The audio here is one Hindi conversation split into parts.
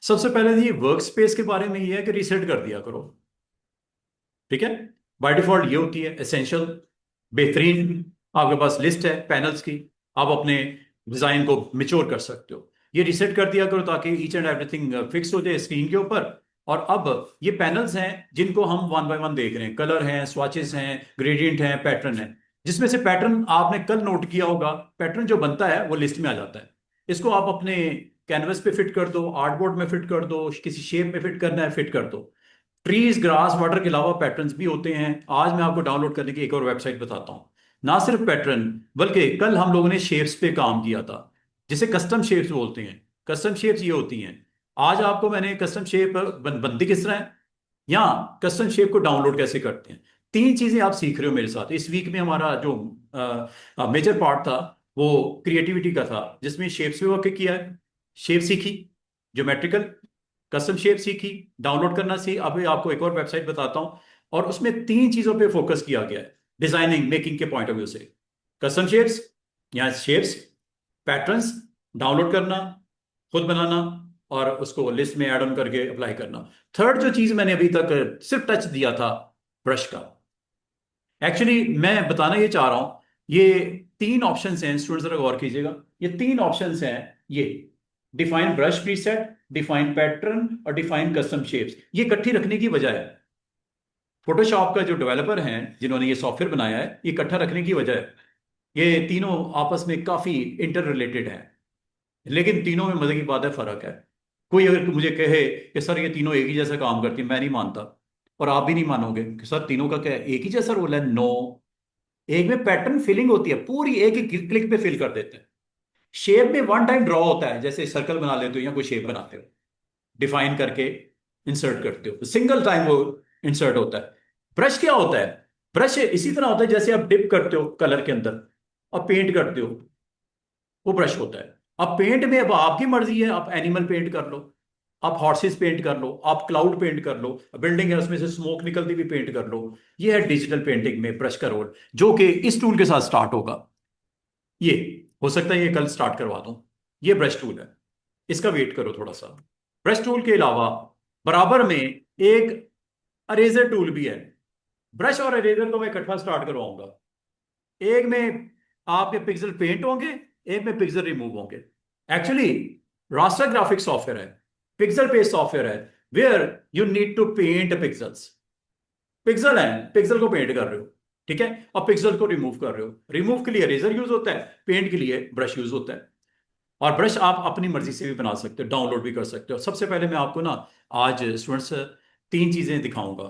सबसे पहले ये वर्क स्पेस के बारे में ये है कि रीसेट कर दिया करो। ठीक है। बाय डिफॉल्ट ये होती है एसेंशियल, बेहतरीन। आपके पास लिस्ट है पैनल्स की, आप अपने डिजाइन को मिच्योर कर सकते हो। ये रीसेट कर दिया करो ताकि ईच एंड एवरीथिंग फिक्स हो जाए स्क्रीन के ऊपर। और अब ये पैनल्स हैं जिनको हम वन बाय वन देख रहे हैं। कलर हैं, स्वाचेस हैं, ग्रेडियंट हैं, पैटर्न है। जिसमें से पैटर्न आपने कल नोट किया होगा, पैटर्न जो बनता है वो लिस्ट में आ जाता है। इसको आप अपने कैनवस पे फिट कर दो, आर्टबोर्ड में फिट कर दो, किसी शेप में फिट करना है फिट कर दो। ट्रीज, ग्रास, वाटर के अलावा पैटर्न्स भी होते हैं। आज मैं आपको डाउनलोड करने की एक और वेबसाइट बताता हूँ। ना सिर्फ पैटर्न, बल्कि कल हम लोगों ने शेप्स पे काम किया था, जिसे कस्टम शेप्स बोलते हैं। कस्टम शेप्स ये होती हैं। आज आपको मैंने कस्टम शेप बनती किस तरह है, या कस्टम शेप को डाउनलोड कैसे करते हैं, तीन चीजें आप सीख रहे हो मेरे साथ। इस वीक में हमारा जो मेजर पार्ट था वो क्रिएटिविटी का था, जिसमें शेप्स पे वर्क किया है, शेप सीखी, ज्योमेट्रिकल, कस्टम शेप सीखी, डाउनलोड करना सीखी। अभी आपको एक और वेबसाइट बताता हूं, और उसमें तीन चीजों पे फोकस किया गया है डिजाइनिंग मेकिंग के पॉइंट ऑफ व्यू से। कस्टम शेप्स, या शेप्स, पैटर्न्स, डाउनलोड करना, खुद बनाना, और उसको लिस्ट में ऐड ऑन करके अप्लाई करना। थर्ड जो चीज मैंने अभी तक सिर्फ टच दिया था, ब्रश का। एक्चुअली मैं बताना ये चाह रहा हूं, ये तीन ऑप्शंस हैं, स्टूडेंट्स जरा गौर कीजिएगा। ये तीन ऑप्शंस हैं, ये define brush preset, define pattern और डिफाइन कस्टम शेप्स। ये इकट्ठी रखने की वजह है, फोटोशॉप का जो डेवलपर हैं जिन्होंने ये सॉफ्टवेयर बनाया है, ये इकट्ठा रखने की वजह है। ये तीनों आपस में काफी इंटर रिलेटेड हैं, लेकिन तीनों में मजे की बात है, फर्क है। कोई अगर मुझे कहे कि सर ये तीनों एक ही जैसा काम करती हैं, मैं नहीं मानता, और आप भी नहीं मानोगे कि सर तीनों का क्या है, एक ही जैसा रोल है। नो, एक में पैटर्न फिलिंग होती है, पूरी एक ही क्लिक पे फिल कर देते हैं। शेप में वन टाइम ड्रॉ होता है, जैसे सर्कल बना लेते हो या कोई शेप बनाते हो, डिफाइन करके इंसर्ट करते हो, सिंगल टाइम वो इंसर्ट होता है। ब्रश क्या होता है? ब्रश इसी तरह होता है जैसे आप डिप करते हो कलर के अंदर और पेंट करते हो, वो ब्रश होता है। अब पेंट में अब आपकी मर्जी है, आप एनिमल पेंट कर लो, आप हॉर्सेस पेंट कर लो, आप क्लाउड पेंट कर लो, बिल्डिंग है उसमें से स्मोक निकलती हुई पेंट कर लो। ये है डिजिटल पेंटिंग में ब्रश का रोल, जो कि इस टूल के साथ स्टार्ट होगा। ये हो सकता है ये कल स्टार्ट करवा दूं। ये ब्रश टूल है, इसका वेट करो थोड़ा सा। ब्रश टूल के अलावा बराबर में एक अरेजर टूल भी है। ब्रश और अरेजर को मैं इकट्ठा स्टार्ट करवाऊंगा। एक में आपके पिक्सल पेंट होंगे, एक में पिक्सल रिमूव होंगे। एक्चुअली रास्टर ग्राफिक सॉफ्टवेयर है, पिक्सल बेस्ड सॉफ्टवेयर है, where you need to paint pixels. Pixel है, पिक्सल को पेंट कर रहे हो, ठीक है, और पिक्सल को रिमूव कर रहे हो। रिमूव के लिए रेजर यूज होता है, पेंट के लिए ब्रश यूज होता है। और ब्रश आप अपनी मर्जी से भी बना सकते हो, डाउनलोड भी कर सकते हो। सबसे पहले मैं आपको ना आज स्टूडेंट्स तीन चीजें दिखाऊंगा।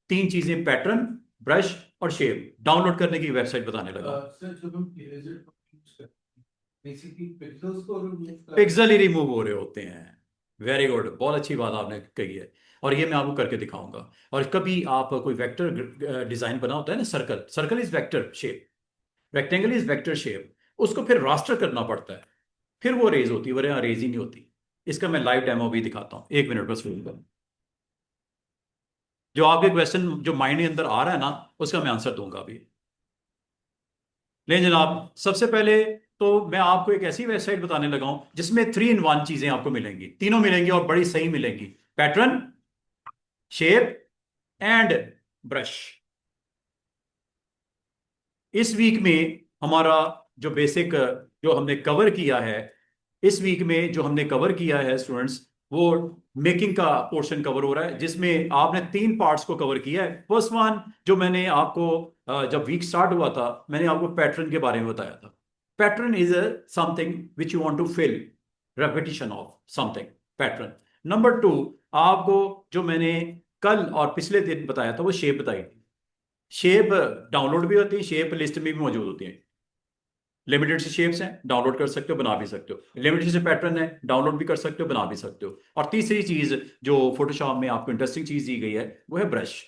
तीन चीजें, पैटर्न, ब्रश और शेप, डाउनलोड करने की वेबसाइट बताने लगा। सर जब हम इरेजर को यूज करते हैं बेसिकली पिक्सेल्स को रिमूव कर पिक्सल ही रिमूव हो रहे होते हैं। वेरी गुड, बहुत अच्छी बात आपने कही है, और ये मैं आपको करके दिखाऊंगा। और कभी आप कोई वेक्टर डिजाइन बना होता है ना, circle, circle is vector shape, rectangle is vector shape, उसको फिर रास्टर करना पड़ता है, फिर वो रेज होती है, वो यहाँ रेज ही नहीं होती। इसका मैं लाइव डेमो भी दिखाता हूँ, एक मिनट बस वेट करो। जो आपके क्वेश्चन जो माइंड के अंदर आ रहा है ना, उसका मैं आंसर दूंगा अभी। लेकिन जनाब सबसे पहले तो मैं आपको एक ऐसी वेबसाइट बताने लगा हूं जिसमें 3 in 1 चीजें आपको मिलेंगी, तीनों मिलेंगी और बड़ी सही मिलेंगी। Pattern, shape and brush. इस वीक में हमारा जो बेसिक जो हमने कवर किया है, इस वीक में जो हमने कवर किया है स्टूडेंट्स, वो मेकिंग का पोर्शन कवर हो रहा है, जिसमें आपने 3 पार्ट्स को कवर किया है। फर्स्ट वन जो मैंने आपको जब वीक स्टार्ट हुआ था, मैंने आपको पैटर्न के बारे में बताया था। Pattern is something which you want to fill, repetition of something, pattern. Number 2, आपको जो मैंने कल और पिछले दिन बताया था वो शेप बताई थी। शेप डाउनलोड भी होती है, शेप लिस्ट में भी मौजूद होती है। लिमिटेड से शेप्स हैं, डाउनलोड कर सकते हो, बना भी सकते हो। लिमिटेड से पैटर्न है, डाउनलोड भी कर सकते हो, बना भी सकते हो। और तीसरी चीज जो फोटोशॉप में आपको इंटरेस्टिंग चीज दी गई है, वो है ब्रश।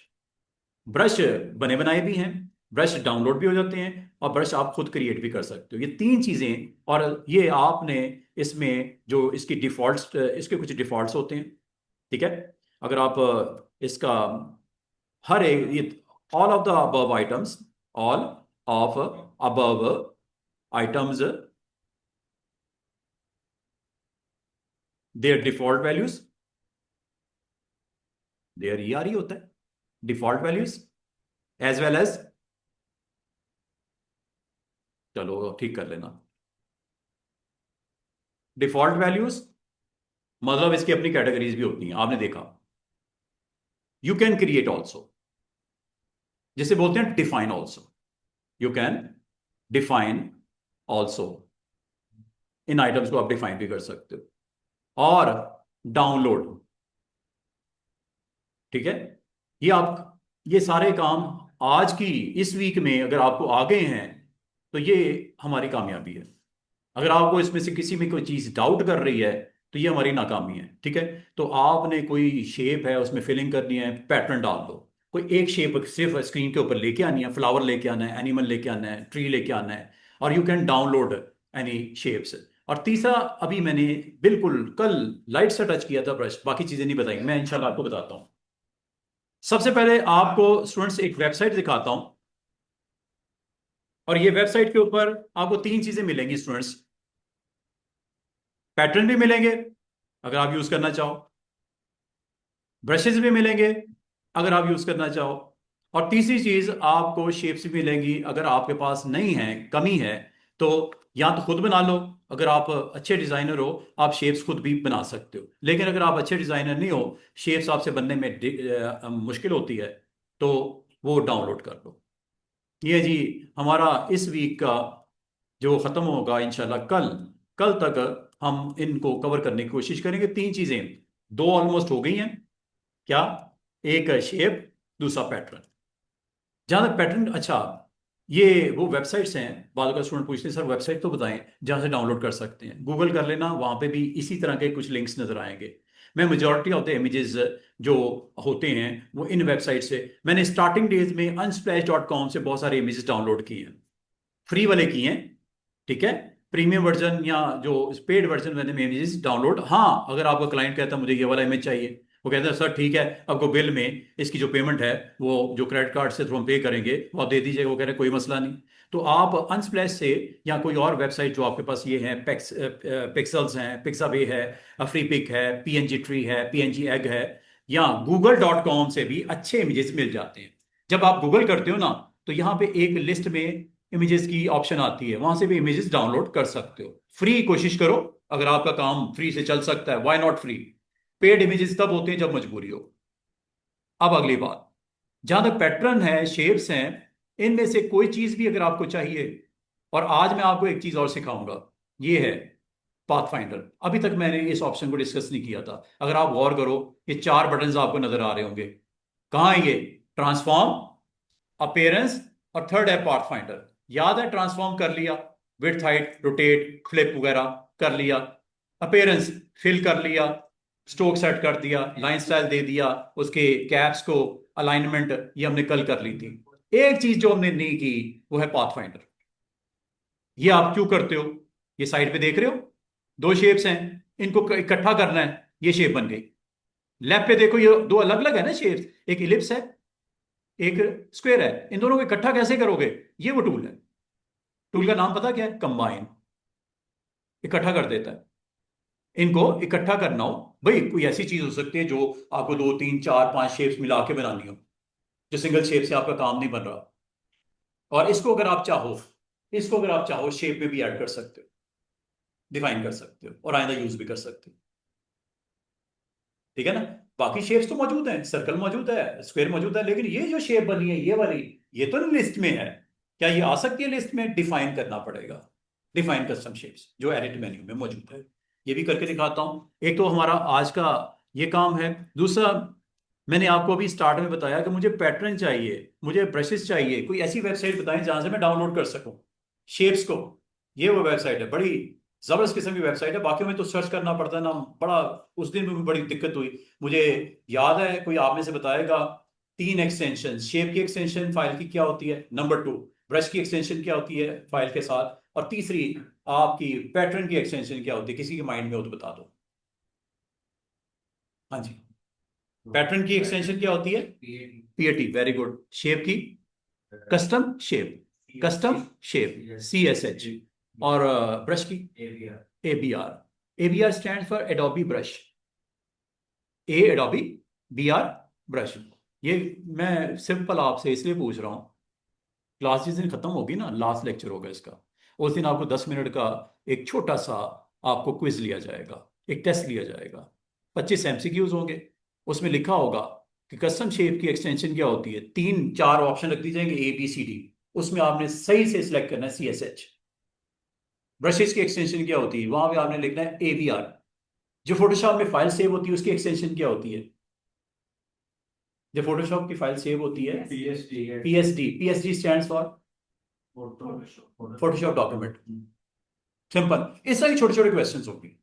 ब्रश बने बनाए भी हैं, ब्रश डाउनलोड भी हो जाते हैं, और ब्रश आप खुद क्रिएट भी कर सकते हो। ये तीन चीजें, और ये आपने इसमें जो इसकी डिफॉल्ट, इसके कुछ डिफॉल्ट्स होते हैं, ठीक है। अगर आप इसका हर एक ये, all of the above items, all of above items, there default values there ERE होता है, default values as well as, चलो ठीक कर लेना, डिफॉल्ट वैल्यूज मतलब इसकी अपनी कैटेगरीज भी होती हैं, आपने देखा। यू कैन क्रिएट ऑल्सो, जिसे बोलते हैं define also, you can define also, in items को आप डिफाइन भी कर सकते हो। और डाउनलोड, ठीक है, ये आप, ये सारे काम आज की इस वीक में अगर आपको आ गए हैं तो ये हमारी कामयाबी है। अगर आपको इसमें से किसी में कोई चीज डाउट कर रही है तो ये हमारी नाकामी है, ठीक है। तो आपने कोई शेप है उसमें फिलिंग करनी है, पैटर्न डाल दो, कोई एक शेप सिर्फ स्क्रीन के ऊपर लेके आनी है, फ्लावर लेके आना है, एनिमल लेके आना है, ट्री लेके आना है, और you can download any shapes. और तीसरा, अभी मैंने बिल्कुल कल लाइट से टच किया था ब्रश, बाकी चीजें नहीं बताई, मैं इंशाल्लाह आपको बताता हूँ। सबसे पहले आपको स्टूडेंट्स एक वेबसाइट दिखाता हूं, और ये वेबसाइट के ऊपर आपको तीन चीजें मिलेंगी स्टूडेंट्स। पैटर्न भी मिलेंगे अगर आप यूज करना चाहो, ब्रशेस भी मिलेंगे अगर आप यूज करना चाहो, और तीसरी चीज आपको शेप्स भी मिलेंगी। अगर आपके पास नहीं है, कमी है, तो या तो खुद बना लो, अगर आप अच्छे डिजाइनर हो आप शेप्स खुद भी बना सकते हो, लेकिन अगर आप अच्छे डिजाइनर नहीं हो, शेप्स आपसे बनने में मुश्किल होती है, तो वो डाउनलोड कर लो। ये जी हमारा इस वीक का जो खत्म होगा इंशाल्लाह कल, कल तक हम इनको कवर करने की कोशिश करेंगे। तीन चीजें, दो ऑलमोस्ट हो गई हैं, क्या, एक शेप, दूसरा पैटर्न। जहां तक पैटर्न, अच्छा, ये वो वेबसाइट्स हैं, बाद का स्टूडेंट पूछते हैं सर वेबसाइट तो बताएं जहां से डाउनलोड कर सकते हैं। गूगल कर लेना, वहां पे भी इसी तरह के कुछ लिंक्स नजर आएंगे। मैं मेजॉरिटी ऑफ द इमेजेस जो होते हैं वो इन वेबसाइट से, मैंने स्टार्टिंग डेज में unsplash.com से बहुत सारे इमेजेस डाउनलोड किए हैं, फ्री वाले किए हैं, ठीक है। प्रीमियम वर्जन या जो पेड वर्जन मैंने इमेजेस डाउनलोड, हाँ अगर आपका क्लाइंट कहता है मुझे ये वाला इमेज चाहिए, वो कहता है सर ठीक है, आपको बिल में इसकी जो पेमेंट है वो जो क्रेडिट कार्ड से थ्रू हम पे करेंगे वो आप दे दीजिएगा, वो कह रहे हैं कोई मसला नहीं। तो आप अनस्प्लैश से या कोई और वेबसाइट जो आपके पास ये है, पिक्सल्स हैं, पिक्साबे है, अफ्रीपिक है, PNG ट्री है, PNG एग है, या google.com से भी अच्छे इमेजेस मिल जाते हैं। जब आप गूगल करते हो ना, तो यहाँ पे एक लिस्ट में इमेजेस की ऑप्शन आती है, वहां से भी इमेजेस डाउनलोड कर सकते हो। फ्री कोशिश करो, अगर आपका काम फ्री से चल सकता है, why not free. Paid images तब होते हैं जब मजबूरी हो। अब अगली बात, जहां तक पैटर्न है, शेप्स हैं, इनमें से कोई चीज भी अगर आपको चाहिए, और आज मैं आपको एक चीज और सिखाऊंगा, ये है पाथफाइंडर। अभी तक मैंने इस ऑप्शन को डिस्कस नहीं किया था। अगर आप गौर करो, ये चार बटन्स आपको नजर आ रहे होंगे, कहाँ है ये, ट्रांसफॉर्म, अपेयरेंस, और थर्ड है पाथफाइंडर। याद है, ट्रांसफॉर्म कर लिया, विड्थ, हाइट, रोटेट, फ्लिप वगैरह कर लिया, अपेयरेंस फिल कर लिया, स्ट्रोक सेट कर दिया, लाइन स्टाइल दे दिया, उसके कैप्स को अलाइनमेंट ये हमने कल कर ली थी। एक चीज जो हमने नहीं की वो है पाथफाइंडर। ये आप क्यों करते हो, ये साइड पे देख रहे हो, दो शेप्स हैं, इनको इकट्ठा करना है, ये शेप बन गई। लेफ्ट पे देखो, ये दो अलग अलग है ना शेप्स, एक इलिप्स है, एक स्क्वायर है, इन दोनों को इकट्ठा कैसे करोगे, ये वो टूल है। टूल का नाम पता क्या है, कंबाइन, इकट्ठा कर देता है। इनको इकट्ठा करना हो भाई, कोई ऐसी चीज हो सकती है जो आपको दो तीन चार पांच शेप्स मिला के बनानी हो, जो सिंगल शेप से आपका काम नहीं बन रहा, और इसको अगर आप चाहो, इसको अगर आप चाहो शेप में भी ऐड कर सकते हो, डिफाइन कर सकते हो, और आइंदा यूज भी कर सकते हो, ठीक है ना। बाकी शेप्स तो मौजूद हैं, सर्कल मौजूद है, स्क्वायर मौजूद है, लेकिन ये जो शेप बनी है ये वाली, ये तो लिस्ट में है। क्या ये आ सकती है लिस्ट में, डिफाइन करना पड़ेगा, डिफाइन कस्टम शेप्स जो एडिट मेन्यू में मौजूद है। ये भी करके दिखाता हूं। एक तो हमारा आज का ये काम है। दूसरा, मैंने आपको अभी स्टार्ट में बताया कि मुझे पैटर्न चाहिए, मुझे ब्रशेस चाहिए, कोई ऐसी वेबसाइट बताएं जहां से मैं डाउनलोड कर सकूं शेप्स को। ये वो वेबसाइट है, बड़ी जबरदस्त किस्म की वेबसाइट है। बाकी में तो सर्च करना पड़ता है ना, बड़ा, उस दिन में बड़ी दिक्कत हुई। मुझे याद है, कोई आप में से बताएगा, तीन एक्सटेंशन, शेप की एक्सटेंशन फाइल की क्या होती है, नंबर 2 ब्रश की एक्सटेंशन क्या होती है फाइल के साथ, और तीसरी आपकी पैटर्न की एक्सटेंशन क्या होती है, किसी के माइंड में हो तो बता दो। हाँ जी, पैटर्न की एक्सटेंशन क्या होती है, PAT, वेरी गुड। शेप की, custom shape, custom shape, CSH, और ब्रश की ABR। ABR stand for Adobe brush, A Adobe, BR brush. ये मैं सिंपल आपसे इसलिए पूछ रहा हूँ, क्लास जिस दिन खत्म होगी ना, लास्ट लेक्चर होगा इसका, उस दिन आपको 10 मिनट का एक छोटा सा आपको क्विज लिया जाएगा, एक टेस्ट लिया जाएगा। 25 MCQs होंगे। उसमें लिखा होगा कि कस्टम शेप की एक्सटेंशन क्या होती है, 3-4 ऑप्शन रख दी जाएंगे, ABCD। उसमें आपने सही से सिलेक्ट करना है CSH। ब्रशेस की एक्सटेंशन क्या होती है, वहां पे आपने लिखना है ABR। जो फोटोशॉप में फाइल सेव होती है उसकी एक्सटेंशन क्या होती है, जो फोटोशॉप की फाइल सेव होती है, PSD stands for Photoshop document. Simple. इस तरह के छोटे छोटे क्वेश्चंस होंगे।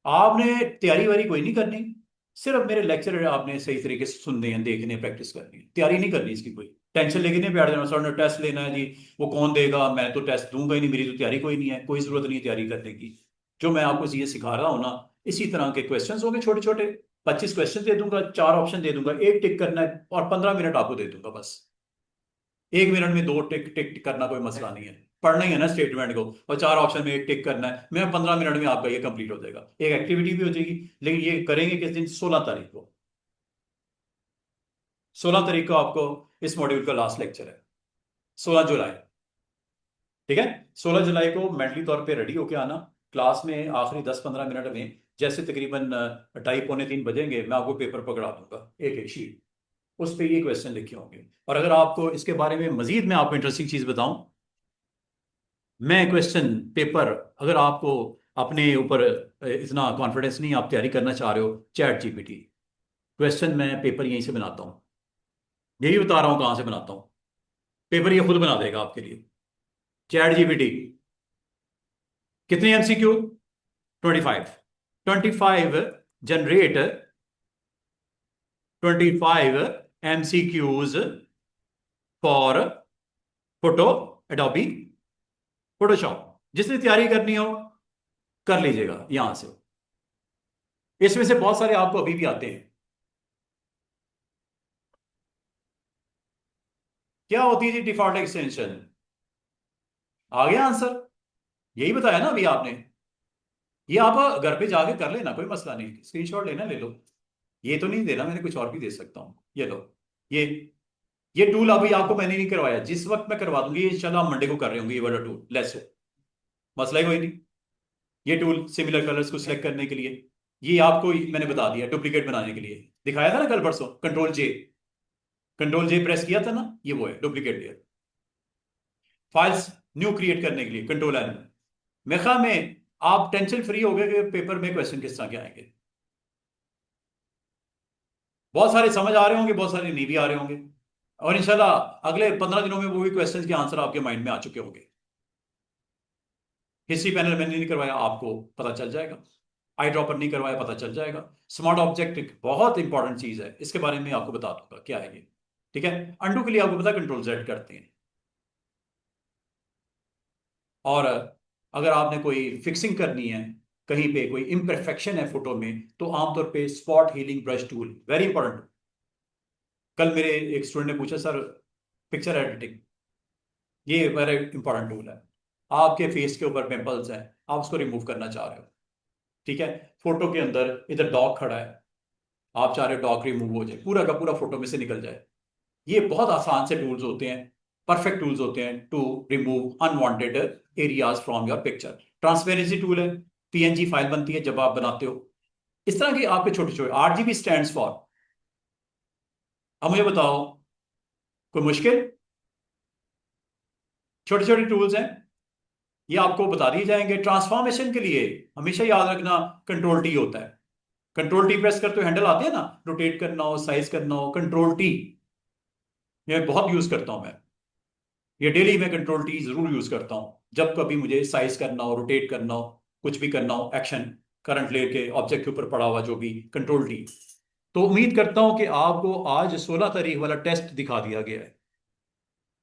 आपने तैयारी वारी कोई नहीं करनी, सिर्फ मेरे लेक्चर आपने सही तरीके से सुनने हैं, देखने, प्रैक्टिस करनी है, तैयारी नहीं करनी इसकी कोई। टेंशन लेके नहीं बैठ जाना, सर ने टेस्ट लेना है जी, वो कौन देगा, मैं तो टेस्ट दूंगा ही नहीं, मेरी तो तैयारी कोई नहीं है। कोई जरूरत नहीं है तैयारी करने की। जो मैं आपको ये सिखा रहा हूं ना, इसी तरह के क्वेश्चन होंगे छोटे छोटे। 25 क्वेश्चन दे दूंगा, 4 ऑप्शन दे दूंगा, एक टिक करना है और 15 मिनट आपको दे दूंगा बस। 1 मिनट में 2 टिक टिक करना कोई मसला नहीं है। पढ़ना ही है ना स्टेटमेंट को, और 4 ऑप्शन में एक टिक करना है। मैं 15 मिनट में आपका ये कंप्लीट हो जाएगा, एक एक्टिविटी भी हो जाएगी। लेकिन ये करेंगे किस दिन, 16 तारीख को। 16 तारीख को आपको इस मॉड्यूल का लास्ट लेक्चर है, 16 जुलाई। ठीक है, 16 जुलाई को मेंटली तौर पे रेडी होके आना। क्लास में आखिरी 10-15 मिनट में, जैसे तकरीबन 2:30-3 बजेंगे, मैं आपको पेपर पकड़ा दूंगा, एक एक शीट, उस पर ये क्वेश्चन लिखे होंगे। और अगर आपको इसके बारे में मजीद मैं आपको इंटरेस्टिंग चीज बताऊं, मैं क्वेश्चन पेपर, अगर आपको अपने ऊपर इतना कॉन्फिडेंस नहीं, आप तैयारी करना चाह रहे हो, ChatGPT क्वेश्चन मैं पेपर यहीं से बनाता हूँ। यही बता रहा हूँ कहाँ से बनाता हूँ, पेपर ये खुद बना देगा आपके लिए। ChatGPT कितने MCQ, 25। 25 generate 25 MCQs for photo Adobe Photoshop. जिसने तैयारी करनी हो कर लीजिएगा यहां से। इसमें से बहुत सारे आपको अभी भी आते हैं। क्या होती है जी डिफॉल्ट एक्सटेंशन, आ गया आंसर, यही बताया ना अभी आपने। ये आप घर पे जाके कर लेना, कोई मसला नहीं, स्क्रीनशॉट लेना, ले लो। ये तो नहीं देना, मैंने कुछ और भी दे सकता हूं, ये लो। ये ये टूल अभी आपको मैंने नहीं करवाया, जिस वक्त मैं करवा दूंगी, ये चलो आप मंडे को कर रहे होंगे, ये वाला टूल लेट्स, मसला ही कोई नहीं। ये टूल सिमिलर कलर्स को सिलेक्ट करने के लिए, ये आपको मैंने बता दिया, डुप्लीकेट बनाने के लिए दिखाया था ना कल परसों, कंट्रोल जे प्रेस किया था ना, ये वो है duplicate layer. Files new create करने के लिए Ctrl+N। मेरे ख्याल में आप टेंशन फ्री हो गए कि पेपर में क्वेश्चन किस तरह के आएंगे। बहुत सारे समझ आ रहे होंगे, बहुत सारे नहीं भी आ रहे होंगे, और इंशाल्लाह अगले 15 दिनों में वो भी क्वेश्चन के आंसर आपके माइंड में आ चुके होंगे। हिस्ट्री पैनल मैंने नहीं करवाया, आपको पता चल जाएगा। आई ड्रॉपर नहीं करवाया, पता चल जाएगा। स्मार्ट ऑब्जेक्ट एक बहुत इंपॉर्टेंट चीज है, इसके बारे में आपको बता दूंगा क्या है ये। ठीक है, अंडू के लिए आपको पता Ctrl+Z करते हैं। और अगर आपने कोई फिक्सिंग करनी है, कहीं पे कोई इम्परफेक्शन है फोटो में, तो आमतौर पे spot healing brush tool very important. कल मेरे एक स्टूडेंट ने पूछा, सर पिक्चर एडिटिंग, ये वेरी इंपॉर्टेंट टूल है। आपके फेस के ऊपर पिंपल्स हैं, आप उसको रिमूव करना चाह रहे हो, ठीक है, फोटो के अंदर इधर डॉग खड़ा है, आप चाह रहे हो डॉग रिमूव हो जाए, पूरा का पूरा फोटो में से निकल जाए। ये बहुत आसान से टूल्स होते हैं, परफेक्ट टूल्स होते हैं to remove unwanted areas from your picture. Transparency tool है, PNG फाइल बनती है जब आप बनाते हो। इस तरह के आपके छोटे छोटे, RGB स्टैंड्स फॉर। अब मुझे बताओ, कोई मुश्किल? छोटे छोटे टूल्स हैं, ये आपको बता दिए जाएंगे। ट्रांसफॉर्मेशन के लिए हमेशा याद रखना Ctrl+T होता है। Ctrl+T प्रेस करते हो हैंडल आते हैं ना, रोटेट करना हो, साइज करना हो, Ctrl+T। ये बहुत यूज करता हूं मैं, ये डेली में Ctrl+T जरूर यूज करता हूं, जब कभी मुझे साइज करना हो, रोटेट करना हो, कुछ भी करना हो, एक्शन करंट लेके ऑब्जेक्ट के ऊपर पड़ा हुआ जो भी, Ctrl+T। तो उम्मीद करता हूं कि आपको आज 16 तारीख वाला टेस्ट दिखा दिया गया है,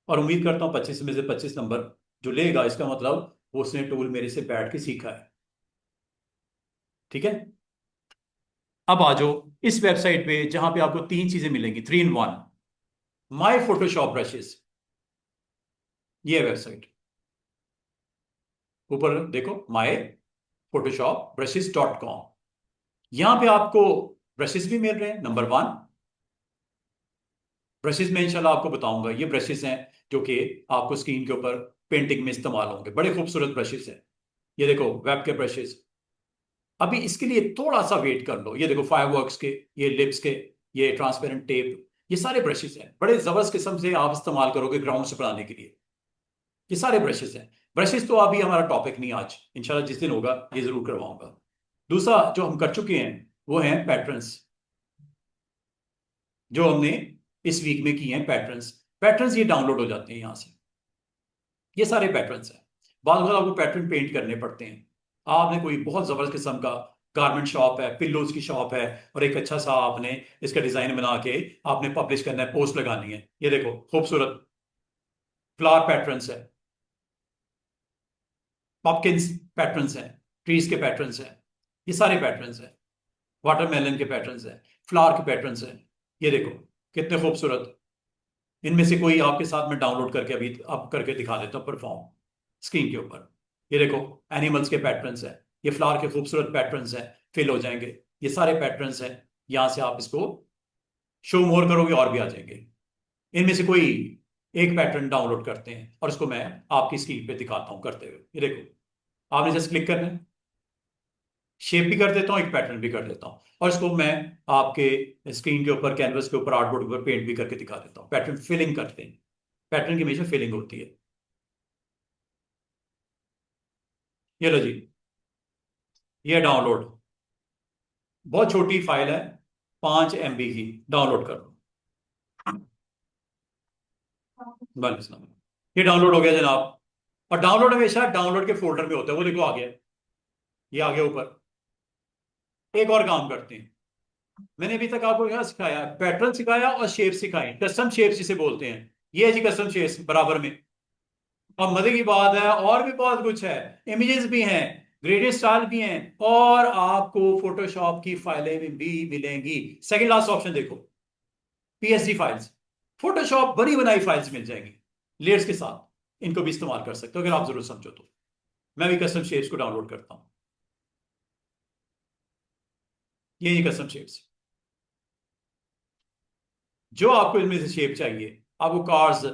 और उम्मीद करता हूं 25 में से 25 नंबर जो लेगा, इसका मतलब वो उसने टूल मेरे से बैठ के सीखा है। ठीक है, अब आ जाओ इस वेबसाइट पे, जहां पे आपको 3 चीजें मिलेंगी, 3 in 1। माई फोटोशॉप ब्रशेस, ये वेबसाइट ऊपर देखो, माई फोटोशॉप ब्रशेस.com। यहां पे आपको ब्रशेस भी मिल रहे हैं, नंबर 1। ब्रशेस में इंशाल्लाह आपको बताऊंगा, ये ब्रशेस हैं जो कि आपको स्क्रीन के ऊपर पेंटिंग में इस्तेमाल होंगे, बड़े खूबसूरत ब्रशेस हैं। ये देखो वेब के ब्रशेस। अभी इसके लिए थोड़ा सा वेट कर लो। ये देखो फायरवर्क्स के, ये लिप्स के, ये ट्रांसपेरेंट टेप, ये सारे ब्रशेस हैं, बड़े जबरदस्त किस्म से आप इस्तेमाल करोगे ग्राउंड से बनाने के लिए। ये सारे ब्रशेस हैं। ब्रशेस तो अभी हमारा टॉपिक नहीं आज, इंशाल्लाह जिस दिन होगा ये जरूर करवाऊंगा। दूसरा जो हम कर चुके हैं वो हैं पैटर्न्स, जो हमने इस वीक में किए हैं पैटर्न्स। पैटर्न्स ये डाउनलोड हो जाते हैं यहाँ से, ये सारे पैटर्न्स हैं। बाद में आपको पैटर्न पेंट करने पड़ते हैं। आपने कोई बहुत जबरदस्त किस्म का गारमेंट शॉप है, पिल्लोज की शॉप है, और एक अच्छा सा आपने इसका डिजाइन बना के आपने पब्लिश करना है, पोस्ट लगानी है। ये देखो खूबसूरत फ्लावर पैटर्न्स है, पॉपकिंस पैटर्न्स हैं, ट्रीज के पैटर्न्स हैं, ये सारे पैटर्न्स हैं। वाटरमेलन के पैटर्न्स हैं, फ्लावर के पैटर्न्स हैं। ये देखो कितने खूबसूरत। इनमें से कोई आपके साथ में डाउनलोड करके अभी अब करके दिखा देता हूँ परफॉर्म स्क्रीन के ऊपर। ये देखो एनिमल्स के पैटर्न्स हैं, ये फ्लावर के खूबसूरत पैटर्न्स हैं, फिल हो जाएंगे। ये सारे पैटर्न्स हैं, यहां से आप इसको शो मोर करोगे और भी आ जाएंगे। इनमें से कोई एक पैटर्न डाउनलोड करते हैं और उसको मैं आपकी स्क्रीन पे दिखाता हूं करते हुए। ये देखो आपने जस्ट क्लिक करना है, शेप भी कर देता हूँ, एक पैटर्न भी कर देता हूँ, और इसको मैं आपके स्क्रीन के ऊपर, कैनवस के ऊपर, आर्टबोर्ड के ऊपर पेंट भी करके दिखा देता हूँ। पैटर्न फिलिंग करते हैं, पैटर्न की हमेशा फिलिंग होती है। ये लो जी, ये डाउनलोड, बहुत छोटी फाइल है, 5 MB की, डाउनलोड कर लो। बस ये डाउनलोड हो गया जनाब। और डाउनलोड हमेशा डाउनलोड के फोल्डर में होता है, वो देखो आ गया, ये आ गया ऊपर। एक और काम करते हैं, मैंने अभी तक आपको क्या सिखाया? पैटर्न सिखाया और शेप सिखाई, कस्टम शेप जिसे बोलते हैं। ये है जी कस्टम शेप्स बराबर में। और मजे की बात है और भी बहुत कुछ है, इमेजेस भी हैं, ग्रेडियंट स्टाइल भी हैं, और आपको फोटोशॉप की फाइलें भी मिलेंगी। सेकंड लास्ट ऑप्शन देखो, PSD फाइल्स, फोटोशॉप बनी बनाई फाइल्स मिल जाएंगी लेयर्स के साथ। इनको भी इस्तेमाल कर सकते हो अगर आप जरूर समझो तो। मैं भी कस्टम शेप्स को डाउनलोड करता हूं, ये कस्टम शेप्स। जो आपको इनमें से शेप चाहिए, आपको कार्स,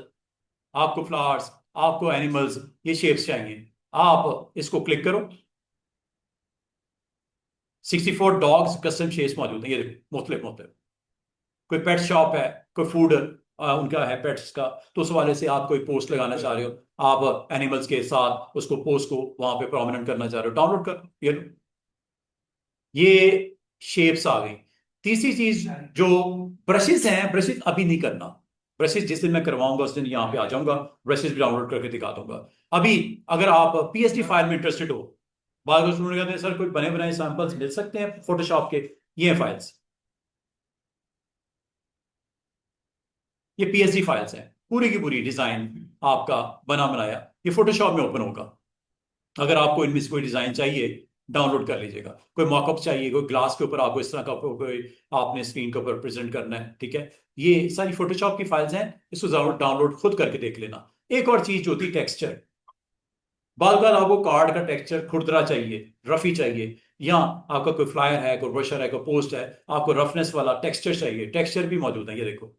आपको फ्लावर्स, आपको एनिमल्स, ये शेप्स चाहिए, आप इसको क्लिक करो। 64 डॉग्स कस्टम शेप्स मौजूद हैं, ये देखो मुख्तलिफ मुख्तलिफ। कोई पेट शॉप है, कोई फूड उनका है पेट्स का, तो उस वाले से आप कोई पोस्ट लगाना चाह रहे हो, आप एनिमल्स के साथ उसको पोस्ट को वहां पे प्रोमिनेंट करना चाह रहे हो, डाउनलोड कर, ये लो। ये शेप्स आ गई। तीसरी चीज जो ब्रशेस हैं, ब्रशेस अभी नहीं करना। ब्रशेस जिस दिन मैं करवाऊंगा उस दिन यहाँ पे आ जाऊंगा, ब्रशेस भी डाउनलोड करके दिखा दूंगा। अभी अगर आप PSD फाइल में इंटरेस्टेड हो, बाद में सुनने कहते हैं सर कोई बने बनाए सैंपल्स मिल सकते हैं फोटोशॉप के, ये फाइल्स, ये PSD फाइल्स हैं, पूरी की पूरी डिजाइन आपका बना बनाया, ये फोटोशॉप में ओपन होगा। अगर आपको इनमें से कोई डिजाइन चाहिए डाउनलोड कर लीजिएगा। कोई मॉकअप चाहिए, कोई ग्लास के ऊपर आपको इस तरह का कोई आपने स्क्रीन के ऊपर प्रेजेंट करना है, ठीक है, ये सारी फोटोशॉप की फाइल्स हैं, इसको डाउनलोड खुद करके देख लेना। एक और चीज होती है टेक्सचर। बार बार आपको कार्ड का टेक्सचर खुरदरा चाहिए, रफी चाहिए, या आपका कोई फ्लायर है, कोई ब्रोशर है, कोई पोस्ट है, आपको रफनेस वाला टेक्सचर चाहिए, टेक्सचर भी मौजूद है। ये देखो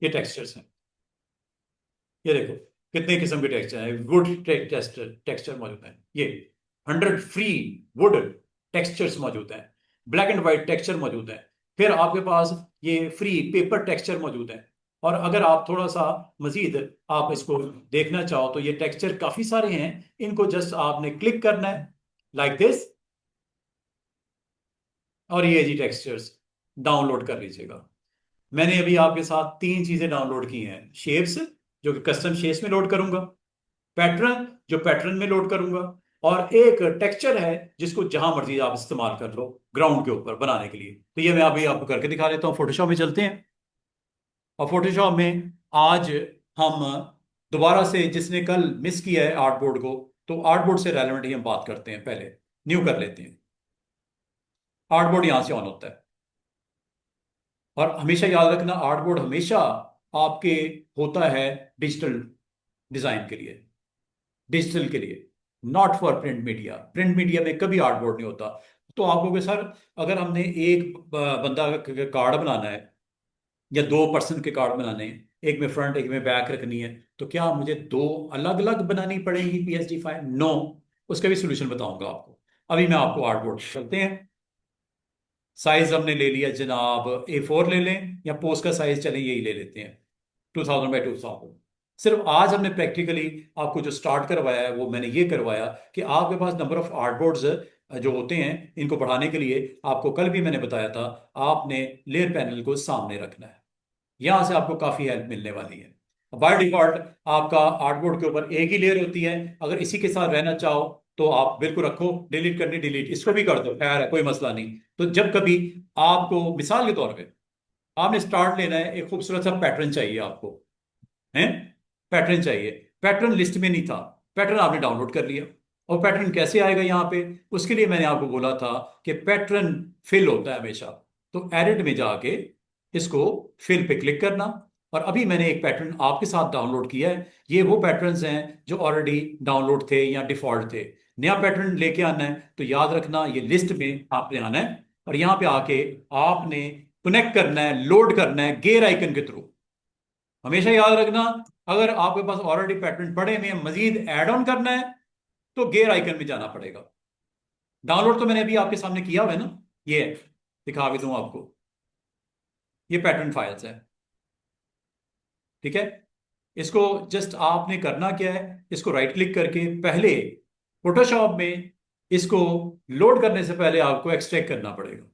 ये टेक्सचर्स हैं, ये देखो कितने किस्म के टेक्सचर हैं। वुड टेक्सचर मौजूद है, ये 100 फ्री वुड टेक्सचर्स मौजूद हैं, ब्लैक एंड व्हाइट टेक्सचर मौजूद है, फिर आपके पास ये फ्री पेपर टेक्सचर मौजूद है। और अगर आप थोड़ा सा मजीद आप इसको देखना चाहो तो ये टेक्सचर काफी सारे हैं, इनको जस्ट आपने क्लिक करना है लाइक दिस, और ये जी टेक्सचर्स डाउनलोड कर लीजिएगा। मैंने अभी आपके साथ 3 चीजें डाउनलोड की हैं, शेप्स जो कि कस्टम शेप्स में लोड करूंगा, पैटर्न जो पैटर्न में लोड करूंगा, और एक टेक्सचर है जिसको जहां मर्जी आप इस्तेमाल कर लो ग्राउंड के ऊपर बनाने के लिए। तो ये मैं अभी आपको करके दिखा देता हूँ। फोटोशॉप में चलते हैं, और फोटोशॉप में आज हम दोबारा से, जिसने कल मिस किया है आर्टबोर्ड को, तो आर्टबोर्ड से रेलेवेंट ही हम बात करते हैं। पहले न्यू कर लेते हैं, आर्टबोर्ड यहां से ऑन होता है। और हमेशा याद रखना, आर्टबोर्ड हमेशा आपके होता है डिजिटल डिजाइन के लिए, डिजिटल के लिए, not for print media. Print media में कभी आर्टबोर्ड नहीं होता। तो आप कहोगे सर अगर हमने एक बंदा का कार्ड बनाना है या 2 पर्सन के कार्ड बनाने हैं, एक में फ्रंट एक में बैक रखनी है, तो क्या मुझे 2 अलग अलग बनानी पड़ेगी पीएसडी फाइल? नो। उसका भी सोल्यूशन बताऊंगा आपको। अभी मैं आपको आर्टबोर्ड चलते हैं। साइज हमने ले लिया जनाब, A4 ले लें या पोस्ट का साइज, चलें यही ले लेते हैं, 2000 बाई 2000। सिर्फ आज हमने प्रैक्टिकली आपको जो स्टार्ट करवाया है वो मैंने ये करवाया कि आपके पास नंबर ऑफ आर्टबोर्ड्स जो होते हैं इनको बढ़ाने के लिए आपको कल भी मैंने बताया था, आपने लेयर पैनल को सामने रखना है। यहां से आपको काफी हेल्प मिलने वाली है। बाय डिफॉल्ट आपका आर्टबोर्ड के ऊपर एक ही लेयर होती है, अगर इसी के साथ रहना चाहो तो आप बिल्कुल रखो, डिलीट करनी डिलीट, इसको भी कर दो, खैर है कोई मसला नहीं। तो जब कभी आपको मिसाल के तौर पे आपने स्टार्ट लेना है, एक खूबसूरत सा पैटर्न चाहिए आपको, है, पैटर्न चाहिए, पैटर्न लिस्ट में नहीं था, पैटर्न आपने डाउनलोड कर लिया, और पैटर्न कैसे आएगा यहाँ पे? उसके लिए मैंने आपको बोला था कि पैटर्न फिल होता है हमेशा, तो एडिट में जाके इसको फिल पे क्लिक करना। और अभी मैंने एक पैटर्न आपके साथ डाउनलोड किया है, ये वो पैटर्न्स हैं जो ऑलरेडी डाउनलोड थे या डिफॉल्ट थे। नया पैटर्न लेके आना है तो याद रखना ये लिस्ट में आपने आना है, और यहाँ पे आके आपने कनेक्ट करना है, लोड करना है गेयर आइकन के थ्रू। हमेशा याद रखना, अगर आपके पास ऑलरेडी पैटर्न पड़े में मजीद ऐड ऑन करना है तो गेयर आइकन में जाना पड़ेगा। डाउनलोड तो मैंने अभी आपके सामने किया हुआ है ना, ये है, दिखा भी दूं आपको, ये पैटर्न फाइल्स है, ठीक है। इसको जस्ट आपने करना क्या है, इसको राइट क्लिक करके पहले फोटोशॉप में इसको लोड करने से पहले आपको एक्सट्रैक्ट करना पड़ेगा,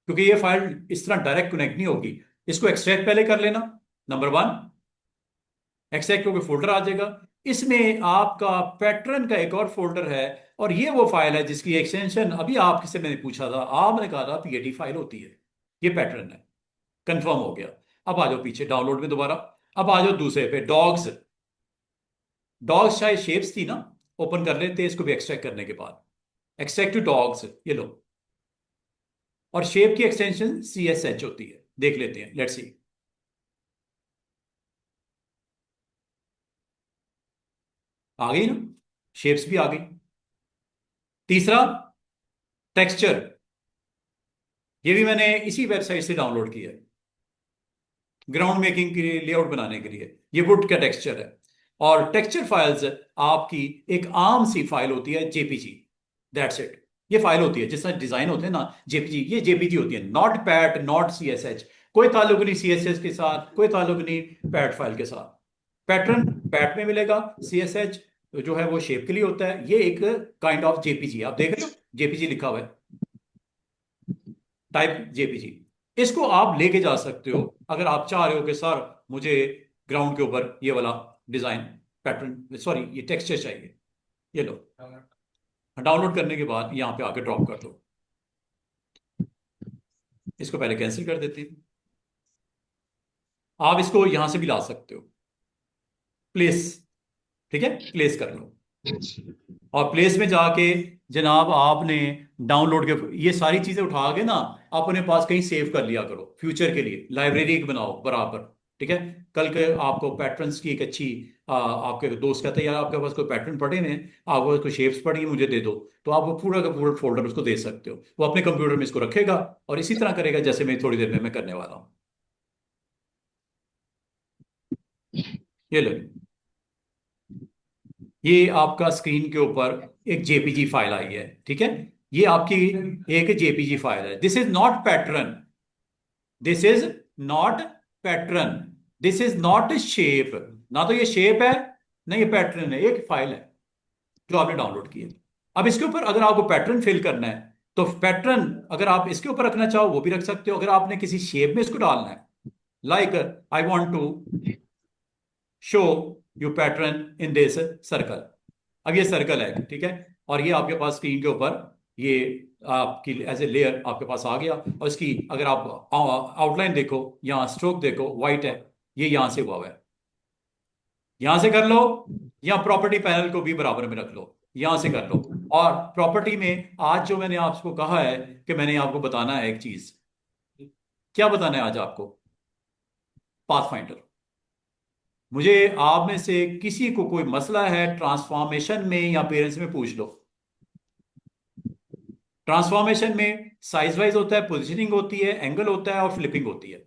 क्योंकि ये फाइल इस तरह डायरेक्ट कनेक्ट नहीं होगी। इसको एक्सट्रैक्ट पहले कर लेना, नंबर 1, एक्सट्रैक्ट होकर फोल्डर आ जाएगा, इसमें आपका पैटर्न का एक और फोल्डर है, और ये वो फाइल है जिसकी एक्सटेंशन अभी आपसे मैंने पूछा था, आपने कहा था पीएटी फाइल होती है, ये पैटर्न है, कंफर्म हो गया। अब आ जाओ पीछे डाउनलोड में दोबारा, अब आ जाओ दूसरे पे, डॉग्स। डॉग्स शायद शेप्स थी ना, ओपन कर लेते हैं इसको भी एक्सट्रैक्ट करने के बाद, एक्सट्रैक्ट टू डॉग्स, ये लो, और शेप की एक्सटेंशन CSH होती है, देख लेते हैं, लेट्स सी। आ गई ना, शेप्स भी आ गई। तीसरा, टेक्सचर, ये भी मैंने इसी वेबसाइट से डाउनलोड किया है, ग्राउंड मेकिंग के लिए, लेआउट बनाने के लिए। ये वुड का टेक्सचर है, और टेक्सचर फाइल्स आपकी एक आम सी फाइल होती है, JPG, दैट्स इट। ये फाइल होती है जिस तरह डिजाइन होते हैं ना, JPG, ये JPG होती है, नॉट पैट, नॉट CSH। कोई ताल्लुक नहीं CSH के साथ, कोई ताल्लुक नहीं पैट फाइल के साथ। पैटर्न पैट में मिलेगा, CSH जो है वो शेप के लिए होता है। ये एक काइंड ऑफ JPG, आप देख रहे हो JPG लिखा हुआ है, टाइप JPG। इसको आप लेके जा सकते हो अगर आप चाह रहे हो कि सर मुझे ग्राउंड के ऊपर ये वाला डिजाइन, पैटर्न, सॉरी ये टेक्सचर चाहिए, ये लो। डाउनलोड करने के बाद यहां पे आके ड्रॉप कर दो, इसको पहले कैंसिल कर देते हैं। आप इसको यहां से भी ला सकते हो, प्लेस, ठीक है, प्लेस कर लो, और प्लेस में जाके जनाब आपने डाउनलोड के ये सारी चीजें उठा के ना अपने पास कहीं सेव कर लिया करो, फ्यूचर के लिए लाइब्रेरी एक बनाओ बराबर, ठीक है। कल के आपको पैटर्न्स की एक अच्छी आपके दोस्त कहते हैं यार आपके पास कोई पैटर्न पड़े हैं, आपके पास कोई शेप्स पड़ी हैं, मुझे दे दो, तो आप वो पूरा का पूरा फोल्डर उसको दे सकते हो, वो अपने कंप्यूटर में इसको रखेगा और इसी तरह करेगा जैसे मैं थोड़ी देर में मैं करने वाला हूँ। ये लो, ये आपका स्क्रीन के ऊपर एक JPG फाइल आई है, ठीक है। ये आपकी एक JPG फाइल है, this is not pattern, this is not pattern, this is not shape, ना तो ये शेप है ना ये पैटर्न है, एक फाइल है जो आपने डाउनलोड की है। अब इसके ऊपर अगर आपको पैटर्न फिल करना है तो पैटर्न अगर आप इसके ऊपर रखना चाहो वो भी रख सकते हो, अगर आपने किसी शेप में इसको डालना है, like I want to show you pattern in this circle, अब ये सर्कल है, ठीक है, और ये आपके पास स्क्रीन के ऊपर ये आपकी एज ए लेयर आपके पास आ गया, और इसकी अगर आप आउटलाइन देखो, यहाँ स्ट्रोक देखो वाइट है, ये यहां से हुआ है, यहां से कर लो, या प्रॉपर्टी पैनल को भी बराबर में रख लो, यहां से कर लो। और प्रॉपर्टी में आज जो मैंने आपको कहा है कि मैंने आपको बताना है एक चीज, क्या बताना है आज आपको? पाथफाइंडर। मुझे आप में से किसी को कोई मसला है ट्रांसफॉर्मेशन में या पेरेंट्स में, पूछ लो। ट्रांसफॉर्मेशन में साइज वाइज होता है, पोजिशनिंग होती है, एंगल होता है और फ्लिपिंग होती है।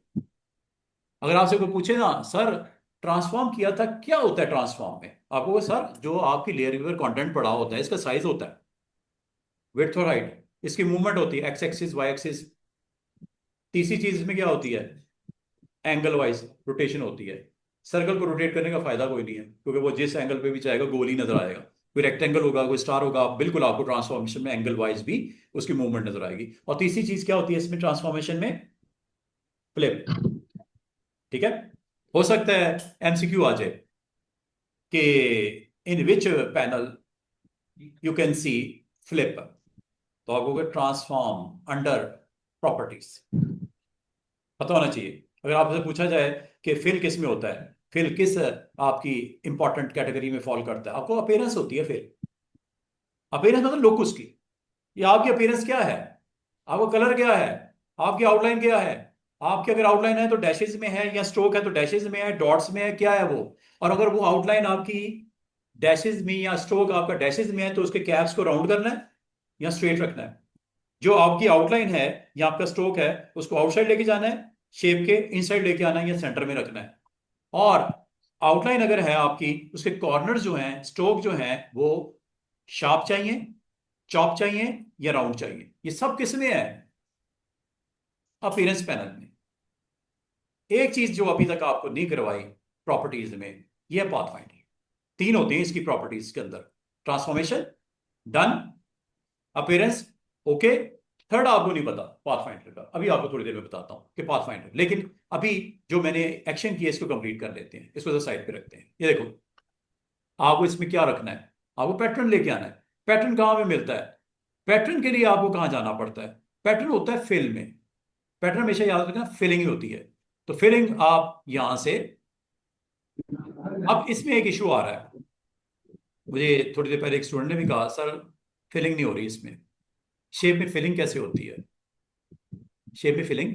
अगर आपसे कोई पूछे ना सर ट्रांसफॉर्म किया था, क्या होता है ट्रांसफॉर्म में, आपको वो सर जो आपकी लेयर के ऊपर कंटेंट पड़ा होता है इसका साइज होता है, विड्थ और हाइट, इसकी मूवमेंट होती है, एक्स एक्सिस वाई एक्सिस। तीसरी चीज इसमें क्या होती है, एंगल वाइज रोटेशन होती है। सर्कल को रोटेट करने का फायदा कोई नहीं है, क्योंकि वो जिस एंगल पे भी जाएगा गोल ही नजर आएगा। कोई रेक्टेंगल होगा, कोई स्टार होगा, बिल्कुल आपको ट्रांसफॉर्मेशन में एंगल वाइज भी उसकी मूवमेंट नजर आएगी। और तीसरी चीज क्या होती है इसमें ट्रांसफॉर्मेशन में, फ्लिप। ठीक है, हो सकता है एमसीक्यू आ जाए कि in which panel you can see flip, तो आपको ट्रांसफॉर्म अंडर प्रॉपर्टीज पता होना चाहिए। अगर आपसे पूछा जाए कि फिल किस में होता है, फिल किस आपकी इंपॉर्टेंट कैटेगरी में फॉल करता है, आपको अपीयरेंस होती है फिल। अपीयरेंस मतलब लुक उसकी, ये आपकी अपीयरेंस क्या है, आपका कलर क्या है, आपकी आउटलाइन क्या है। आपकी अगर आउटलाइन है तो डैशेज में है, या स्ट्रोक है तो डैशेज में है, डॉट्स में है, क्या है वो। और अगर वो आउटलाइन आपकी डैशेज में या स्ट्रोक आपका डैशेज में है तो उसके कैप्स को राउंड करना है या स्ट्रेट रखना है। जो आपकी आउटलाइन है या आपका स्ट्रोक है उसको आउटसाइड लेके जाना है, शेप के इनसाइड लेके आना है या सेंटर में रखना है। और आउटलाइन अगर है आपकी, उसके कॉर्नर जो हैं, स्ट्रोक जो हैं, वो शार्प चाहिए, चॉप चाहिए या राउंड चाहिए। ये सब किस में है, अपीयरेंस पैनल में। एक चीज जो अभी तक आपको नहीं करवाई प्रॉपर्टीज में, ये है पाथ फाइंडिंग। तीन होते हैं इसकी प्रॉपर्टीज के अंदर, transformation, done, appearance, okay. Third आपको नहीं पता पाथ फाइंडर का, अभी आपको थोड़ी देर में बताता हूं कि पाथ फाइंडर। लेकिन अभी जो मैंने एक्शन किया इसको कंप्लीट कर लेते हैं, इसको साइड पे रखते हैं। ये देखो, आपको इसमें क्या रखना है, आपको पैटर्न लेके आना है। पैटर्न कहाँ पे मिलता है, पैटर्न के लिए आपको कहाँ जाना पड़ता है, पैटर्न होता है फिल में। पैटर्न हमेशा याद रखना फिलिंग ही होती है, तो फिलिंग आप यहां से। अब इसमें एक इशू आ रहा है, मुझे थोड़ी देर पहले एक स्टूडेंट ने भी कहा सर फिलिंग नहीं हो रही इसमें, शेप में फिलिंग कैसे होती है, शेप में फिलिंग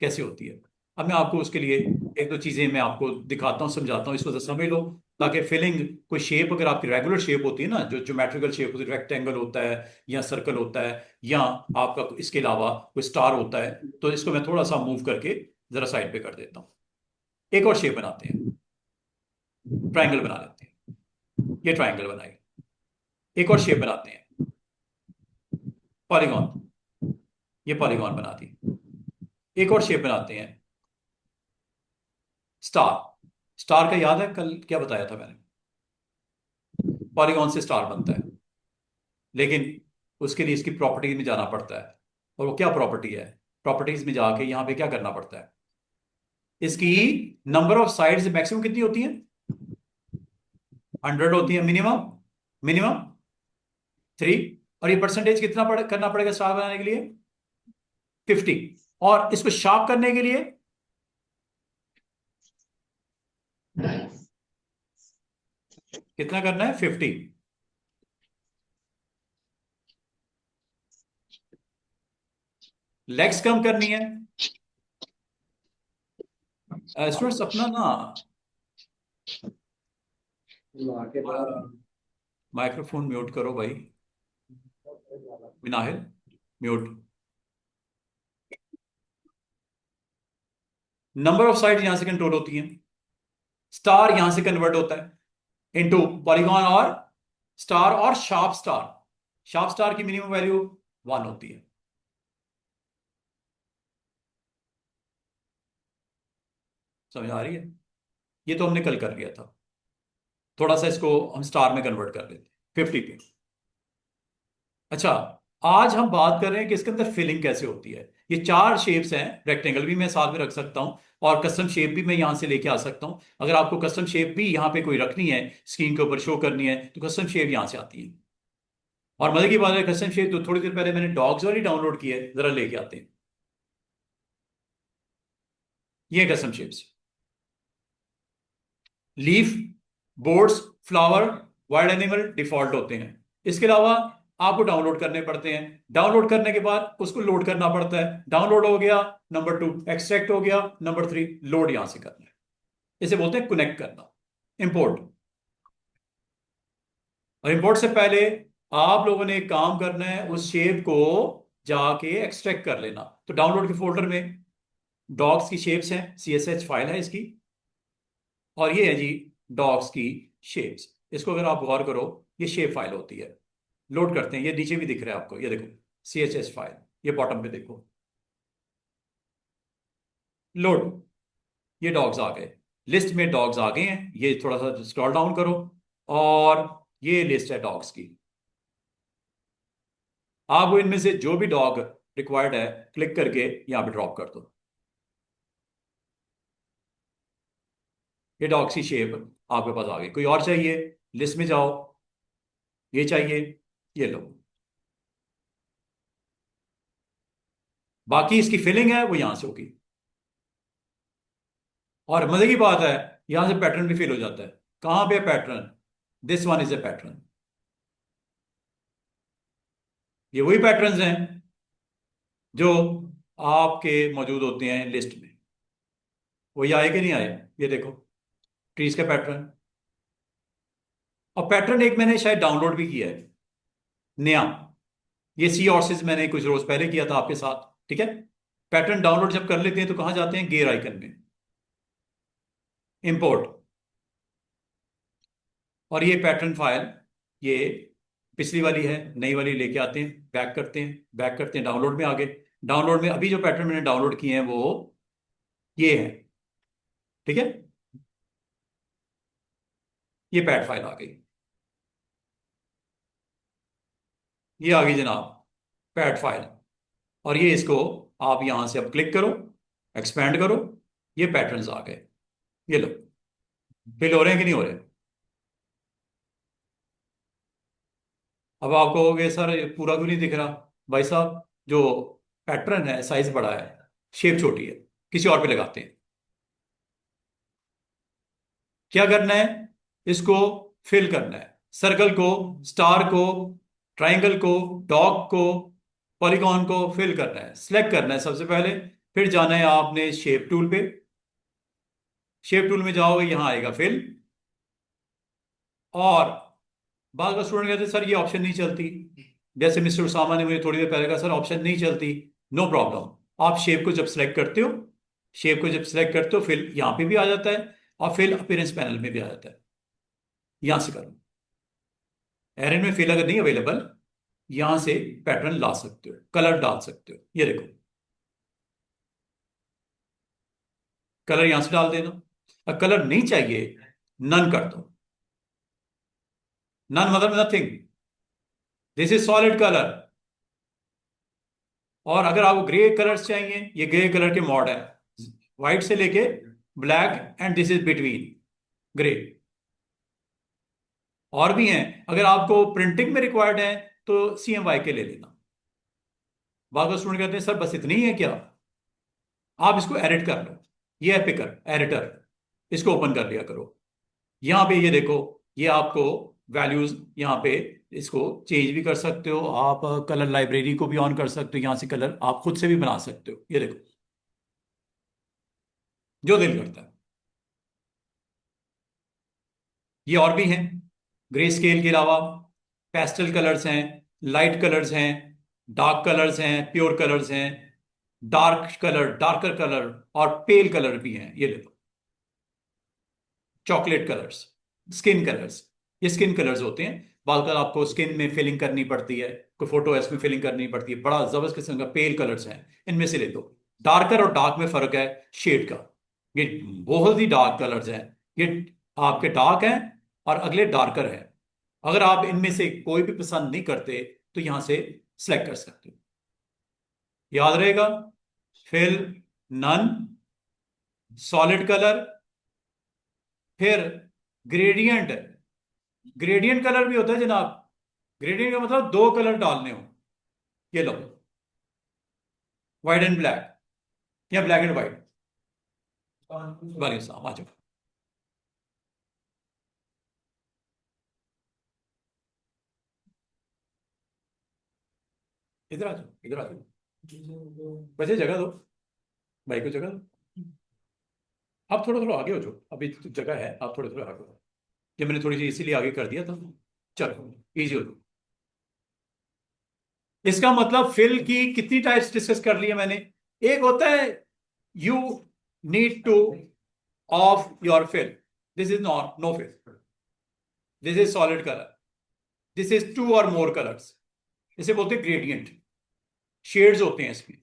कैसे होती है। अब मैं आपको उसके लिए एक दो चीजें मैं आपको दिखाता हूँ, समझाता हूँ, इसको तो समझ लो। ताकि फिलिंग, कोई शेप अगर आपकी रेगुलर शेप होती है ना, जो ज्योमेट्रिकल शेप होती है, रेक्टेंगल होता है या सर्कल होता है या आपका इसके अलावा कोई स्टार होता है, तो इसको मैं थोड़ा सा मूव करके जरा साइड पे कर देता हूँ। एक और शेप बनाते हैं, ट्राइंगल बना लेते हैं, ये ट्राइंगल बनाए। एक और शेप बनाते हैं, पॉलीगॉन, ये पॉलीगॉन बना दी। एक और शेप बनाते हैं, स्टार। स्टार का याद है कल क्या बताया था मैंने, पॉलीगॉन से स्टार बनता है। लेकिन उसके लिए इसकी प्रॉपर्टीज में जाना पड़ता है, और वो क्या प्रॉपर्टी है, प्रॉपर्टीज में जाके यहां पे क्या करना पड़ता है, इसकी नंबर ऑफ साइड्स मैक्सिमम कितनी होती है, 100 होती है, मिनिमम मिनिमम 3। और ये परसेंटेज कितना करना पड़ेगा स्टार बनाने के लिए, 50। और इसको शार्प करने के लिए कितना करना है, 50। लेग्स कम करनी है। स्टूडेंट्स अपना ना माइक्रोफोन म्यूट करो भाई, विनाहिल म्यूट। नंबर ऑफ साइड यहां से कंट्रोल होती हैं, स्टार यहां से कन्वर्ट होता है इनटू पॉलीगॉन और स्टार और शार्प स्टार। शार्प स्टार की मिनिमम वैल्यू 1 होती है। समझ आ रही है, ये तो हमने कल कर लिया था, थोड़ा सा इसको हम स्टार में कन्वर्ट कर लेते हैं 50 पे। अच्छा, आज हम बात कर रहे हैं कि इसके अंदर फिलिंग कैसे होती है। ये 4 शेप्स हैं, रेक्टेंगल भी मैं साथ में रख सकता हूं और कस्टम शेप भी मैं यहां से लेके आ सकता हूं। अगर आपको कस्टम शेप भी यहां पे कोई रखनी है, स्क्रीन के ऊपर शो करनी है, तो कस्टम शेप यहां से आती है। और मजे की बात है, कस्टम शेप तो थोड़ी देर पहले मैंने डॉग्स वाली डाउनलोड की है, जरा लेके आते हैं। ये custom shapes, leaf, boards, flower, wild animal default होते हैं। इसके अलावा आपको डाउनलोड करने पड़ते हैं, डाउनलोड करने के बाद उसको लोड करना पड़ता है। डाउनलोड हो गया, नंबर 2 एक्सट्रैक्ट हो गया, नंबर 3 लोड यहां से करना है। इसे बोलते हैं कनेक्ट करना, इंपोर्ट। और इंपोर्ट से पहले आप लोगों ने एक काम करना है, उस शेप को जाके एक्सट्रैक्ट कर लेना। तो डाउनलोड के फोल्डर में डॉग्स की शेप्स हैं, CSH फाइल है इसकी, और ये है जी डॉग्स की शेप्स। इसको अगर आप गौर करो, ये शेप फाइल होती है। लोड करते हैं, ये नीचे भी दिख रहा है आपको, ये देखो CSH फाइल, ये बॉटम पे देखो, लोड। ये डॉग्स आ गए, लिस्ट में डॉग्स आ गए हैं। ये थोड़ा सा स्क्रॉल डाउन करो और ये लिस्ट है डॉग्स की। आपको इनमें से जो भी डॉग रिक्वायर्ड है क्लिक करके यहां पे ड्रॉप कर दो। ये डॉग्स की शेप आपके पास आ गई। कोई और चाहिए, लिस्ट में जाओ, ये चाहिए, ये लो। बाकी इसकी फिलिंग है वो यहां से होगी। और मजे की बात है, यहां से पैटर्न भी फिल हो जाता है। कहां पे pattern? This one is a pattern. ये वही पैटर्न्स हैं जो आपके मौजूद होते हैं लिस्ट में। वही आए कि नहीं आए? ये देखो ट्रीज का पैटर्न। और पैटर्न एक मैंने शायद डाउनलोड भी किया है नया। ये सी ऑर्सिस मैंने कुछ रोज पहले किया था आपके साथ, ठीक है। पैटर्न डाउनलोड जब कर लेते हैं तो कहां जाते हैं? गेयर आइकन में, इंपोर्ट। और ये पैटर्न फाइल, ये पिछली वाली है, नई वाली लेके आते हैं, बैक करते हैं, बैक करते हैं, डाउनलोड में आ गए। डाउनलोड में अभी जो पैटर्न मैंने डाउनलोड किए हैं वो ये है, ठीक है। ये पैट फाइल आ गई, ये आ गई जनाब पैट फाइल। और ये इसको आप यहां से अब क्लिक करो, एक्सपैंड करो, ये पैटर्न्स आ गए। ये लो, फिल हो रहे हैं कि नहीं हो रहे? अब आप कहोगे सर ये पूरा क्यों नहीं दिख रहा? भाई साहब, जो पैटर्न है साइज बड़ा है, शेप छोटी है, किसी और पे लगाते हैं। क्या करना है? इसको फिल करना है। सर्कल को, स्टार को, ट्राइंगल को, डॉग को, पॉलीगॉन को फिल करना है, सिलेक्ट करना है सबसे पहले। फिर जाना है आपने शेप टूल पे। शेप टूल में जाओगे, यहां आएगा फिल। और बाद का स्टूडेंट कहते हैं सर ये ऑप्शन नहीं चलती। जैसे मिस्टर उसामा ने मुझे थोड़ी देर पहले कहा सर ऑप्शन नहीं चलती। नो प्रॉब्लम, आप शेप को जब सिलेक्ट करते हो, शेप को जब सिलेक्ट करते हो फिल यहां पे भी आ जाता है, और फिल अपीयरेंस पैनल में भी आ जाता है। यहां से करो। एरन में फिल अगर नहीं अवेलेबल, यहां से पैटर्न ला सकते हो, कलर डाल सकते हो। ये देखो, कलर यहां से डाल देना। और कलर नहीं चाहिए, नन कर दो। नन मतलब nothing, this is solid colour. और अगर आपको ग्रे कलर्स चाहिए, ये ग्रे कलर के मॉड है, व्हाइट से लेके black, and this is between grey. और भी हैं, अगर आपको प्रिंटिंग में रिक्वायर्ड है तो CMYK के ले लेना। बाकी स्टूडेंट कहते हैं सर बस इतनी ही है क्या? आप इसको एडिट कर लो, ये है पिकर एडिटर, इसको ओपन कर लिया करो। यहां पे ये देखो, ये आपको वैल्यूज यहां पे, इसको चेंज भी कर सकते हो आप। कलर लाइब्रेरी को भी ऑन कर सकते हो, यहां से कलर आप खुद से भी बना सकते हो। ये देखो, जो दिल करता है। ये और भी हैं, ग्रे स्केल के अलावा पेस्टल कलर्स हैं, लाइट कलर्स हैं, डार्क कलर्स हैं, प्योर कलर्स हैं, डार्क कलर, डार्कर कलर, और पेल कलर भी हैं। ये देखो, चॉकलेट कलर्स, स्किन कलर्स। ये स्किन कलर्स होते हैं। बालकर आपको स्किन में फिलिंग करनी पड़ती है, कोई फोटो इसमें फिलिंग करनी पड़ती है, बड़ा जबरदस्त किस्म का पेल कलर्स हैं। इनमें से ले लो। डार्कर और डार्क में फर्क है शेड का। ये बहुत ही डार्क कलर्स हैं, ये आपके डार्क हैं और अगले डार्कर हैं। अगर आप इनमें से कोई भी पसंद नहीं करते तो यहां से सिलेक्ट कर सकते हो। याद रहेगा, फिल, नन, सॉलिड कलर, फिर ग्रेडियंट। ग्रेडियंट कलर भी होता है जनाब। ग्रेडियंट का मतलब दो कलर डालने हो। ये लो, व्हाइट एंड ब्लैक, या ब्लैक एंड व्हाइट। वाले साहब आ जाओ, इधर आ जाओ, इधर आ जाओ। वैसे जगह दो, भाई को जगह दो। आप थोड़ा थोड़ा आगे हो जाओ, अभी तो जगह है, आप थोड़े थोड़े आगे हो। ये मैंने थोड़ी सी इसीलिए आगे कर दिया था। चलो, इजी हो जाओ। इसका मतलब फिल की कितनी टाइप्स डिस्कस कर ली है मैंने। एक होता है you need to off your fill, this is not no fill, this is solid colour, this is two और मोर कलर्स, इसे बोलते हैं ग्रेडियंट। शेड्स होते हैं इसमें,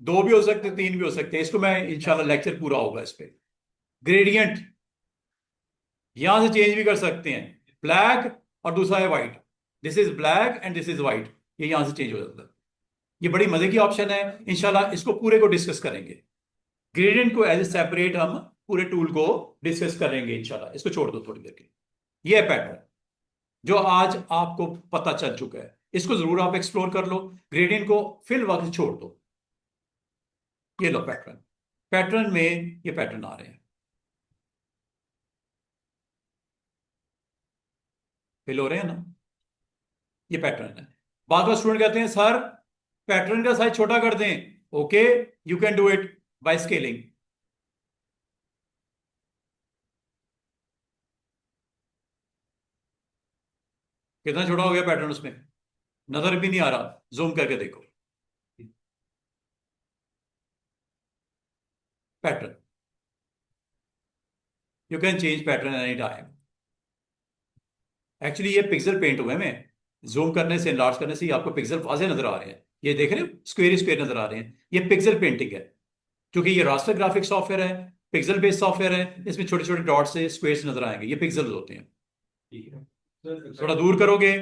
दो भी हो सकते हैं, तीन भी हो सकते हैं। इसको मैं इंशाल्लाह लेक्चर पूरा होगा इस पे। ग्रेडियंट यहां से चेंज भी कर सकते हैं, ब्लैक और दूसरा है white, this is black and this is white, ये यहां से चेंज हो जाता है। ये बड़ी मजे की ऑप्शन है, इंशाल्लाह इसको पूरे को डिस्कस करेंगे। ग्रेडियंट को एज ए सेपरेट हम पूरे टूल को डिस्कस करेंगे इंशाल्लाह, इसको छोड़ दो थोड़ी देर के। ये है पैटर्न जो आज आपको पता चल चुका है, इसको जरूर आप एक्सप्लोर कर लो। ग्रेडियंट को फिल वक्त छोड़ दो। ये लो पैटर्न, पैटर्न में ये पैटर्न आ रहे हैं, फिल हो रहे हैं ना, ये पैटर्न है। बाद में स्टूडेंट कहते हैं सर पैटर्न का साइज छोटा कर दें, okay you can do it by scaling. कितना छोटा हो गया पैटर्न, उसमें नजर भी नहीं आ रहा, जूम करके देखो pattern, you can change pattern any time. Actually ये पिक्सल पेंट हुए में, जूम करने से एनलार्ज करने से ही आपको पिक्सल वाजे नजर आ रहे हैं। ये देख रहे हो स्क्वेयर स्क्वेयर नजर आ रहे हैं, ये पिक्सल पेंटिंग है। क्योंकि ये रास्टर ग्राफिक सॉफ्टवेयर है, पिक्सल बेस्ड सॉफ्टवेयर है, इसमें छोटे छोटे डॉट्स से स्क्वेयर्स नजर आएंगे, ये पिक्सल्स होते हैं। ठीक है सर। थोड़ा दूर करोगे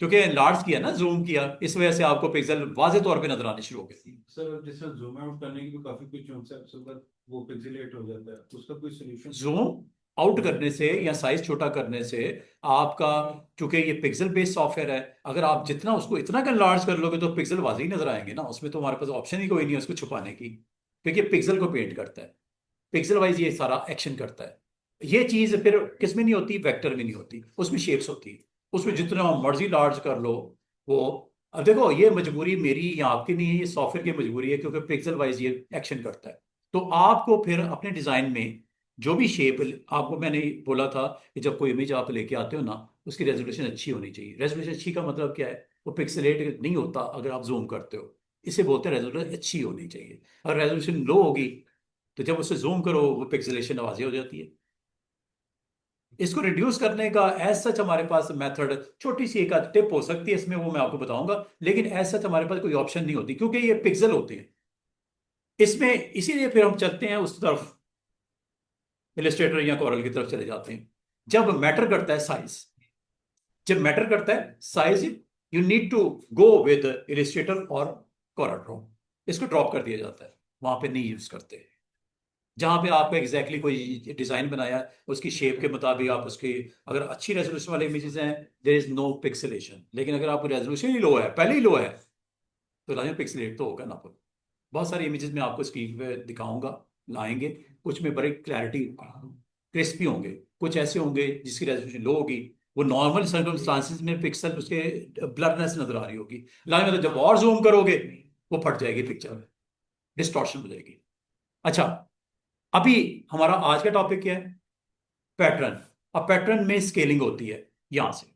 क्योंकि एनलार्ज किया ना, जूम किया, इस वजह से आपको पिक्सल वाजे तौर पे नजर आने शुरू हो गए। सर जैसे जूम आउट करने की भी काफी कुछ कॉन्सेप्ट्स होगा, वो पिक्सेलेट हो जाता है, उसका कोई सोल्यूशन? जूम आउट करने से या साइज छोटा करने से आपका, क्योंकि ये पिक्सल बेस्ड सॉफ्टवेयर है, अगर आप जितना उसको इतना का लार्ज कर लोगे तो पिक्सल वाजे ही नजर आएंगे ना, उसमें तो हमारे पास ऑप्शन ही कोई नहीं है उसको छुपाने की, क्योंकि पिक्सल को पेंट करता है, पिक्सल वाइज ये सारा एक्शन करता है। ये चीज फिर किस में नहीं होती, वेक्टर में नहीं होती, उसमें शेप्स होती है, उसमें जितना मर्जी लार्ज कर लो वो। अब देखो ये मजबूरी मेरी या आपकी नहीं है, ये सॉफ्टवेयर की मजबूरी है, क्योंकि पिक्सल वाइज ये एक्शन करता है। तो आपको फिर अपने डिजाइन में जो भी शेप, आपको मैंने बोला था कि जब कोई इमेज आप लेके आते हो ना, उसकी रेजोल्यूशन अच्छी होनी चाहिए। रेजोल्यूशन अच्छी का मतलब क्या है, वो पिक्सलेट नहीं होता अगर आप जूम करते हो, इसे बोलते हैं रेजोल्यूशन अच्छी होनी चाहिए। अगर रेजोल्यूशन लो होगी तो जब उसे जूम करो वो पिक्सेलेशन आवाज़ें हो जाती है। इसको रिड्यूस करने का एज सच हमारे पास मेथड, छोटी सी एक आध टिप हो सकती है इसमें, वो मैं आपको बताऊंगा, लेकिन एज सच हमारे पास कोई ऑप्शन नहीं होती, क्योंकि ये पिक्सल होते हैं इसमें। इसीलिए फिर हम चलते हैं उस तरफ, इलस्ट्रेटर या कोरल की तरफ चले जाते हैं। जब मैटर करता है साइज, जब मैटर करता है size, you need to go with Illustrator और कोरल ड्रॉ, इसको ड्रॉप कर दिया जाता है, वहां पे नहीं यूज करते। जहां पे आपको एग्जैक्टली कोई डिजाइन बनाया है उसकी शेप के मुताबिक आप उसकी, अगर अच्छी रेजोल्यूशन वाले इमेजेस हैं देयर इज नो पिक्सेलेशन, लेकिन अगर आपको रेजोल्यूशन ही लो है, पहले ही लो है, तो लाजमी पिक्सेलेट तो होगा ना। पर बहुत सारी इमेजेस में आपको स्क्रीन पे दिखाऊंगा, लाएंगे, कुछ में बड़े क्लैरिटी क्रिस्पी होंगे, कुछ ऐसे होंगे जिसकी रेजोल्यूशन लो होगी, वो नॉर्मल सर्कमस्टांसिस में पिक्सल उसके ब्लरनेस नजर आ रही होगी, लाजमी मतलब जब और जूम करोगे वो फट जाएगी पिक्चर, डिस्टॉर्शन हो जाएगी। अच्छा, अभी हमारा आज का टॉपिक क्या है, पैटर्न। अब पैटर्न में स्केलिंग होती है यहां से।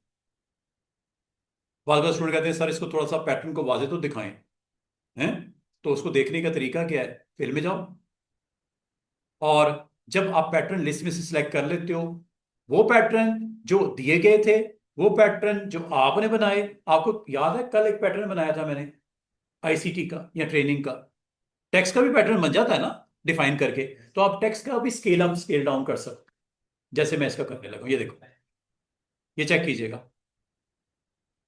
बाद स्टूडेंट कहते हैं सर इसको थोड़ा सा पैटर्न को वाजे तो दिखाएं, हैं, तो उसको देखने का तरीका क्या है, फिल में जाओ, और जब आप पैटर्न लिस्ट में से सिलेक्ट कर लेते हो, वो पैटर्न जो दिए गए थे, वो पैटर्न जो आपने बनाए, आपको याद है कल एक पैटर्न बनाया था मैंने आईसीटी का या ट्रेनिंग का, टेक्स्ट का भी पैटर्न बन जाता है ना डिफाइन करके, तो आप टेक्स्ट का भी स्केल अप स्केल डाउन कर सकते हो, जैसे मैं इसका करने लगा, ये देखो, ये चेक कीजिएगा,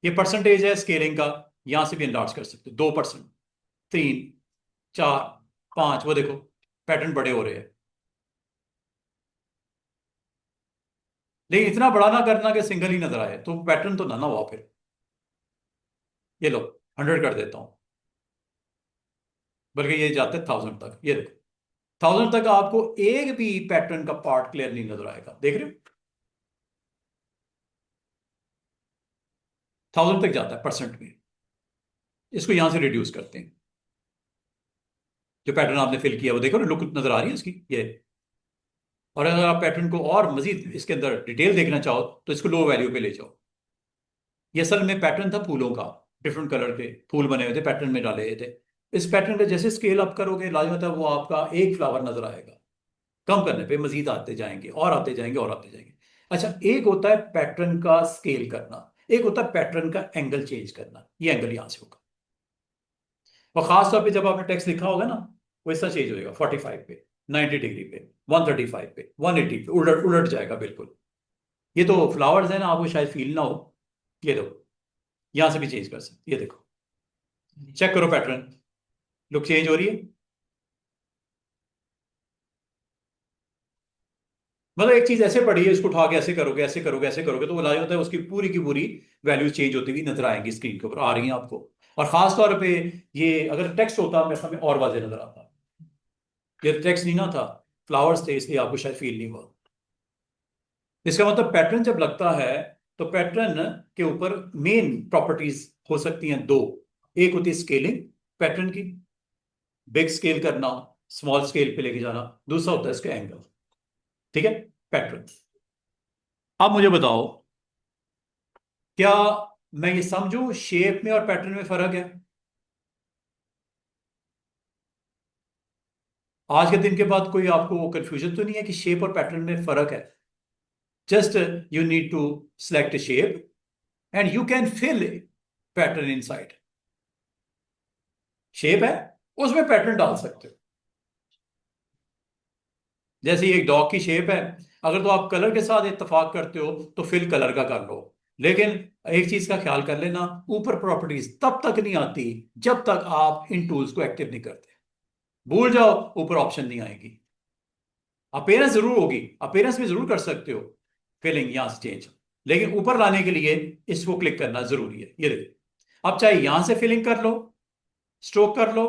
ये परसेंटेज है स्केलिंग का, यहां से भी एनलार्ज कर सकते हो, 2%, 3, 4, 5, वो देखो पैटर्न बड़े हो रहे हैं। लेकिन इतना बड़ा ना करना कि सिंगल ही नजर आए, तो पैटर्न तो ना हुआ फिर। ये लो 100 कर देता हूं, बल्कि ये जाते 1000 तक, ये देखो 1000 तक आपको एक भी पैटर्न का पार्ट क्लियर नहीं नजर आएगा, देख रहे हो 1000 तक जाता है परसेंट में। इसको यहां से रिड्यूस करते हैं, जो पैटर्न आपने फिल किया वो देखो ना, लुक नजर आ रही है इसकी ये। और अगर आप पैटर्न को और मजीद इसके अंदर डिटेल देखना चाहो तो इसको लो वैल्यू पे ले जाओ। ये असल में पैटर्न था फूलों का, डिफरेंट कलर के फूल बने हुए थे, पैटर्न में डाले हुए थे। इस पैटर्न का जैसे स्केल अप करोगे लाजमत है, वो आपका एक फ्लावर नजर आएगा। कम करने पे मजीद आते जाएंगे और आते जाएंगे और आते जाएंगे। अच्छा, एक होता है पैटर्न का स्केल करना, एक होता है पैटर्न का एंगल चेंज करना। ये एंगल यहां से होगा, और खास तौर पे जब आपने टेक्स्ट लिखा होगा ना, वो ऐसा चेंज होगा 45 पे, 90 डिग्री पे, 135 पे, 180 पे, उलट उलट जाएगा बिल्कुल। ये तो फ्लावर्स है ना, आपको शायद फील ना हो। ये देखो, यहां से भी चेंज कर सकते, ये देखो, चेक करो पैटर्न, लुक चेंज हो रही है। मतलब एक चीज ऐसे पड़ी है, इसको उठा के ऐसे करोगे, ऐसे करोगे, ऐसे करोगे, तो वो लाइव होता है, उसकी पूरी की पूरी वैल्यू चेंज होती हुई नजर आएंगी, स्क्रीन के ऊपर आ रही हैं आपको। और खास तौर पे ये अगर टेक्स्ट होता मेरे सामने और वाजे नजर आता। ये टेक्स्ट नहीं ना था, फ्लावर्स थे, इसलिए आपको शायद फील नहीं हुआ। इसका मतलब पैटर्न जब लगता है, तो पैटर्न के ऊपर मेन प्रॉपर्टीज हो सकती हैं दो। एक होती है स्केलिंग पैटर्न की, बिग स्केल करना, स्मॉल स्केल पे लेके जाना। दूसरा होता है इसका एंगल। ठीक है, पैटर्न। अब मुझे बताओ, क्या मैं ये समझूं शेप में और पैटर्न में फर्क है? आज के दिन के बाद कोई आपको कंफ्यूजन तो नहीं है कि शेप और पैटर्न में फर्क है? Just you need to select shape and you can fill pattern inside. Shape है, उसमें पैटर्न डाल सकते हो। जैसे ये एक डॉग की शेप है, अगर तो आप कलर के साथ इत्तेफाक करते हो तो फिल कलर का कर लो। लेकिन एक चीज का ख्याल कर लेना, ऊपर प्रॉपर्टीज तब तक नहीं आती जब तक आप इन टूल्स को एक्टिव नहीं करते। भूल जाओ, ऊपर ऑप्शन नहीं आएगी। अपीयरेंस जरूर होगी, अपीयरेंस में जरूर कर सकते हो फिलिंग यहां से चेंज, लेकिन ऊपर लाने के लिए इसको क्लिक करना जरूरी है। ये देखो, अब चाहे यहां से फिलिंग कर लो, स्ट्रोक कर लो,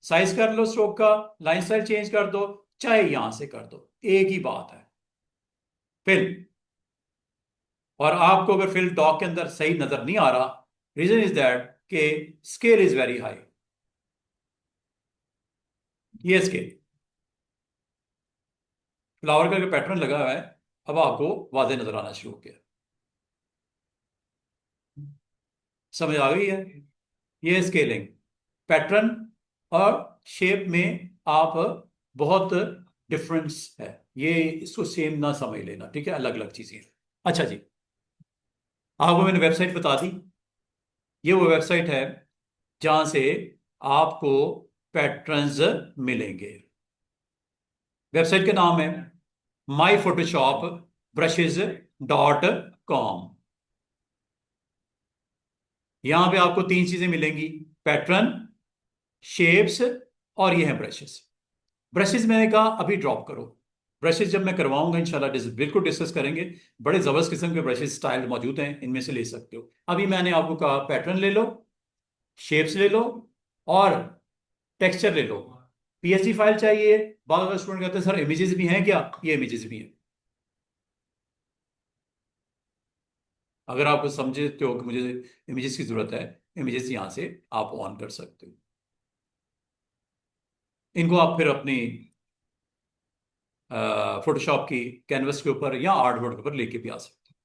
साइज कर लो स्ट्रोक का, लाइन स्टाइल चेंज कर दो, चाहे यहां से कर दो, एक ही बात है, फिल। और आपको अगर फिल डॉक के अंदर सही नजर नहीं आ रहा, रीजन इज दैट के स्केल इज वेरी हाई। ये स्केल फ्लावर का पैटर्न लगा हुआ है, अब आपको वाजे नजर आना शुरू हो गया। समझ आ गई है? ये स्केलिंग पैटर्न और शेप में आप बहुत डिफरेंस है। ये इसको सेम ना समझ लेना, ठीक है, अलग अलग चीजें हैं। अच्छा जी, आपको मैंने वेबसाइट बता दी। ये वो वेबसाइट है जहां से आपको पैटर्न्स मिलेंगे। वेबसाइट का नाम है माई फोटोशॉप ब्रशेज .com। यहां पे आपको तीन चीजें मिलेंगी, पैटर्न, शेप्स, और ये हैं ब्रशेस। ब्रशेस मैंने कहा अभी ड्रॉप करो, ब्रशेस जब मैं करवाऊंगा इंशाल्लाह बिल्कुल डिस्कस करेंगे। बड़े जबरदस्त किस्म के ब्रशेस स्टाइल मौजूद हैं, इनमें से ले सकते हो। अभी मैंने आपको कहा पैटर्न ले लो, शेप्स ले लो, और टेक्सचर ले लो। पीएसडी फाइल चाहिए? बाद स्टूडेंट कहते हैं सर इमेजेस भी हैं क्या? ये इमेजेस भी हैं। अगर आप समझते हो कि मुझे इमेजेस की जरूरत है, इमेजेस यहां से आप ऑन कर सकते हो। इनको आप फिर अपनी फोटोशॉप की कैनवस के ऊपर या आर्टबोर्ड के ऊपर लेके भी आ सकते हो।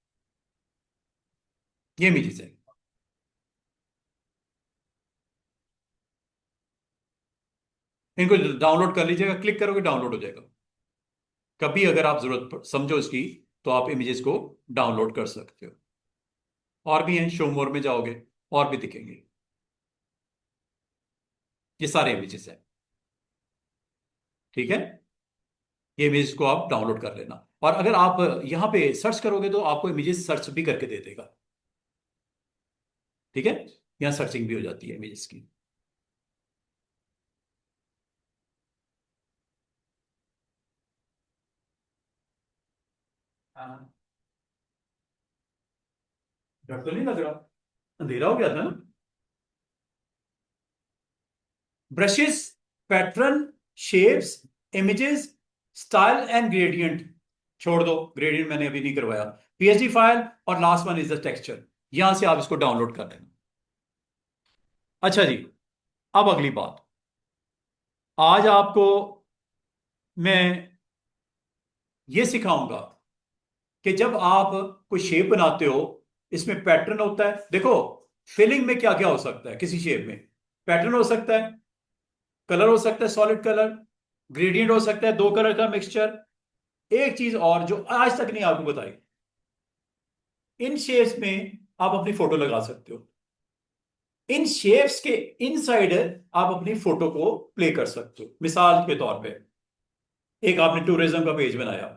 ये इमेजेस है। इनको डाउनलोड कर लीजिएगा, क्लिक करोगे डाउनलोड हो जाएगा। कभी अगर आप समझो इसकी, तो आप इमेजेस को डाउनलोड कर सकते हो। और भी हैं, शो मोर में जाओगे और भी दिखेंगे। ये सारे इमेजेस हैं, ठीक है। ये इमेज को आप डाउनलोड कर लेना, और अगर आप यहां पे सर्च करोगे तो आपको इमेजेस सर्च भी करके दे देगा, ठीक है। यहां सर्चिंग भी हो जाती है इमेजेस की। हाँ, डर तो नहीं लग रहा? अंधेरा हो गया था ना। Brushes, pattern, shapes, images, style and gradient. छोड़ दो, ग्रेडियंट मैंने अभी नहीं करवाया। पीएसडी फाइल, और last one is the texture. यहां से आप इसको डाउनलोड कर लेना। अच्छा जी, अब अगली बात, आज आपको मैं ये सिखाऊंगा कि जब आप कोई शेप बनाते हो, इसमें पैटर्न होता है। देखो, फिलिंग में क्या क्या हो सकता है किसी शेप में? पैटर्न हो सकता है, कलर हो सकता है, सॉलिड कलर, ग्रेडियंट हो सकता है, दो कलर का मिक्सचर। एक चीज और जो आज तक नहीं आपको बताई, इन शेप्स में आप अपनी फोटो लगा सकते हो। इन शेप्स के इनसाइड आप अपनी फोटो को प्ले कर सकते हो। मिसाल के तौर पे, एक आपने टूरिज्म का पेज बनाया,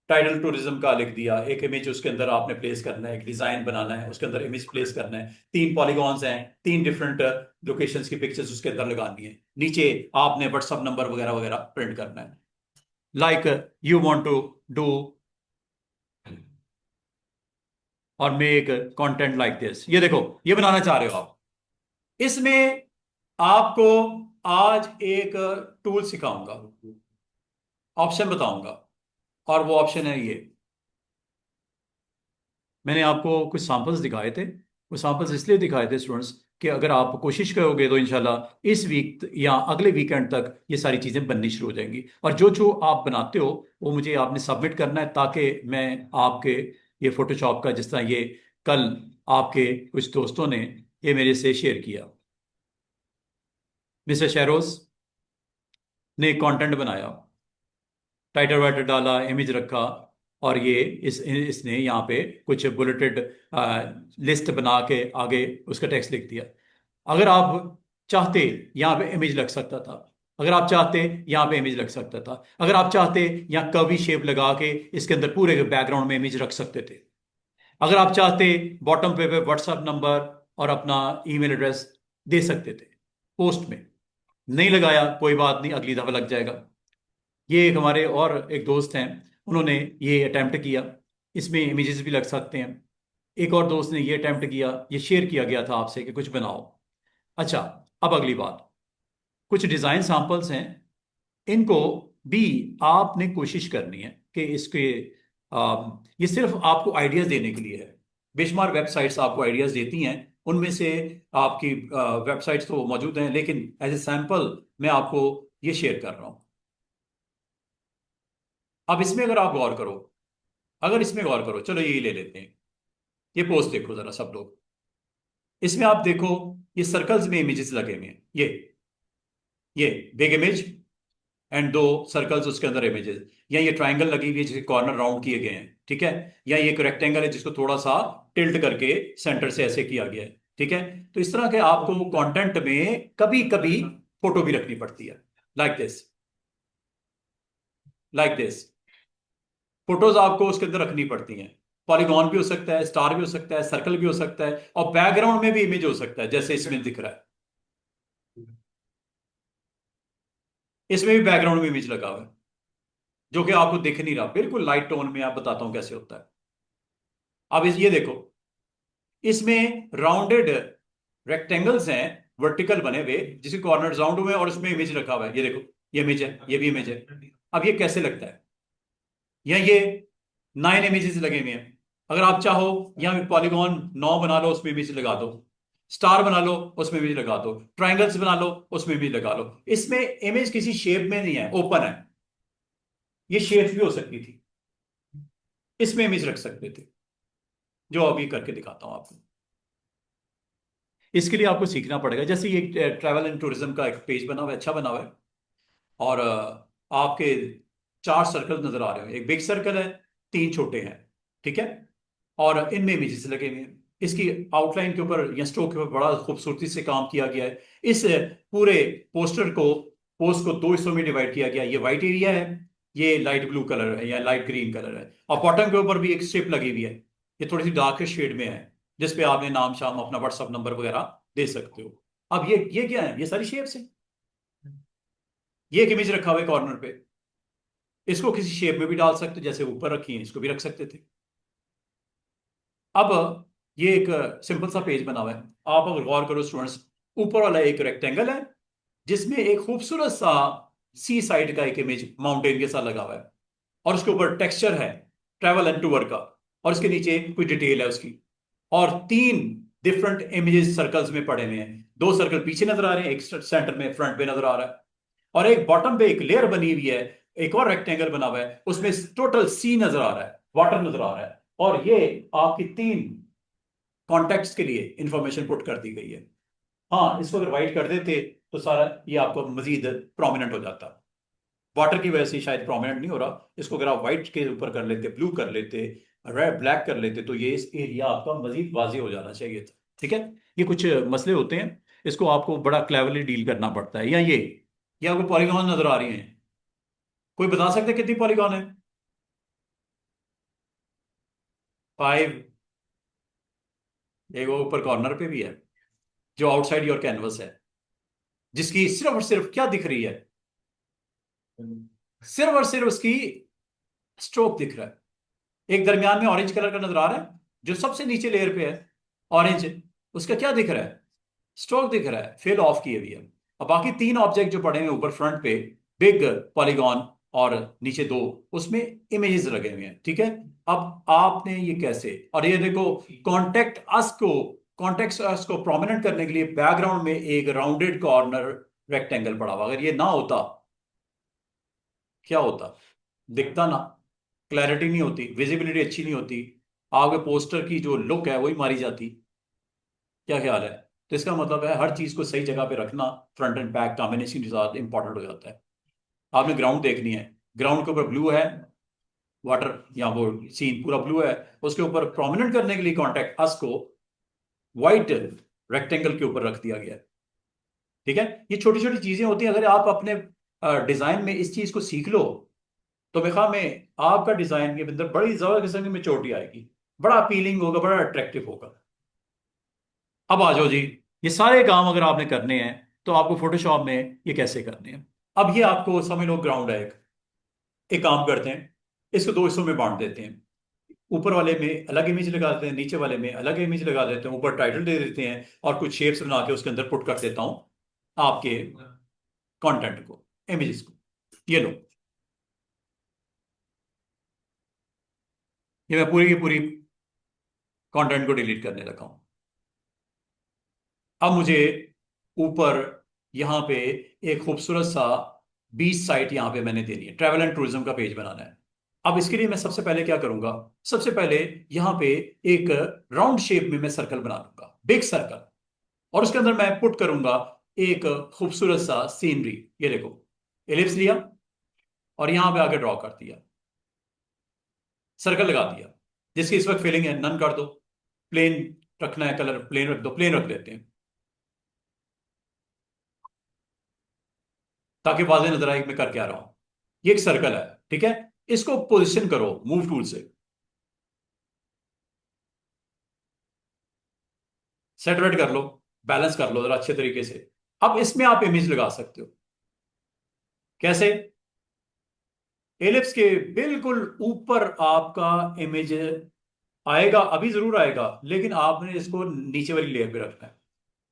टाइटल टूरिज्म का लिख दिया, एक इमेज उसके अंदर आपने प्लेस करना है, एक डिजाइन बनाना है, उसके अंदर इमेज प्लेस करना है, 3 पॉलीगॉन्स हैं, 3 डिफरेंट लोकेशंस की पिक्चर्स उसके अंदर लगानी है, नीचे आपने व्हाट्सअप नंबर वगैरह वगैरह प्रिंट करना है। Like you want to do और मेक कंटेंट लाइक दिस, ये देखो ये बनाना चाह रहे हो आप। इसमें आपको आज एक टूल सिखाऊंगा, ऑप्शन बताऊंगा, और वो ऑप्शन है ये। मैंने आपको कुछ सैंपल्स दिखाए थे, वो सैंपल्स इसलिए दिखाए थे स्टूडेंट्स कि अगर आप कोशिश करोगे तो इंशाल्लाह इस वीक या अगले वीकेंड तक ये सारी चीज़ें बननी शुरू हो जाएंगी। और जो जो आप बनाते हो वो मुझे आपने सबमिट करना है, ताकि मैं आपके ये फोटोशॉप का, जिस तरह ये कल आपके कुछ दोस्तों ने ये मेरे से शेयर किया, मिस्टर शहरोज ने कंटेंट बनाया, टाइटल वाइटल डाला, इमेज रखा, और ये इसने यहाँ पे कुछ बुलेटेड लिस्ट बना के आगे उसका टेक्स्ट लिख दिया। अगर आप चाहते यहाँ पे इमेज लग सकता था, अगर आप चाहते यहाँ पे इमेज लग सकता था, अगर आप चाहते यहाँ कर्वी शेप लगा के इसके अंदर पूरे बैकग्राउंड में इमेज रख सकते थे, अगर आप चाहते बॉटम पे व्हाट्सएप नंबर और अपना ईमेल एड्रेस दे सकते थे पोस्ट में। नहीं लगाया, कोई बात नहीं, अगली दफा लग जाएगा। ये एक हमारे और एक दोस्त हैं, उन्होंने ये अटेम्प्ट किया, इसमें इमेजेस भी लग सकते हैं। एक और दोस्त ने ये अटेम्प्ट किया, ये शेयर किया गया था आपसे कि कुछ बनाओ। अच्छा, अब अगली बात, कुछ डिज़ाइन सैंपल्स हैं, इनको भी आपने कोशिश करनी है कि इसके ये सिर्फ आपको आइडियाज़ देने के लिए है। बेशुमार वेबसाइट्स आपको आइडियाज़ देती हैं, उनमें से आपकी वेबसाइट्स तो मौजूद हैं, लेकिन एज ए सैंपल मैं आपको ये शेयर कर रहा हूँ। अब इसमें अगर आप गौर करो, अगर इसमें गौर करो, चलो ये ले लेते हैं, ये पोस्ट देखो जरा सब लोग। इसमें आप देखो, ये सर्कल्स में इमेजेस लगे हुए हैं, ये बिग इमेज एंड 2 सर्कल्स उसके अंदर इमेजेस, या ये ट्रायंगल लगी हुई है जिसके कॉर्नर राउंड किए गए हैं, ठीक है, या ये एक रेक्टेंगल है जिसको थोड़ा सा टिल्ट करके सेंटर से ऐसे किया गया है, ठीक है। तो इस तरह के आपको कंटेंट में कभी कभी फोटो भी रखनी पड़ती है, like this, like this. Photos आपको उसके अंदर रखनी पड़ती हैं। पॉलीगॉन भी हो सकता है, स्टार भी हो सकता है, सर्कल भी हो सकता है, और बैकग्राउंड में भी इमेज हो सकता है, जैसे इसमें दिख रहा है, इसमें भी बैकग्राउंड में इमेज लगा हुआ है जो कि आपको दिख नहीं रहा, बिल्कुल लाइट टोन में। आप बताता हूं कैसे होता है। अब ये देखो, इसमें राउंडेड रेक्टेंगल्स हैं, वर्टिकल बने हुए, जिसके कॉर्नर राउंड हुए हैं, और उसमें इमेज रखा हुआ है, ये देखो, ये इमेज है, ये भी इमेज है। अब ये कैसे लगता है? या ये 9 इमेजेस लगे हुए हैं, अगर आप चाहो यहाँ पॉलीगॉन 9 बना लो, उसमें इमेज लगा दो, स्टार बना लो, उसमें इमेज लगा दो, ट्रायंगल्स बना लो, उसमें इमेज लगा लो। इसमें इमेज किसी शेप में नहीं है, ओपन है, ये शेप भी हो सकती थी, इसमें इमेज रख सकते थे, जो अभी करके दिखाता हूं आपको। इसके लिए आपको सीखना पड़ेगा। जैसे ये ट्रैवल एंड टूरिज्म का एक पेज बना हुआ है, अच्छा बना हुआ है, और आपके 4 सर्कल नजर आ रहे हैं, एक बिग सर्कल है, 3 छोटे हैं, ठीक है, और इनमें इमेजेस लगे हुए हैं। इसकी आउटलाइन के ऊपर या स्ट्रोक के ऊपर बड़ा खूबसूरती से काम किया गया है। इस पूरे पोस्टर को, पोस्ट को 2 हिस्सों में डिवाइड किया गया। ये व्हाइट एरिया है, ये लाइट ब्लू कलर है या लाइट ग्रीन कलर है, और बॉटम के ऊपर भी एक स्ट्रिप लगी हुई है, ये थोड़ी सी डार्क शेड में है, जिसपे आपने नाम शाम अपना व्हाट्सअप नंबर वगैरह दे सकते हो। अब ये क्या है? ये सारी शेप्स है। ये एक इमेज रखा हुआ है कॉर्नर पे, इसको किसी शेप में भी डाल सकते, जैसे ऊपर रखी है, इसको भी रख सकते थे। अब ये एक सिंपल सा पेज बना हुआ है, आप अगर गौर करो स्टूडेंट्स, ऊपर वाला एक रेक्टेंगल है जिसमें एक खूबसूरत सा सी साइड का एक इमेज माउंटेन के साथ लगा हुआ है, और उसके ऊपर टेक्सचर है ट्रैवल एंड टूर का, और इसके नीचे कोई डिटेल है उसकी, और 3 डिफरेंट इमेजेस सर्कल्स में पड़े हुए हैं। 2 सर्कल पीछे नजर आ रहे हैं, एक सेंटर में फ्रंट पे नजर आ रहा है, और एक बॉटम पे एक लेयर बनी हुई है, एक और रेक्टेंगल बना हुआ है, उसमें टोटल सी नजर आ रहा है, वाटर नजर आ रहा है, और ये आपकी 3 कॉन्टेक्स्ट के लिए इंफॉर्मेशन पुट कर दी गई है। हाँ, इसको अगर वाइट कर देते तो सारा ये आपको मजीद प्रोमिनेंट हो जाता। वाटर की वजह से शायद प्रोमिनेंट नहीं हो रहा। इसको अगर आप व्हाइट के ऊपर कर लेते, ब्लू कर लेते, रेड ब्लैक कर लेते, तो ये इस एरिया आपका मजीद वाजे हो जाना चाहिए था। ठीक है, ये कुछ मसले होते हैं, इसको आपको बड़ा क्लेवरली डील करना पड़ता है। या ये आपको पॉलीगॉन नजर आ रही हैं, कोई बता सकते हैं कितनी पॉलीगॉन है? 5। एक वो ऊपर कॉर्नर पे भी है जो आउटसाइड योर कैनवस है, जिसकी सिर्फ और सिर्फ क्या दिख रही है? सिर्फ और सिर्फ उसकी स्ट्रोक दिख रहा है। एक दरमियान में ऑरेंज कलर का नजर आ रहा है जो सबसे नीचे लेयर पे है, ऑरेंज, उसका क्या दिख रहा है? स्ट्रोक दिख रहा है, फेल ऑफ की हुई है। अब बाकी 3 ऑब्जेक्ट जो पड़े हैं ऊपर फ्रंट पे, बिग पॉलीगॉन और नीचे 2, उसमें इमेजेस लगे हुए हैं। ठीक है, अब आपने ये कैसे, और ये देखो कॉन्टेक्ट अस को प्रोमिनेंट करने के लिए बैकग्राउंड में एक राउंडेड कॉर्नर रेक्टेंगल पड़ा हुआ। अगर ये ना होता, क्या होता? दिखता ना, क्लैरिटी नहीं होती, विजिबिलिटी अच्छी नहीं होती, आपके पोस्टर की जो लुक है वही मारी जाती। क्या ख्याल है? तो इसका मतलब है हर चीज को सही जगह पे रखना, फ्रंट एंड बैक कॉम्बिनेशन के साथ इंपॉर्टेंट हो जाता है। आपने ग्राउंड देखनी है, ग्राउंड के ऊपर ब्लू है, वाटर या वो सीन पूरा ब्लू है, उसके ऊपर प्रोमिनेंट करने के लिए कॉन्टेक्ट अस को व्हाइट रेक्टेंगल के ऊपर रख दिया गया है। ठीक है, ये छोटी छोटी चीजें होती हैं। अगर आप अपने डिजाइन में इस चीज को सीख लो तो मेरे ख्याल में आपका डिजाइन के अंदर बड़ी जबरदस्त किस्म की मैच्योरिटी आएगी, बड़ा अपीलिंग होगा, बड़ा अट्रैक्टिव होगा। अब आ जाओ जी, ये सारे काम अगर आपने करने हैं तो आपको फोटोशॉप में ये कैसे करने हैं? अब ये आपको समझ लो ग्राउंड है। एक काम करते हैं, इसको 2 हिस्सों में बांट देते हैं। ऊपर वाले में अलग इमेज लगा देते हैं, नीचे वाले में अलग इमेज लगा देते हैं, ऊपर टाइटल दे देते हैं और कुछ शेप्स बना के उसके अंदर पुट कर देता हूं आपके कंटेंट को, इमेजेस को। ये लो, ये मैं पूरी की पूरी कंटेंट को डिलीट करने लगा हूं। अब मुझे ऊपर यहां पे एक खूबसूरत सा बीच साइट यहां पे मैंने देनी है, ट्रैवल एंड टूरिज्म का पेज बनाना है। अब इसके लिए मैं सबसे पहले क्या करूंगा, सबसे पहले यहां पे एक राउंड शेप में मैं सर्कल बना लूंगा, बिग सर्कल, और उसके अंदर मैं पुट करूंगा एक खूबसूरत सा सीनरी। ये देखो, एलिप्स लिया और यहां पे आके ड्रॉ कर दिया, सर्कल लगा दिया, जिसकी इस वक्त फिलिंग है नन कर दो। प्लेन रखना है, कलर प्लेन रख दो, प्लेन रख लेते हैं ताकि वाज़ेह नजर आए कि मैं कर क्या रहा हूं। ये एक सर्कल है, ठीक है, इसको पोजीशन करो मूव टूल से, सेट वेट कर लो, बैलेंस कर लो जरा अच्छे तरीके से। अब इसमें आप इमेज लगा सकते हो। कैसे? एलिप्स के बिल्कुल ऊपर आपका इमेज आएगा, अभी जरूर आएगा, लेकिन आपने इसको नीचे वाली लेयर पे रखना है।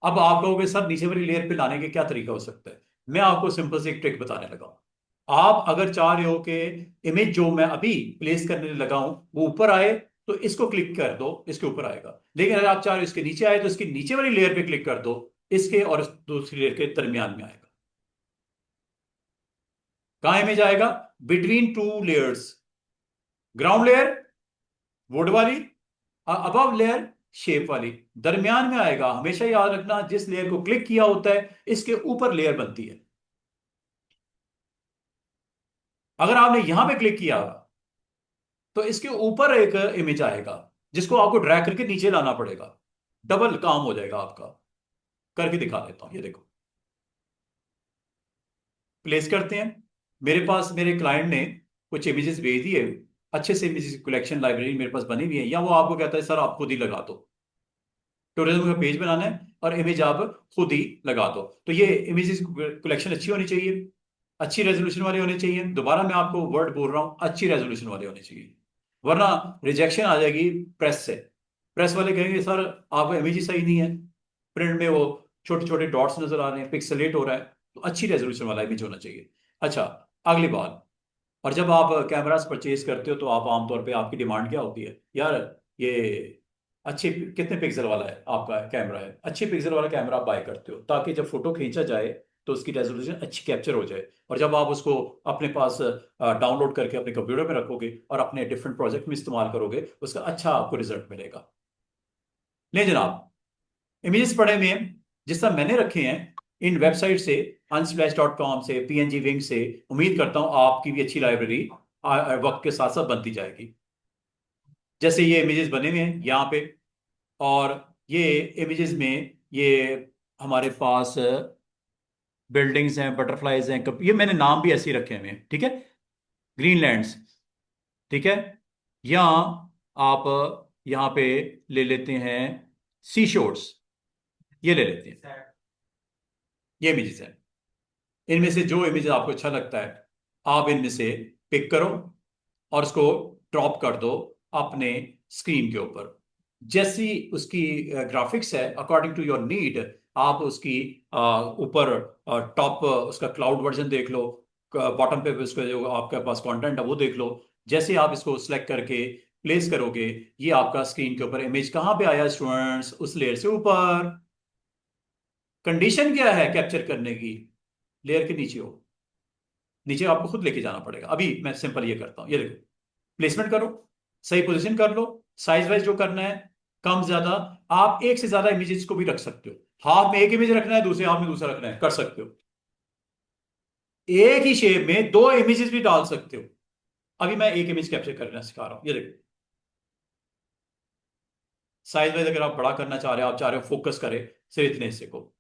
अब आप कहोगे सर नीचे वाली लेयर पे लाने के क्या तरीका हो सकता है? मैं आपको सिंपल से एक ट्रिक बताने लगा हूं। आप अगर चाह रहे हो कि इमेज जो मैं अभी प्लेस करने लगा हूं वो ऊपर आए, तो इसको क्लिक कर दो, इसके ऊपर आएगा। लेकिन अगर आप चाह रहे हो इसके नीचे आए, तो इसकी नीचे वाली लेयर पे क्लिक कर दो, इसके और इस दूसरी लेयर के दरमियान में आएगा। कहां इमेज आएगा? Between 2 layers, ground layer would वाली, अबव लेयर शेप वाली, दरमियान में आएगा। हमेशा याद रखना, जिस लेयर को क्लिक किया होता है इसके ऊपर लेयर बनती है। अगर आपने यहां पे क्लिक किया तो इसके ऊपर एक इमेज आएगा जिसको आपको ड्रैग करके नीचे लाना पड़ेगा, डबल काम हो जाएगा आपका। करके दिखा देता हूं, ये देखो, प्लेस करते हैं। मेरे पास मेरे क्लाइंट ने कुछ इमेजेस भेज दिए, अच्छे से इमेजेस कलेक्शन लाइब्रेरी मेरे पास बनी हुई है, या वो आपको कहता है सर आप खुद ही लगा दो, टूरिज्म का पेज बनाना है और इमेज आप खुद ही लगा दो। तो ये इमेजेस कलेक्शन अच्छी होनी चाहिए, अच्छी रेजोल्यूशन वाले होने चाहिए। दोबारा मैं आपको वर्ड बोल रहा हूं, अच्छी रेजोल्यूशन वाले होने चाहिए, वरना रिजेक्शन आ जाएगी प्रेस से। प्रेस वाले कहेंगे सर आपका इमेज ही सही नहीं है, प्रिंट में वो छोटे छोटे डॉट्स नजर आ रहे हैं, पिक्सलेट हो रहा है। तो अच्छी रेजोल्यूशन वाला इमेज होना चाहिए। अच्छा, अगली बात, और जब आप कैमरास परचेज करते हो तो आप आमतौर पे आपकी डिमांड क्या होती है? यार ये अच्छे कितने पिक्सल वाला है आपका कैमरा है, अच्छे पिक्सल वाला कैमरा आप बाय करते हो ताकि जब फोटो खींचा जाए तो उसकी रेजोल्यूशन अच्छी कैप्चर हो जाए, और जब आप उसको अपने पास डाउनलोड करके अपने कंप्यूटर में रखोगे और अपने डिफरेंट प्रोजेक्ट में इस्तेमाल करोगे, उसका अच्छा आपको रिजल्ट मिलेगा। ले जनाब, इमेजेस पड़े हुए हैं जिस तरह मैंने रखे हैं इन वेबसाइट से, unsplash.com से, PNG Wing से। उम्मीद करता हूं आपकी भी अच्छी लाइब्रेरी वक्त के साथ साथ बनती जाएगी। जैसे ये इमेजेस बने हुए हैं यहाँ पे, और ये इमेजेस में ये हमारे पास बिल्डिंग्स हैं, बटरफ्लाइज हैं, ये मैंने नाम भी ऐसे ही रखे हुए हैं, ठीक है, ग्रीनलैंड्स, ठीक है। यहाँ आप यहाँ पे ले लेते हैं सी शोर्स, ये ले लेते हैं, ये इमेजेस हैं। इनमें से जो इमेज आपको अच्छा लगता है आप इनमें से पिक करो और उसको ड्रॉप कर दो अपने स्क्रीन के ऊपर। जैसी उसकी ग्राफिक्स है अकॉर्डिंग टू योर नीड, आप उसकी ऊपर टॉप उसका क्लाउड वर्जन देख लो, बॉटम पे उसका जो आपके पास कंटेंट है वो देख लो। जैसे आप इसको सिलेक्ट करके प्लेस करोगे, ये आपका स्क्रीन के ऊपर इमेज कहाँ पे आया स्टूडेंट्स, उस लेयर से ऊपर। कंडीशन क्या है कैप्चर करने की, लेयर के नीचे हो, नीचे आपको खुद लेके जाना पड़ेगा। अभी मैं सिंपल ये करता हूं, ये देखो, प्लेसमेंट करो, सही पोजीशन कर लो, साइज वाइज जो करना है कम ज्यादा। आप एक से ज्यादा इमेजेस को भी रख सकते हो, हाथ में एक इमेज रखना है, दूसरे हाथ में दूसरा रखना है, कर सकते हो। एक ही शेप में दो इमेजेस भी डाल सकते हो। अभी मैं एक इमेज कैप्चर करना सिखा रहा हूं, ये देखो। साइज वाइज अगर आप बड़ा करना चाह रहे हो, आप चाह रहे हो फोकस करे सिर्फ इतने हिस्से को,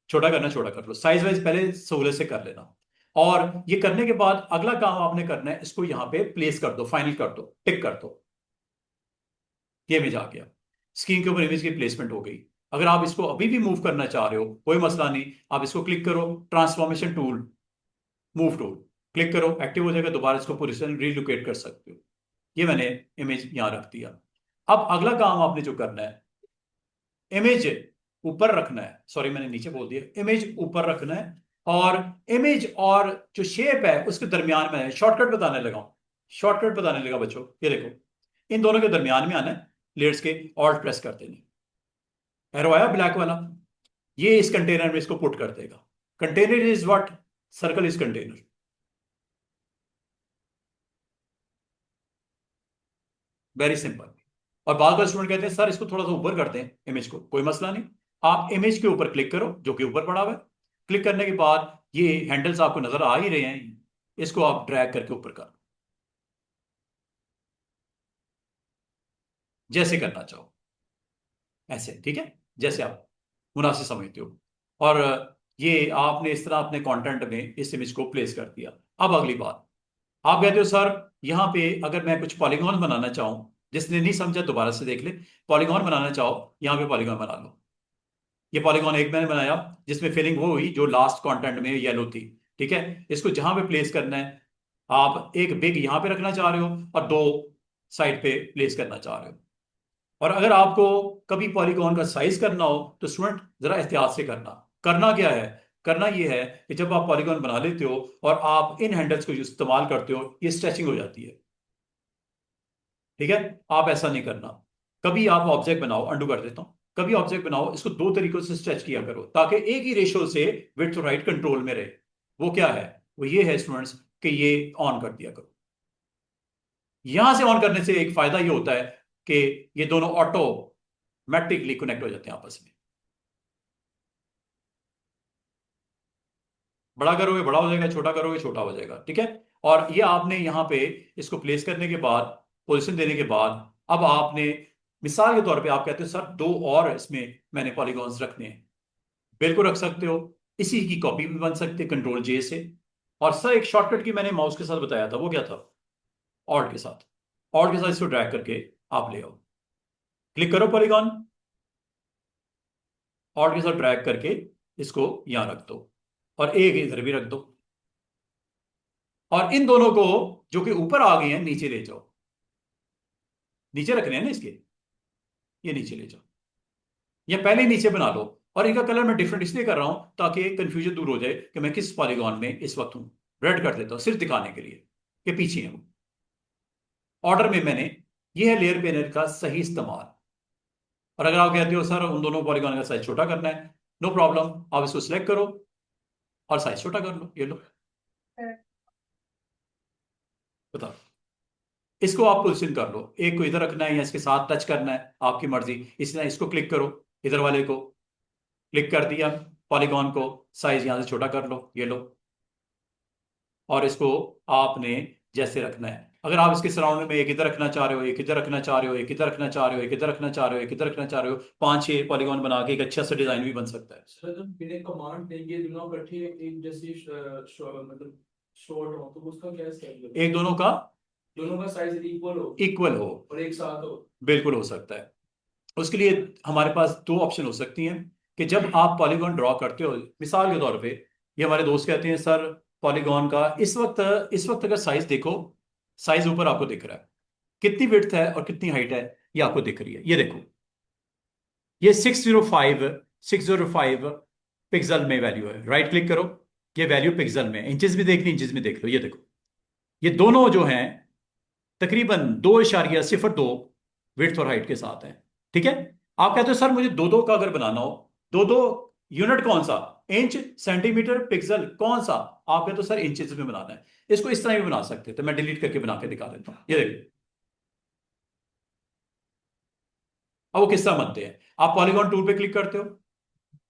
छोटा करना छोटा कर लो, साइज वाइज पहले सहूलियत से कर लेना। और ये करने के बाद अगला काम आपने करना है, इसको यहां पे प्लेस कर दो, फाइनल कर दो, टिक कर दो। ये इमेज आ गया, स्क्रीन के ऊपर इमेज की प्लेसमेंट हो गई। अगर आप इसको अभी भी मूव करना चाह रहे हो कोई मसला नहीं, आप इसको क्लिक करो, transformation tool, move tool click करो, एक्टिव हो जाएगा, दोबारा इसको पोजीशन रीलोकेट कर सकते हो। ये मैंने इमेज यहां रख दिया। अब अगला काम आपने जो करना है, इमेज ऊपर रखना है, सॉरी मैंने नीचे बोल दिया, इमेज ऊपर रखना है। और इमेज और जो शेप है उसके दरमियान में शॉर्टकट बताने लगा हूं, शॉर्टकट बताने लगा बच्चों, ये देखो, इन दोनों के दरमियान में आना है, लेयर्स के ऑल्ट प्रेस कर देनी, एरो आया ब्लैक वाला, ये इस कंटेनर में इसको पुट कर देगा। Container is what, circle is container. Very simple. और बाद बार स्टूडेंट कहते हैं सर इसको थोड़ा सा ऊपर करते हैं इमेज को, कोई मसला नहीं, आप इमेज के ऊपर क्लिक करो जो कि ऊपर पड़ा हुआ है। क्लिक करने के बाद ये हैंडल्स आपको नजर आ ही रहे हैं, इसको आप ड्रैग करके ऊपर कर, जैसे करना चाहो ऐसे, ठीक है, जैसे आप मुनासिब समझते हो। और ये आपने इस तरह अपने कंटेंट में इस इमेज को प्लेस कर दिया। अब अगली बात, आप कहते हो सर यहाँ पे अगर मैं कुछ पॉलीगॉन बनाना चाहूं, जिसने नहीं समझा दोबारा से देख ले, पॉलीगॉन बनाना चाहो यहाँ पे पॉलीगॉन बना लो। ये पॉलीगॉन एक मैंने बनाया जिसमें फिलिंग वो हुई जो लास्ट कंटेंट में येलो थी, ठीक है। इसको जहां पे प्लेस करना है, आप एक बिग यहां पे रखना चाह रहे हो और दो साइड पे प्लेस करना चाह रहे हो। और अगर आपको कभी पॉलीगॉन का साइज करना हो तो स्टूडेंट जरा एहतियात से करना। करना क्या है, करना यह है कि जब आप पॉलीगॉन बना लेते हो और आप इन हैंडल्स को इस्तेमाल करते हो, ये स्ट्रेचिंग हो जाती है, ठीक है। आप ऐसा नहीं करना। कभी आप ऑब्जेक्ट बनाओ, अंडू कर देता हूं, कभी ऑब्जेक्ट बनाओ, इसको दो तरीकों से स्ट्रेच किया करो ताकि एक ही रेशियो से विड्थ टू राइट कंट्रोल में रहे। वो क्या है, वो ये है स्टूडेंट्स कि ये ऑन कर दिया करो। यहां से ऑन करने से एक फायदा ये होता है कि ये दोनों ऑटोमेटिकली कनेक्ट हो जाते हैं आपस में। बड़ा करोगे बड़ा हो जाएगा, छोटा करोगे छोटा हो जाएगा, ठीक है। और ये आपने यहाँ पे इसको प्लेस करने के बाद, पोजीशन देने के बाद, अब आपने मिसाल के तौर पे आप कहते हो सर दो और इसमें मैंने पॉलीगॉन्स रखने हैं, बिल्कुल रख सकते हो। इसी की कॉपी भी बन सकते हैं कंट्रोल जे से। और सर एक शॉर्टकट की मैंने माउस के साथ बताया था, वो क्या था, ऑल्ट के साथ, ऑल्ट के साथ इसको ड्रैग करके आप ले आओ, क्लिक करो पॉलीगॉन, ऑल्ट के साथ ड्रैग करके इसको यहां रख दो और एक इधर भी रख दो। और इन दोनों को जो कि ऊपर आ गए हैं नीचे ले जाओ, नीचे रखने हैं ना इसके, ये नीचे ले जाओ, या पहले ही नीचे बना लो। और इनका कलर मैं डिफरेंट इसलिए कर रहा हूं ताकि कंफ्यूजन दूर हो जाए कि मैं किस पॉलीगॉन में इस वक्त हूं। रेड कर देता हूं सिर्फ दिखाने के लिए कि पीछे है वो। ऑर्डर में मैंने, ये है लेयर पेनर का सही इस्तेमाल। और अगर आप कहते हो सर उन दोनों पॉलीगॉन का साइज छोटा करना है, नो प्रॉब्लम, आप इसको सिलेक्ट करो और साइज छोटा कर लो, ये लो, बताओ। इसको आप पोजिशन कर लो, एक को इधर रखना है या इसके साथ टच करना है, आपकी मर्जी। इसलिए इसको क्लिक करो, इधर वाले को क्लिक कर दिया, पॉलीगॉन को साइज यहां से छोटा कर लो, ये लो। और इसको आपने जैसे रखना है, अगर आप इसके सराउंडिंग में एक इधर रखना चाह रहे हो, एक इधर रखना चाह रहे हो, एक इधर रखना चाह रहे हो, एक इधर रखना चाह रहे हो, एक इधर रखना चाह रहे हो, 5-6 पॉलीगॉन बना के एक अच्छा सा डिजाइन भी बन सकता है। सर जब बिना कमांड देंगे दोनों इकट्ठे एक जैसी मतलब शॉर्ट हो तो उसका क्या स्केल है? एक दोनों दोनों का साइज इक्वल हो, और एक साथ हो। बिल्कुल हो सकता है। उसके लिए हमारे पास दो ऑप्शन हो सकती हैं कि जब आप पॉलीगॉन ड्रॉ करते हो, मिसाल के तौर पे ये हमारे दोस्त कहते हैं सर पॉलीगॉन का इस वक्त अगर साइज देखो, साइज ऊपर आपको दिख रहा है, कितनी विड्थ है और कितनी हाइट है ये आपको दिख रही है। ये देखो, ये 605 पिक्सल में वैल्यू है। राइट क्लिक करो, ये वैल्यू पिक्सल में, इंचेस भी देखनी, इंचेस में देख लो। ये देखो, ये दोनों जो हैं तकरीबन 2.02 विड्थ और हाइट के साथ हैं। ठीक है, आप कहते हो सर मुझे दो दो का अगर बनाना हो, दो दो यूनिट कौन सा, इंच, सेंटीमीटर, पिक्सल, कौन सा? आप कहते हो सर इंचेस में बनाना है। इसको इस तरह भी बना सकते हैं, तो मैं डिलीट करके बना के दिखा देता हूं। ये देखो, अब वो किस तरह बनते हैं। आप पॉलीगॉन टूल पे क्लिक करते हो,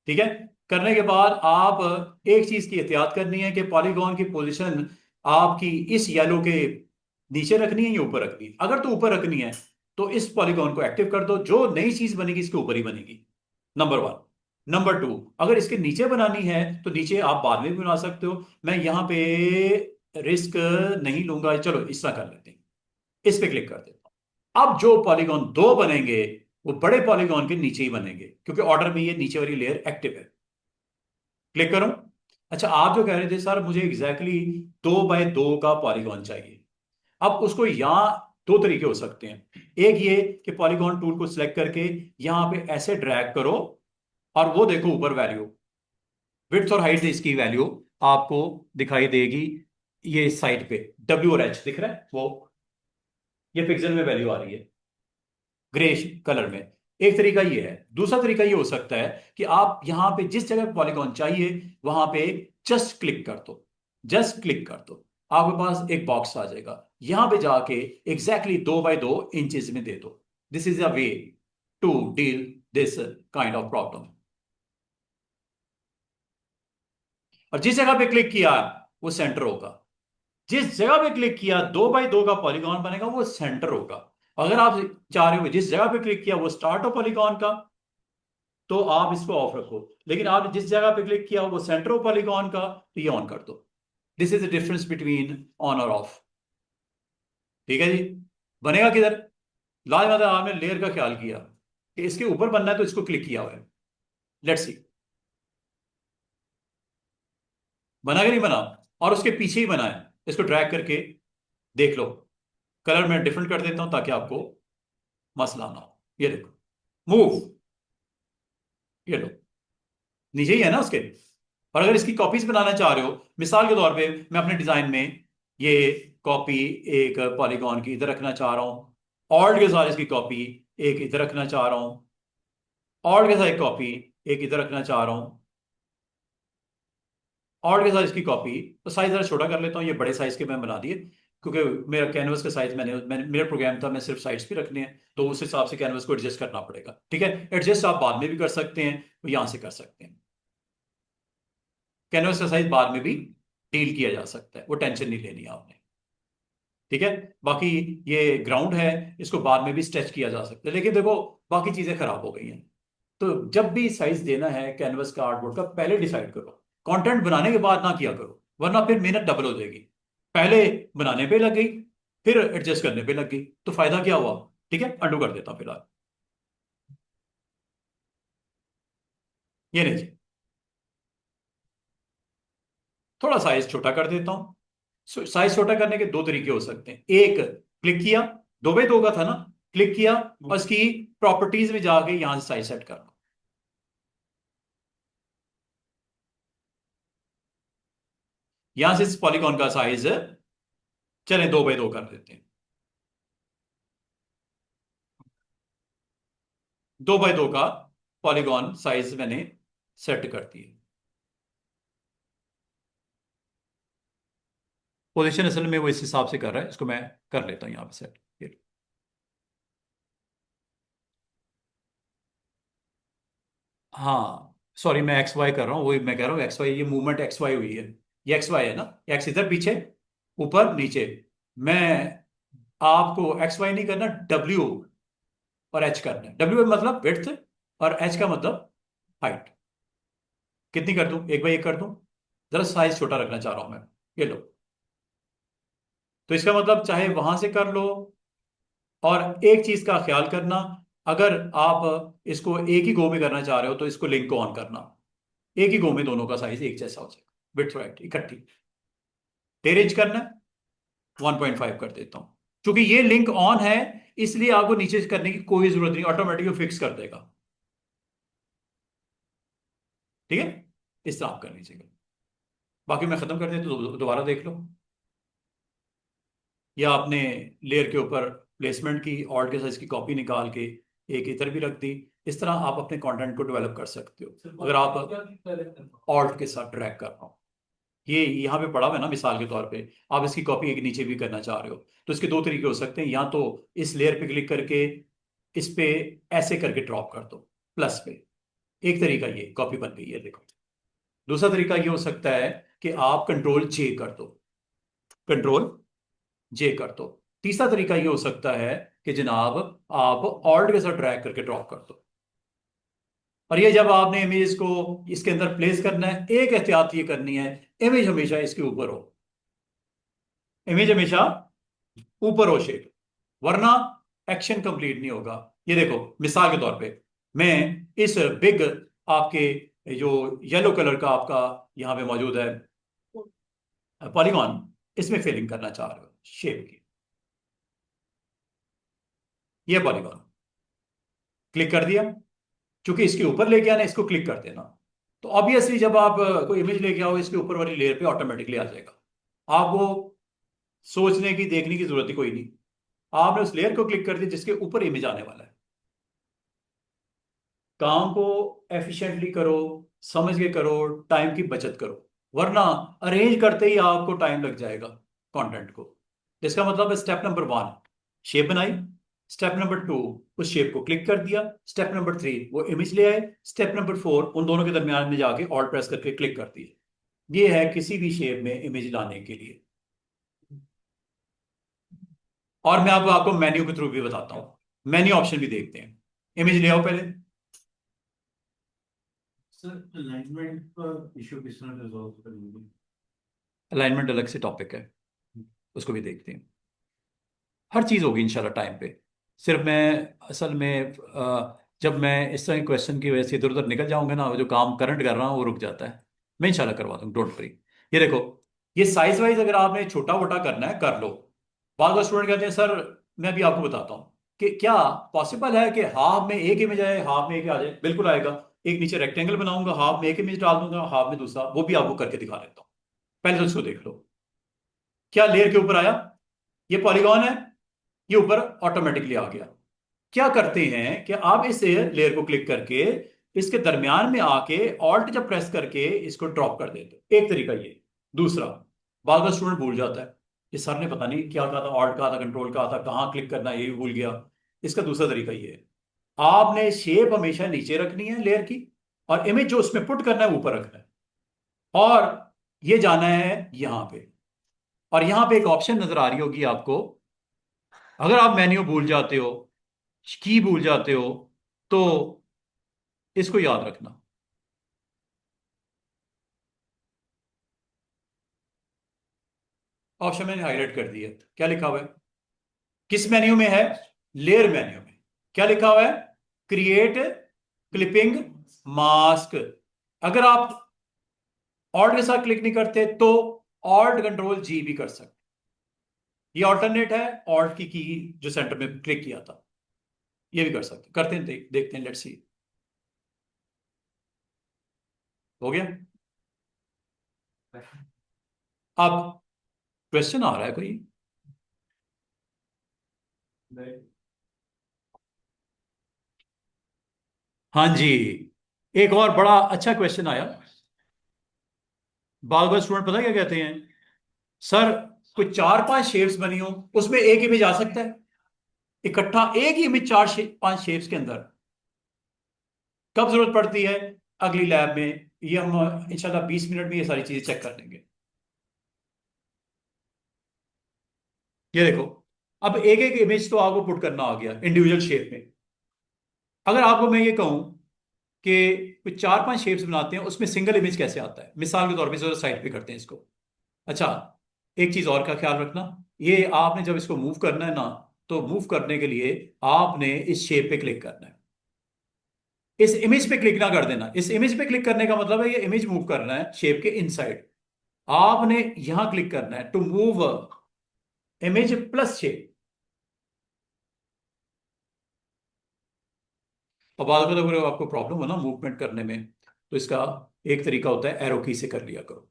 ठीक है। करने के बाद आप एक चीज की एहतियात करनी है कि पॉलीगॉन की पोजीशन आपकी इस येलो के नीचे रखनी है या ऊपर रखनी है। अगर तो ऊपर रखनी है तो इस पॉलीगॉन को एक्टिव कर दो, जो नई चीज बनेगी इसके ऊपर ही बनेगी, नंबर 1। नंबर 2, अगर इसके नीचे बनानी है तो नीचे आप बाद में भी बना सकते हो। मैं यहां पे रिस्क नहीं लूंगा, चलो इस तरह कर लेते हैं, इस पे क्लिक कर देता हूं। अब जो पॉलीगॉन दो बनेंगे वो बड़े पॉलीगॉन के नीचे ही बनेंगे, क्योंकि ऑर्डर में ये नीचे वाली लेयर एक्टिव है। क्लिक करो। अच्छा, आप जो कह रहे थे सर मुझे एग्जैक्टली 2x2 का पॉलीगॉन चाहिए, अब उसको यहां दो तरीके हो सकते हैं। एक ये कि पॉलीगॉन टूल को सिलेक्ट करके यहां पे ऐसे ड्रैग करो और वो देखो ऊपर वैल्यू, विड्थ और हाइट इसकी वैल्यू आपको दिखाई देगी। ये साइड पे W और H दिख रहा है, वो ये पिक्सल में वैल्यू आ रही है ग्रे कलर में। एक तरीका ये है। दूसरा तरीका ये हो सकता है कि आप यहां पे जिस जगह पॉलीगॉन चाहिए वहां पे जस्ट क्लिक कर दो, जस्ट क्लिक कर दो, आपके पास एक बॉक्स आ जाएगा। यहां पे जाके एग्जैक्टली 2x2 इंचेस में दे दो। This is a way to deal this kind of problem. और जिस जगह पे क्लिक किया वो सेंटर होगा, जिस जगह पे क्लिक किया 2x2 का पॉलीगॉन बनेगा वो सेंटर होगा। अगर आप चाह रहे हो जिस जगह पे क्लिक किया वो स्टार्ट हो पॉलीगॉन का, तो आप इसको ऑफ रखो। लेकिन आपने जिस जगह पे क्लिक किया वो सेंटर हो पॉलीगॉन का, तो ये ऑन कर दो। This is the difference between on और ऑफ। ठीक है जी। बनेगा किधर? लाजवाब, आपने लेयर का ख्याल किया कि इसके ऊपर बनना है तो इसको क्लिक किया हुआ है। लेट्स सी, बना कि नहीं बना? और उसके पीछे ही बना है, इसको ड्रैग करके देख लो। कलर मैं डिफरेंट कर देता हूं ताकि आपको मसला ना हो। ये देखो, मूव, ये लो, नीचे ही है ना उसके। और अगर इसकी कॉपीज बनाना चाह रहे हो, मिसाल के तौर पे मैं अपने डिजाइन में ये कॉपी एक पॉलीगॉन की इधर रखना चाह रहा हूं, ऑल्ट के साथ इसकी कॉपी एक इधर रखना चाह रहा हूं, ऑल्ट के साथ एक कॉपी एक इधर रखना चाह रहा हूं, ऑल्ट के साथ इसकी कॉपी, तो साइज जरा छोटा कर लेता हूं। ये बड़े साइज के मैं बना दिए, क्योंकि मेरा कैनवस का साइज मेरा प्रोग्राम था, मैं सिर्फ साइड्स भी रखने हैं, तो उस हिसाब से कैनवस को एडजस्ट करना पड़ेगा। ठीक है, एडजस्ट आप बाद में भी कर सकते हैं, तो यहां से कर सकते हैं। कैनवस का साइज बाद में भी डील किया जा सकता है, वो टेंशन नहीं लेनी आपने। ठीक है, बाकी ये ग्राउंड है, इसको बाद में भी स्ट्रेच किया जा सकता है, लेकिन देखो बाकी चीजें खराब हो गई हैं। तो जब भी साइज देना है कैनवस का, आर्टबोर्ड का, पहले डिसाइड करो। कंटेंट बनाने के बाद ना किया करो, वरना फिर मेहनत डबल हो जाएगी। पहले बनाने पे लग गई, फिर एडजस्ट करने पे लग गई, तो फायदा क्या हुआ? ठीक है, अंडू कर देता हूं फिलहाल। ये नहीं जी, थोड़ा साइज छोटा कर देता हूं। साइज छोटा करने के दो तरीके हो सकते हैं। एक, क्लिक किया, 2x2 का था ना, क्लिक किया और इसकी प्रॉपर्टीज में जाके यहां से साइज सेट कर लो। यहां से इस पॉलीगॉन का साइज चले 2x2 कर देते हैं। 2x2 का पॉलीगॉन साइज मैंने सेट कर दिया। पोजीशन असल में वो इस हिसाब से कर रहा है, इसको मैं कर लेता हूँ यहाँ पे सेट। हाँ सॉरी, मैं एक्स वाई कर रहा हूँ, वही मैं कह रहा हूँ एक्स वाई, ये मूवमेंट एक्स वाई हुई है, ये एक्स वाई है ना, एक्स इधर पीछे, ऊपर नीचे। मैं आपको एक्स वाई नहीं करना, डब्ल्यू और एच करना है। डब्ल्यू मतलब विड्थ और एच का मतलब हाइट। कितनी कर दूं, एक बाई एक कर दूं? जरा साइज छोटा रखना चाह रहा हूं मैं, ये लो। तो इसका मतलब चाहे वहां से कर लो, और एक चीज का ख्याल करना, अगर आप इसको एक ही गो में करना चाह रहे हो तो इसको लिंक को ऑन करना, एक ही गो में दोनों का साइज एक जैसा हो जाएगा, विड्थ हाइट इकट्ठी। 13 इंच करना है, 1.5 कर देता हूं। क्योंकि ये लिंक ऑन है, इसलिए आपको नीचे करने की कोई जरूरत नहीं, ऑटोमेटिकली फिक्स कर देगा। ठीक है, इस तरह आप कर लीजिएगा। बाकी मैं खत्म कर देता हूं, तो दोबारा देख लो। या आपने लेयर के ऊपर प्लेसमेंट की, ऑल्ट के साइज की कॉपी निकाल के एक इधर भी रख दी। इस तरह आप अपने कंटेंट को डेवलप कर सकते हो, अगर आप ऑल्ट के साथ ड्रैग कर रहा हो। ये यहाँ पे पड़ा हुआ है ना, मिसाल के तौर पे आप इसकी कॉपी एक नीचे भी करना चाह रहे हो, तो इसके दो तरीके हो सकते हैं। या तो इस लेयर पे क्लिक करके इस पे ऐसे करके ड्रॉप कर दो, प्लस पे, एक तरीका ये कॉपी बन गई है, देखो। दूसरा तरीका ये हो सकता है कि आप कंट्रोल जे कर दो, कंट्रोल जे कर दो। तीसरा तरीका ये हो सकता है कि जनाब आप ऑल्ट के साथ ड्रैग करके ड्रॉप कर दो। और ये जब आपने इमेज को इसके अंदर प्लेस करना है, एक एहतियात ये करनी है, इमेज हमेशा इसके ऊपर हो, इमेज हमेशा ऊपर हो शेप, वरना एक्शन कंप्लीट नहीं होगा। ये देखो मिसाल के तौर पे, मैं इस बिग आपके जो येलो कलर का आपका यहाँ पे मौजूद है पॉलीगॉन, इसमें फिलिंग करना चाह रहे हो शेप की, ये पॉलीगॉन क्लिक कर दिया। क्योंकि इसके ऊपर लेके आना, इसको क्लिक कर देना, तो ऑब्वियसली जब आप कोई इमेज लेके आओ, इसके ऊपर वाली लेयर पे ऑटोमेटिकली आ जाएगा। आपको सोचने की, देखने की जरूरत ही कोई नहीं, आपने उस लेयर को क्लिक कर दिया जिसके ऊपर इमेज आने वाला है। काम को एफिशिएंटली करो, समझ के करो, टाइम की बचत करो, वरना अरेंज करते ही आपको टाइम लग जाएगा कंटेंट को। जिसका मतलब है स्टेप नंबर 1 शेप बनाई, स्टेप नंबर 2 उस शेप को क्लिक कर दिया, स्टेप नंबर 3 वो इमेज ले आए, स्टेप नंबर 4 उन दोनों के दरमियान में जाके ऑल्ट प्रेस करके क्लिक कर दिए। ये है किसी भी शेप में इमेज लाने के लिए। और मैं आपको मेन्यू के थ्रू भी बताता हूं, मेन्यू ऑप्शन भी देखते हैं। इमेज ले आओ पहले। सर अलाइनमेंट का इशू किस तरह रिजॉल्व करेंगे? अलाइनमेंट अलग से टॉपिक है, उसको भी देखते हैं। हर चीज़ होगी इंशाल्लाह टाइम पे। सिर्फ मैं असल में जब मैं इस तरह के क्वेश्चन की वजह से इधर उधर निकल जाऊंगा ना, जो काम करंट कर रहा हूँ वो रुक जाता है। मैं इंशाल्लाह करवा दूँ, डोंट वरी। ये देखो, ये साइज वाइज अगर आपने छोटा मोटा करना है कर लो। बाद में स्टूडेंट कहते हैं सर, मैं भी आपको बताता हूँ कि क्या पॉसिबल है कि हाफ में एक इमेज आए, हाफ में एक आ जाए। बिल्कुल आएगा। एक नीचे रेक्टेंगल बनाऊंगा, हाफ में एक इमेज डाल दूंगा, हाफ में दूसरा, वो भी आपको करके दिखा देता हूँ। पहले तो इसको देख लो, क्या लेयर के ऊपर आया, ये पॉलीगॉन है, ये ऊपर ऑटोमेटिकली आ गया। क्या करते हैं कि आप इस लेयर को क्लिक करके इसके दरमियान में आके ऑल्ट जब प्रेस करके इसको ड्रॉप कर देते हो, एक तरीका ये। दूसरा, बार बार स्टूडेंट भूल जाता है कि सर ने पता नहीं क्या कहा था, ऑल्ट कहा था, कंट्रोल कहा था, कहाँ क्लिक करना है, ये भी भूल गया। इसका दूसरा तरीका ये है, आपने शेप हमेशा नीचे रखनी है लेयर की, और इमेज जो उसमें पुट करना है ऊपर रखना है, और ये जाना है यहां पे। और यहां पे एक ऑप्शन नजर आ रही होगी आपको, अगर आप मेन्यू भूल जाते हो, की भूल जाते हो, तो इसको याद रखना। ऑप्शन मैंने हाईलाइट कर दिया, क्या लिखा हुआ है, किस मेन्यू में है, लेयर मेन्यू में। क्या लिखा हुआ है, क्रिएट क्लिपिंग मास्क। अगर आप ऑल्ट के साथ क्लिक नहीं करते तो ऑल्ट कंट्रोल जी भी कर सकते। ये ऑल्टरनेट है ऑल्ट की जो सेंटर में क्लिक किया था, ये भी कर सकते। करते हैं, देखते हैं, लेट्स सी। हो गया। अब क्वेश्चन आ रहा है कोई? हाँ जी, एक और बड़ा अच्छा क्वेश्चन आया। बार बार स्टूडेंट पता क्या कहते हैं, सर कोई 4-5 शेप्स बनी हो, उसमें एक इमेज आ सकता है इकट्ठा, एक ही इमेज 4-5 शेप्स के अंदर। कब जरूरत पड़ती है? अगली लैब में। ये हम इंशाल्लाह 20 मिनट में ये सारी चीजें चेक कर लेंगे। ये देखो, अब एक एक इमेज तो आपको पुट करना आ गया इंडिविजुअल शेप में। अगर आपको मैं ये कहूं कि कुछ 4-5 शेप्स बनाते हैं, उसमें सिंगल इमेज कैसे आता है, मिसाल के तौर पे साइड पे करते हैं इसको। अच्छा, एक चीज और का ख्याल रखना, ये आपने जब इसको मूव करना है ना, तो मूव करने के लिए आपने इस शेप पे क्लिक करना है, इस इमेज पे क्लिक ना कर देना। इस इमेज पे क्लिक करने का मतलब है ये इमेज मूव करना है शेप के इनसाइड। आपने यहां क्लिक करना है to move image plus shape. अब बात करो, अगर आपको प्रॉब्लम हो ना मूवमेंट करने में, तो इसका एक तरीका होता है एरो की से कर लिया करो।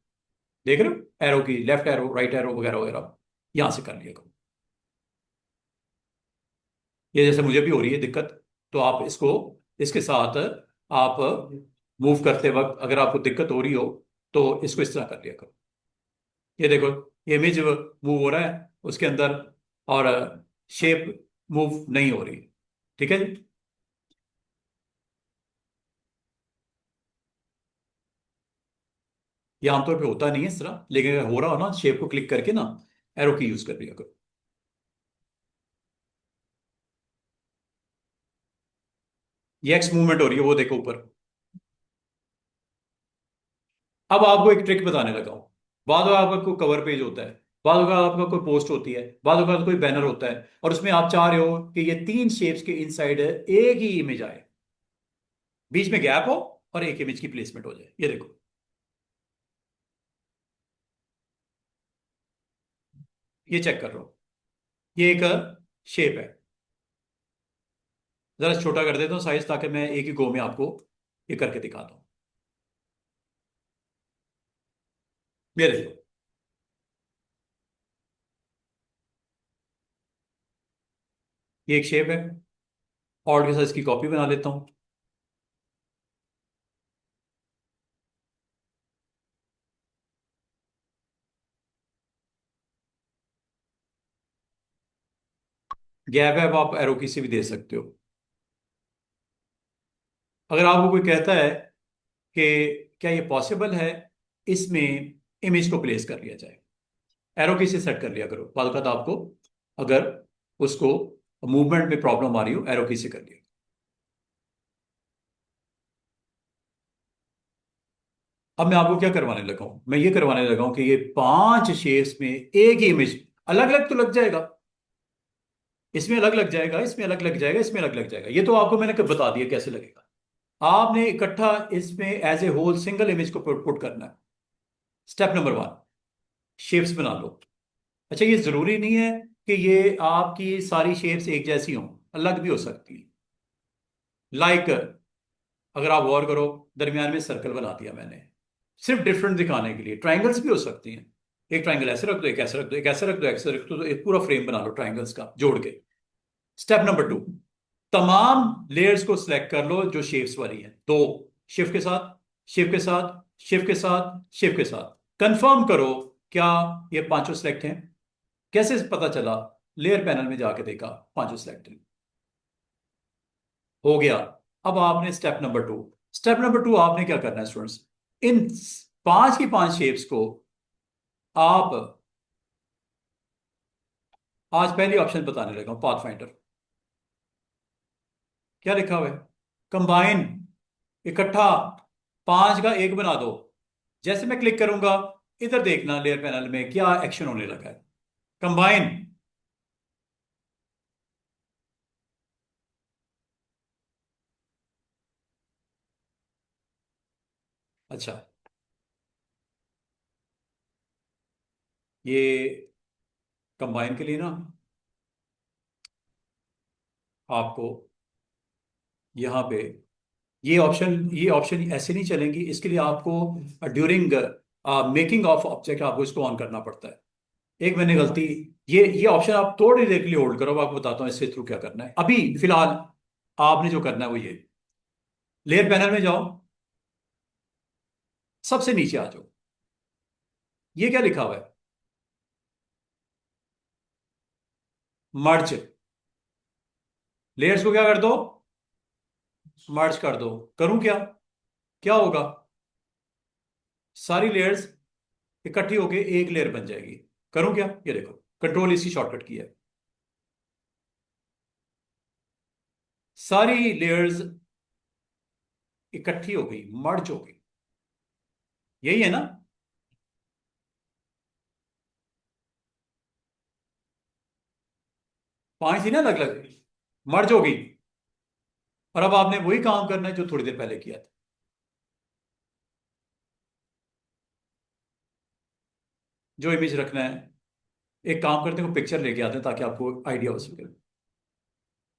देख रहे हो एरो की, लेफ्ट एरो, राइट एरो वगैरह वगैरह, यहां से कर लिया करो। ये जैसे मुझे भी हो रही है दिक्कत, तो आप इसको इसके साथ आप मूव करते वक्त अगर आपको दिक्कत हो रही हो, तो इसको इस तरह कर लिया करो। ये देखो, ये इमेज मूव हो रहा है उसके अंदर, और शेप मूव नहीं हो रही। ठीक है जी। ये आमतौर पे होता नहीं है इस तरह, लेकिन अगर हो रहा हो ना, शेप को क्लिक करके ना एरो की यूज कर लिया करो। ये एक्स मूवमेंट हो रही है, वो देखो ऊपर। अब आपको एक ट्रिक बताने लगा हूं। बाद में आपका कोई कवर पेज होता है, बाद में आपका कोई पोस्ट होती है, बाद में कोई बैनर होता है, और उसमें आप चाह रहे हो कि ये 3 शेप्स के इनसाइड एक ही इमेज आए, बीच में गैप हो और एक इमेज की प्लेसमेंट हो जाए। ये देखो, ये चेक कर रहा हूं, ये एक शेप है। जरा छोटा कर देता हूँ साइज, ताकि मैं एक ही गो में आपको ये करके दिखाता हूँ। ये देखो, ये एक शेप है, और के साथ इसकी कॉपी बना लेता हूँ। गैप है, अब आप एरो की से भी दे सकते हो। अगर आपको कोई कहता है कि क्या ये पॉसिबल है इसमें इमेज को प्लेस कर लिया जाए, एरो की से सेट कर लिया करो। बाद वक़्त आपको अगर उसको मूवमेंट में प्रॉब्लम आ रही हो, एरो की से कर लिया। अब मैं आपको क्या करवाने लगा हूं, मैं ये करवाने लगा हूं कि ये 5 शेप्स में एक ही इमेज, अलग अलग तो लग जाएगा, इसमें अलग लग जाएगा, इसमें अलग लग जाएगा, इसमें अलग लग जाएगा। ये तो आपको मैंने बता दिया कैसे लगेगा। आपने इकट्ठा इसमें as a whole single image को पुट करना है। स्टेप नंबर 1, शेप्स बना लो। अच्छा, ये जरूरी नहीं है कि ये आपकी सारी शेप्स एक जैसी हों, अलग भी हो सकती है। लाइक अगर आप गौर करो, दरमियान में सर्कल बना दिया मैंने, सिर्फ डिफरेंट दिखाने के लिए। ट्राइंगल्स भी हो सकती हैं, एक ट्राइंगल ऐसे रख दो, एक ऐसे रख दो, एक ऐसे रख दो, ऐसे रख दो, तो एक पूरा फ्रेम बना लो ट्राइंगल्स का जोड़ के। स्टेप नंबर 2, तमाम लेयर्स को सिलेक्ट कर लो जो शेप्स वाली हैं, तो शिफ्ट के साथ, शिफ्ट के साथ, शिफ्ट के साथ, शिफ्ट के साथ कंफर्म करो क्या ये पांचों सिलेक्ट हैं। कैसे पता चला? लेयर पैनल में जाके देखा, पांचों सिलेक्ट हैं, हो गया। अब आपने स्टेप नंबर 2 आपने क्या करना है स्टूडेंट्स, इन 5 की 5 शेप्स को आप, आज पहली ऑप्शन बताने लगा हूं, पाथ फाइंडर। क्या लिखा हुआ है? कंबाइन, इकट्ठा, 5 का एक बना दो। जैसे मैं क्लिक करूंगा, इधर देखना लेयर पैनल में क्या एक्शन होने लगा है। कंबाइन, अच्छा, ये कंबाइन के लिए ना आपको यहाँ पे ये ऑप्शन ऐसे नहीं चलेंगी, इसके लिए आपको ड्यूरिंग मेकिंग ऑफ ऑब्जेक्ट आपको इसको ऑन करना पड़ता है। एक मैंने गलती, ये ऑप्शन आप थोड़ी देर के लिए होल्ड करो, अब आपको बताता हूँ इसके थ्रू क्या करना है। अभी फिलहाल आपने जो करना है वो ये, लेयर पैनल में जाओ, सबसे नीचे आ जाओ, ये क्या लिखा हुआ है? मर्ज, लेयर्स को क्या कर दो, मर्ज कर दो। करूं क्या, क्या होगा, सारी लेयर्स इकट्ठी होके एक लेयर बन जाएगी। करूं क्या, ये देखो कंट्रोल इसकी शॉर्टकट की है, सारी लेयर्स इकट्ठी हो गई, मर्ज हो गई, यही है ना। पांच थी ना अलग अलग, मर्ज हो गई। और अब आपने वही काम करना है जो थोड़ी देर पहले किया था। जो इमेज रखना है, एक काम करते हैं, पिक्चर लेके आते हैं ताकि आपको आइडिया हो सके।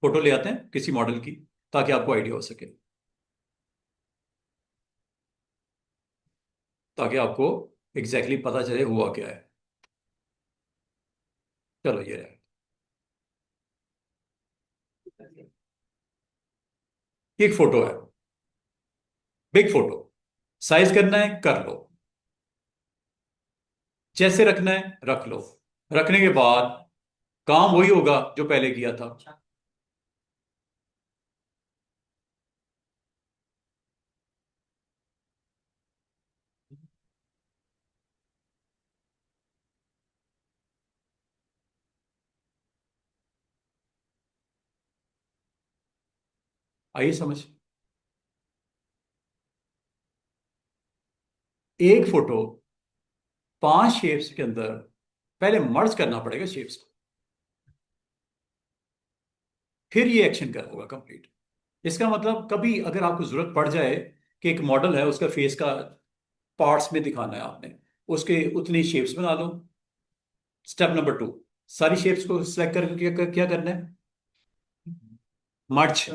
फोटो ले आते हैं किसी मॉडल की ताकि आपको आइडिया हो सके, ताकि आपको एग्जैक्टली पता चले हुआ क्या है। चलो ये रहा, एक फोटो है, बिग फोटो, साइज करना है कर लो, जैसे रखना है रख लो। रखने के बाद काम वही होगा जो पहले किया था। आइए समझ, एक फोटो पांच शेप्स के अंदर पहले मर्ज करना पड़ेगा शेप्स को, फिर ये एक्शन कर होगा कंप्लीट। इसका मतलब कभी अगर आपको जरूरत पड़ जाए कि एक मॉडल है उसका फेस का पार्ट्स में दिखाना है आपने, उसके उतनी शेप्स बना लो। स्टेप नंबर 2, सारी शेप्स को सिलेक्ट करके क्या करना है, मर्ज।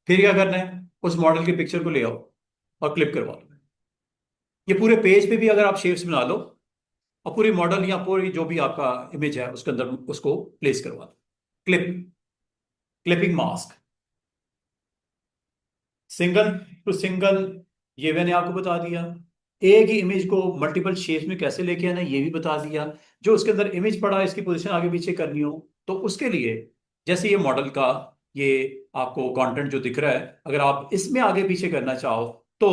फिर क्या करना है, उस मॉडल की पिक्चर को ले आओ और क्लिप करवा लो। ये पूरे पेज पे भी अगर आप शेप्स बना लो और पूरी मॉडल या पूरी जो भी आपका इमेज है उसके अंदर उसको प्लेस करवा दो। Clip, clipping mask, single to single, ये मैंने आपको बता दिया। एक ही इमेज को मल्टीपल शेप्स में कैसे लेके आना है ये भी बता दिया। जो उसके अंदर इमेज पड़ा है इसकी पोजीशन आगे पीछे करनी हो तो उसके लिए, जैसे ये मॉडल का ये आपको कंटेंट जो दिख रहा है, अगर आप इसमें आगे पीछे करना चाहो तो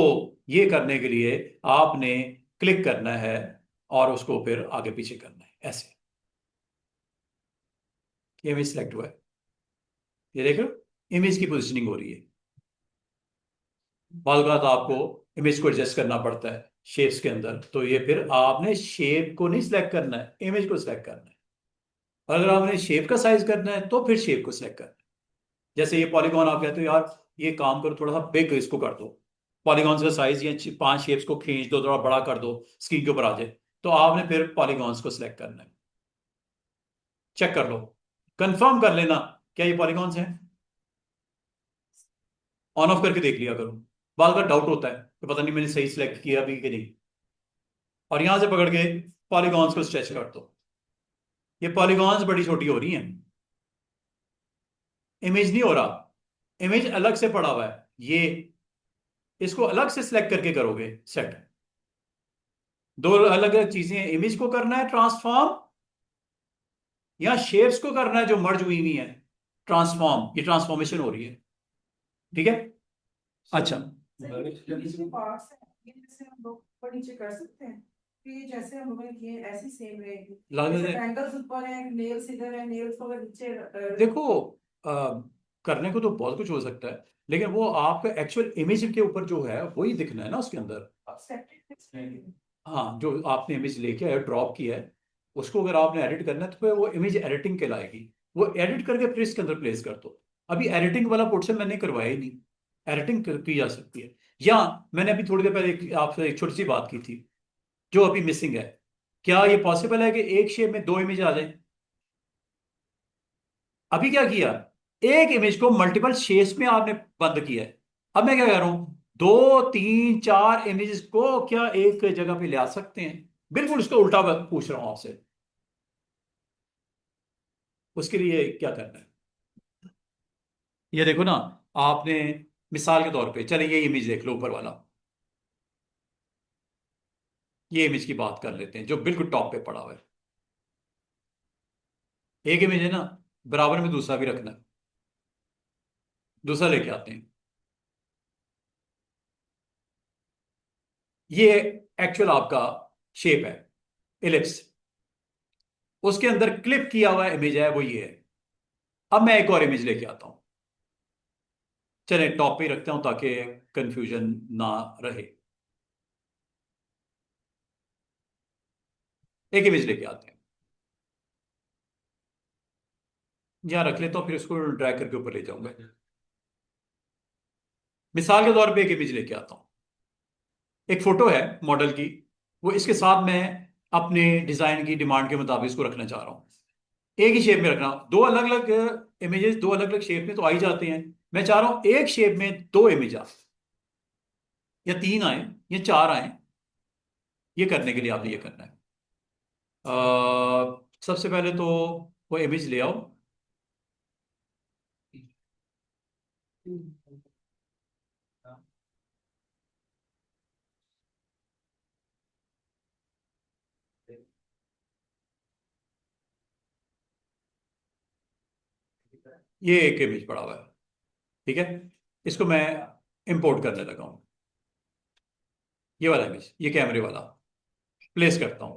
ये करने के लिए आपने क्लिक करना है और उसको फिर आगे पीछे करना है ऐसे। ये इमेज सेलेक्ट हुआ है, ये देखो इमेज की पोजिशनिंग हो रही है। बाद बात आपको इमेज को एडजस्ट करना पड़ता है शेप्स के अंदर, तो ये फिर आपने शेप को नहीं सिलेक्ट करना है, इमेज को सिलेक्ट करना है। और अगर आपने शेप का साइज करना है तो फिर शेप को सिलेक्ट करना है। जैसे ये पॉलीगॉन, आप कहते हो यार ये काम करो थोड़ा सा बिग इसको कर दो, पॉलीगॉन्स का साइज या पांच शेप्स को खींच दो, थोड़ा बड़ा कर दो, स्क्रीन के ऊपर आ जाए, तो आपने फिर पॉलीगॉन्स को सिलेक्ट करना है। चेक कर लो, कंफर्म कर लेना क्या ये पॉलीगॉन्स हैं, ऑन ऑफ करके देख लिया करो। बाद का डाउट होता है कि पता नहीं मैंने सही सिलेक्ट किया अभी कि नहीं, और यहां से पकड़ के पॉलीगॉन्स को स्ट्रेच कर दो। ये पॉलीगॉन्स बड़ी छोटी हो रही हैं, इमेज नहीं हो रहा, इमेज अलग से पड़ा हुआ है ये, इसको अलग से सिलेक्ट करके करोगे सेट। दो अलग अलग चीजें, इमेज को करना है ट्रांसफॉर्म या शेप्स को करना है जो मर्ज हुई हुई है ट्रांसफॉर्म, ये ट्रांसफॉर्मेशन हो रही है। ठीक है, अच्छा। हमारे इसमें पार्ट्स हैं, ये जैसे हम लोग ऊपर नीचे कर सकते हैं, तो ये जैसे हम लोग ये ऐसी सेम रहेगी। लागत जैसे है, ट्रायंगल्स ऊपर है, नेल्स इधर है, नेल्स को अगर नीचे देखो करने को तो बहुत कुछ हो सकता है, लेकिन वो आपका एक्चुअल इमेज के ऊपर जो है वही दिखना है ना उसके अंदर। हाँ, जो आपने इमेज लेके आए ड्रॉप किया है उसको अगर आपने एडिट करना है तो फिर वो इमेज एडिटिंग कहलाएगी। वो एडिट करके फिर इसके अंदर प्लेस कर दो। अभी एडिटिंग वाला पोर्शन मैंने करवाया ही नहीं, एडिटिंग की जा सकती है। या मैंने अभी थोड़ी देर पहले आपसे एक छोटी सी बात की थी जो अभी मिसिंग है, क्या ये पॉसिबल है कि एक शेप में दो इमेज आ जाए। अभी क्या किया, एक इमेज को मल्टीपल शेप्स में आपने बंद किया है। अब मैं क्या कर रहा हूं, दो तीन चार इमेजेस को क्या एक जगह पे ले आ सकते हैं, बिल्कुल उसका उल्टा पूछ रहा हूं आपसे। उसके लिए क्या करना है, ये देखो ना, आपने मिसाल के तौर पे चले ये इमेज देख लो ऊपर वाला, ये इमेज की बात कर लेते हैं जो बिल्कुल टॉप पे पड़ा हुआ है। एक इमेज है ना, बराबर में दूसरा भी रखना है, दूसरा लेके आते हैं। ये एक्चुअल आपका शेप है इलिप्स, उसके अंदर क्लिप किया हुआ इमेज है वो ये है। अब मैं एक और इमेज लेके आता हूं, चले टॉप पे ही रखता हूं ताकि कंफ्यूजन ना रहे। एक इमेज लेके आते हैं, यहां रख लेता हूं, फिर उसको ड्रैग करके ऊपर ले जाऊंगा। मिसाल के तौर पे एक इमेज लेके आता हूं, एक फोटो है मॉडल की, वो इसके साथ मैं अपने डिजाइन की डिमांड के मुताबिक इसको रखना चाह रहा हूं। एक ही शेप में रखना, दो अलग अलग इमेजेस दो अलग अलग शेप में तो आ ही जाते हैं, मैं चाह रहा हूं एक शेप में दो इमेज आए, या तीन आए या चार आए। ये करने के लिए आपने ये करना है, सबसे पहले तो वो इमेज ले आओ। ये एक इमेज पड़ा हुआ है, ठीक है, इसको मैं इंपोर्ट करने लगा हूं। ये वाला इमेज, ये कैमरे वाला प्लेस करता हूं,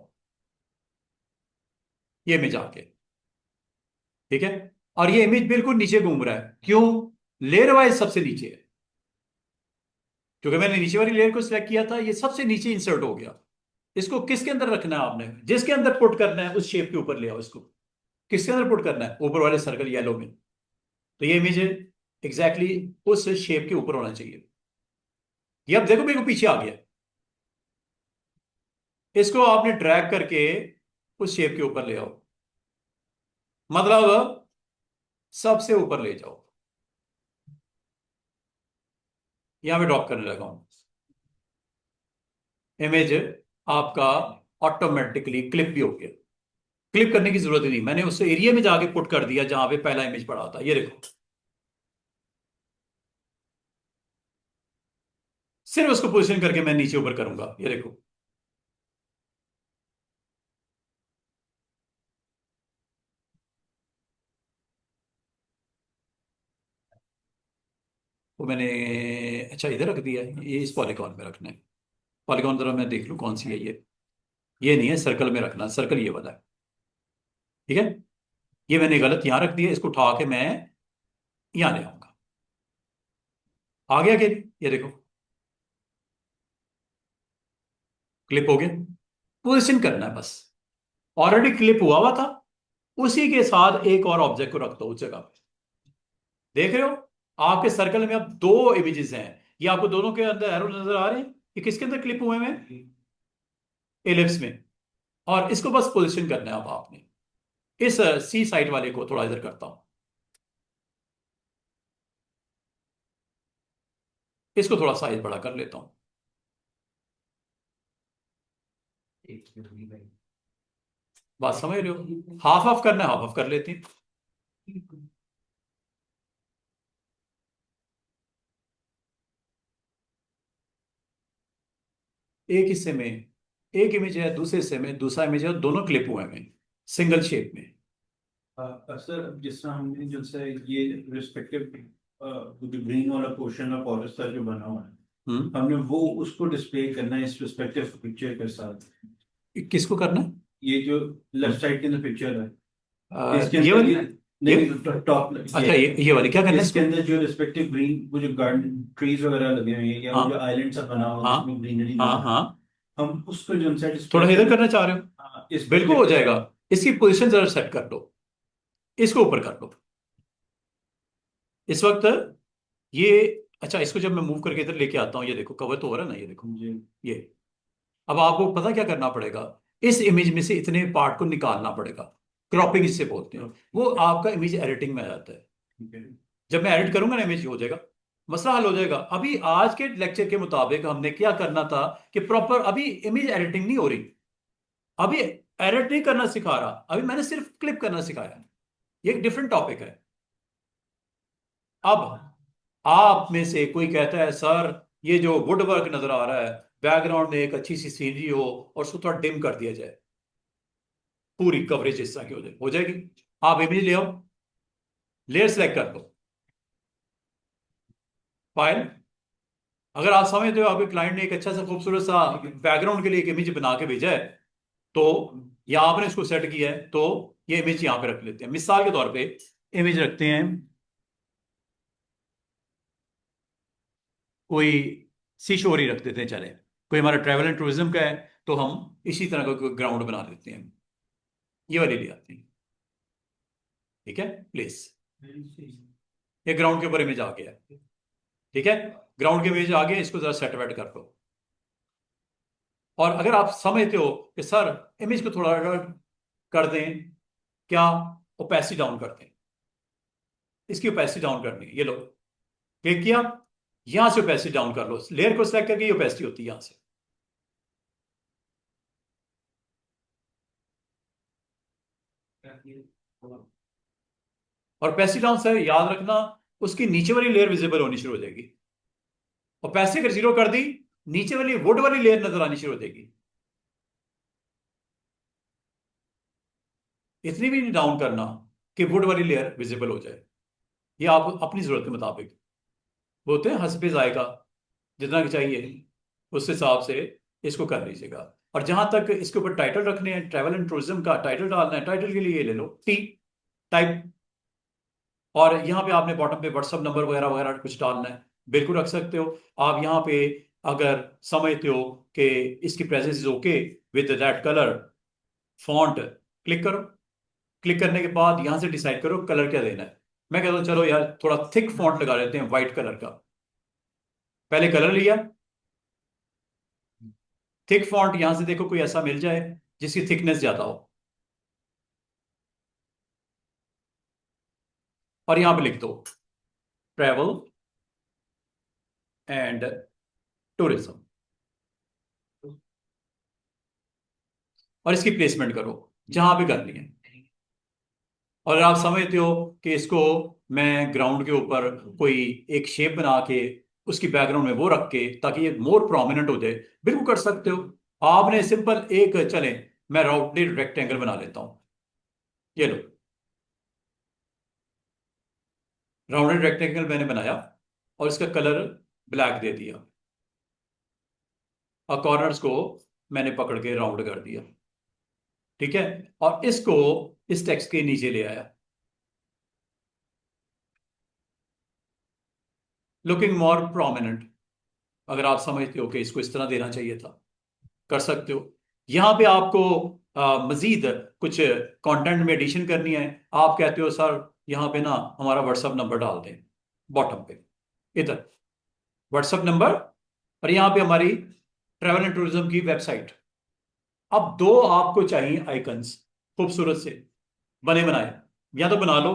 ये इमेज आके, ठीक है। और ये इमेज बिल्कुल नीचे घूम रहा है, क्यों? लेयर वाइज सबसे नीचे है, क्योंकि मैंने नीचे वाली लेयर को सिलेक्ट किया था, ये सबसे नीचे इंसर्ट हो गया। इसको किसके अंदर रखना है आपने? जिसके अंदर पुट करना है उस शेप के ऊपर ले आओ इसको। किसके अंदर पुट करना है? ऊपर वाले सर्कल येलो में। तो ये इमेज एग्जैक्टली उस शेप के ऊपर होना चाहिए। ये अब देखो मेरे को पीछे आ गया, इसको आपने ड्रैग करके उस शेप के ऊपर ले आओ, मतलब सबसे ऊपर ले जाओ। यहां पे ड्रॉप करने लगा हूं, इमेज आपका ऑटोमेटिकली क्लिप भी हो गया। क्लिप करने की जरूरत ही नहीं, मैंने उस एरिया में जाके पुट कर दिया जहां पे पहला इमेज पड़ा था। ये देखो, सिर्फ उसको पोजीशन करके मैं नीचे ऊपर करूंगा, ये देखो। वो मैंने अच्छा इधर रख दिया है, ये इस पॉलीगॉन में रखना है। पॉलीगॉन जरा मैं देख लूं कौन सी है ये नहीं है, सर्कल में रखना, सर्कल ये वाला है, ठीक है। ये मैंने गलत यहां रख दिया, इसको उठा के मैं यहां ले आऊंगा। आ गया कि नहीं? ये देखो क्लिप हो गया। पोजिशन करना है बस, ऑलरेडी क्लिप हुआ हुआ था, उसी के साथ एक और ऑब्जेक्ट को रख दो उस जगह पे। देख रहे हो आपके सर्कल में अब दो इमेजेस हैं, ये आपको दोनों के अंदर एरो नजर आ रहे हैं। ये किसके अंदर क्लिप हुए हैं? एलिप्स में। और इसको बस पोजीशन करना है अब आपने। इस सी साइड वाले को थोड़ा इधर करता हूं, इसको थोड़ा साइज बड़ा कर लेता हूं। बात समझ रहे हो? हाफ हाफ करना है, हाफ हाफ कर लेते हैं। एक हिस्से में एक इमेज है, दूसरे हिस्से में दूसरा इमेज है, दोनों क्लिप हुए हैं सिंगल शेप में। सर जिस तरह हमने जो से ये रिस्पेक्टिव जो ग्रीन वाला पोर्शन ऑफ पॉलिस्टर जो बना हुआ है, हमने वो उसको डिस्प्ले करना है इस रिस्पेक्टिव पिक्चर के साथ। किसको करना है? ये जो लेफ्ट साइड के अंदर पिक्चर है, इसके ये अंदर वाली? नहीं टॉप, अच्छा ये वाली क्या करना है इसके इसको? अंदर जो रिस्पेक्टिव ग्रीन वो जो गार्डन ट्रीज वगैरह लगे हुए हैं या हाँ। वो जो आइलैंड सा बना हुआ है हाँ। उसमें ग्रीनरी हाँ नजर, हाँ, हम उसको जो है थोड़ा इधर करना चाह रहे हो? इस पे बिल्कुल हो click जाएगा। इसकी पोजीशन जरा सेट कर दो, इसको ऊपर कर लो इस वक्त। ये अच्छा, इसको जब मैं मूव करके इधर लेके आता हूँ, ये देखो कवर तो हो रहा है ना, ये देखो जी। ये। अब आपको पता क्या करना पड़ेगा, इस इमेज में से इतने पार्ट को निकालना पड़ेगा, क्रॉपिंग इससे बोलते हैं। वो आपका इमेज एडिटिंग में आ जाता है। ठीक है। जब मैं एडिट करूंगा ना, इमेज हो जाएगा, मसला हल हो जाएगा। अभी आज के लेक्चर के मुताबिक हमने क्या करना था कि प्रॉपर, अभी इमेज एडिटिंग नहीं हो रही, अभी एडिट नहीं करना सिखा रहा, अभी मैंने सिर्फ क्लिप करना सिखाया। ये एक डिफरेंट टॉपिक है। अब आप में से कोई कहता है सर ये जो वुड वर्क नजर आ रहा है, बैकग्राउंड में एक अच्छी सी सीनरी हो और उसको थोड़ा डिम कर दिया जाए, पूरी कवरेज इस तरह की हो जाए, हो जाएगी। आप इमेज ले आओ, लेयर सेलेक्ट कर लो, फाइल। अगर आप समझते हो आपके क्लाइंट ने एक अच्छा सा खूबसूरत सा बैकग्राउंड के लिए एक इमेज बना के भेजा है, तो या आपने इसको सेट किया है, तो ये इमेज यहां पे रख लेते हैं। मिसाल के तौर पे इमेज रखते हैं कोई सीशोर ही रख देते हैं, चले, कोई हमारा ट्रैवल एंड टूरिज्म का है तो हम इसी तरह का कोई ग्राउंड बना देते हैं, ये वाली ले आते हैं, ठीक है, प्लेस। ये ग्राउंड के ऊपर इमेज आ गया, ठीक है, ग्राउंड के इमेज आ गया, इसको जरा सेट वेट कर लो। और अगर आप समझते हो कि सर इमेज को थोड़ा कर दें, क्या ओपेसिटी डाउन कर दें, इसकी ओपेसिटी डाउन करनी है, ये लो, क्लिक किया, यहां से ओपेसिटी डाउन कर लो, लेयर को सिलेक्ट करके ये ओपेसिटी होती है यहां से। और ओपेसिटी डाउन से याद रखना, उसकी नीचे वाली लेयर विजिबल होनी शुरू हो जाएगी। ओपेसिटी अगर जीरो कर दी, नीचे वाली वुड वाली लेयर नजर आनी शुरू हो जाएगी। इतनी भी नहीं डाउन करना कि वुड वाली लेयर विजिबल हो जाए, ये आप अपनी जरूरत के मुताबिक बोलते हैं, हस्बे जायका जितना कि चाहिए उस हिसाब से इसको कर लीजिएगा। और जहां तक इसके ऊपर टाइटल रखने हैं, ट्रैवल एंड टूरिज्म का टाइटल डालना है, टाइटल के लिए ये ले लो टी टाइप, और यहाँ पे आपने बॉटम पे व्हाट्सएप नंबर वगैरह वगैरह कुछ डालना है, बिल्कुल रख सकते हो आप। यहाँ पे अगर समझते हो कि इसकी presence is okay with that colour font, click करो। क्लिक करने के बाद यहां से डिसाइड करो कलर क्या देना है। मैं कहता हूं चलो यार थोड़ा थिक फॉन्ट लगा लेते हैं व्हाइट कलर का। पहले कलर लिया, थिक फॉन्ट, यहां से देखो कोई ऐसा मिल जाए जिसकी थिकनेस ज्यादा हो, और यहां पे लिख दो ट्रैवल एंड टूरिज्म, और इसकी प्लेसमेंट करो जहां भी करनी है। और आप समझते हो कि इसको मैं ग्राउंड के ऊपर कोई एक शेप बना के उसकी बैकग्राउंड में वो रख के ताकि ये मोर प्रोमिनेंट हो जाए, बिल्कुल कर सकते हो। आपने सिंपल एक, चले मैं राउंडेड रेक्टेंगल बना लेता हूं, ये लो राउंडेड रेक्टेंगल मैंने बनाया और इसका कलर ब्लैक दे दिया, और कॉर्नर्स को मैंने पकड़ के राउंड कर दिया, ठीक है, और इसको इस टेक्स्ट के नीचे ले आया, लुकिंग मोर प्रोमिनेंट। अगर आप समझते हो कि इसको इस तरह देना चाहिए था, कर सकते हो। यहां पे आपको मजीद कुछ कंटेंट में एडिशन करनी है, आप कहते हो सर यहां पे ना हमारा व्हाट्सएप नंबर डाल दें, बॉटम पे इधर व्हाट्सएप नंबर, और यहां पे हमारी ट्रैवल एंड टूरिज्म की वेबसाइट। अब दो आपको चाहिए आइकन्स खूबसूरत से बने बनाए, या तो बना लो,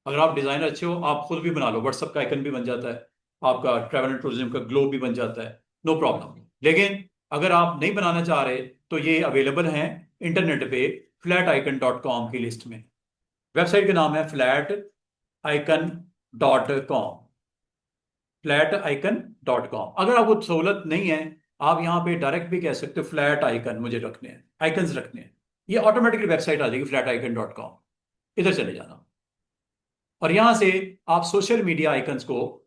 अगर आप डिजाइनर अच्छे हो आप खुद भी बना लो, व्हाट्सएप का आइकन भी बन जाता है, आपका ट्रैवल एंड टूरिज्म का ग्लोब भी बन जाता है, नो प्रॉब्लम। लेकिन अगर आप नहीं बनाना चाह रहे तो ये अवेलेबल हैं इंटरनेट पे flaticon.com की लिस्ट में। वेबसाइट का नाम है flaticon.com, flaticon.com। अगर आपको सहूलत नहीं है, आप यहाँ पे डायरेक्ट भी कह सकते हो फ्लैट आइकन मुझे रखने हैं, आइकन्स रखने हैं, ये ऑटोमेटिकली वेबसाइट आ जाएगी flaticon.com, इधर चले जाना। और यहां से आप सोशल मीडिया आइकन्स को,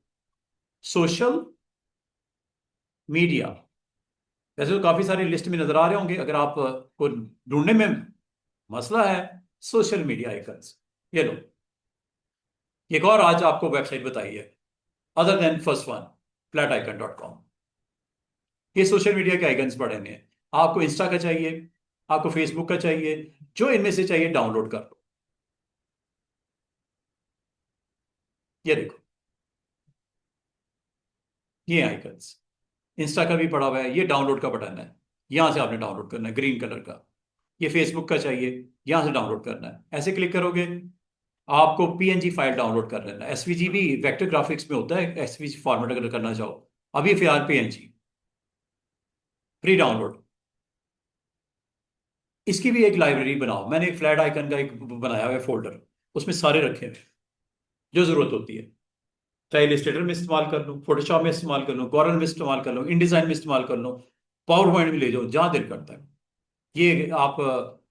सोशल मीडिया, वैसे तो काफी सारी लिस्ट में नजर आ रहे होंगे, अगर आप को ढूंढने में मसला है, सोशल मीडिया आइकन्स, ये लो, एक और आज आपको वेबसाइट बताई है other than first one, flaticon.com। ये सोशल मीडिया के आइकन्स पड़े हैं, आपको इंस्टा का चाहिए, आपको फेसबुक का चाहिए, जो इनमें से चाहिए डाउनलोड कर लो। ये देखो ये आइकन्स, इंस्टा का भी पड़ा हुआ है, ये डाउनलोड का बटन है, यहां से आपने डाउनलोड करना है ग्रीन कलर का। ये फेसबुक का चाहिए, यहां से डाउनलोड करना है, ऐसे क्लिक करोगे आपको पीएनजी फाइल डाउनलोड कर लेना है। एसवीजी भी वेक्टर ग्राफिक्स में होता है, एसवीजी फॉर्मेट अगर करना चाहो, अभी फिलहाल पीएनजी फ्री डाउनलोड। इसकी भी एक लाइब्रेरी बनाओ, मैंने एक फ्लैट आइकन का एक बनाया हुआ है फोल्डर, उसमें सारे रखे हुए जो जरूरत होती है, चाहे इलस्ट्रेटर में इस्तेमाल कर लो, फोटोशॉप में इस्तेमाल कर लो, कॉरल में इस्तेमाल कर लो, इनडिजाइन में इस्तेमाल कर लो, पावर पॉइंट में ले जाओ, जहां दिल करता है। ये आप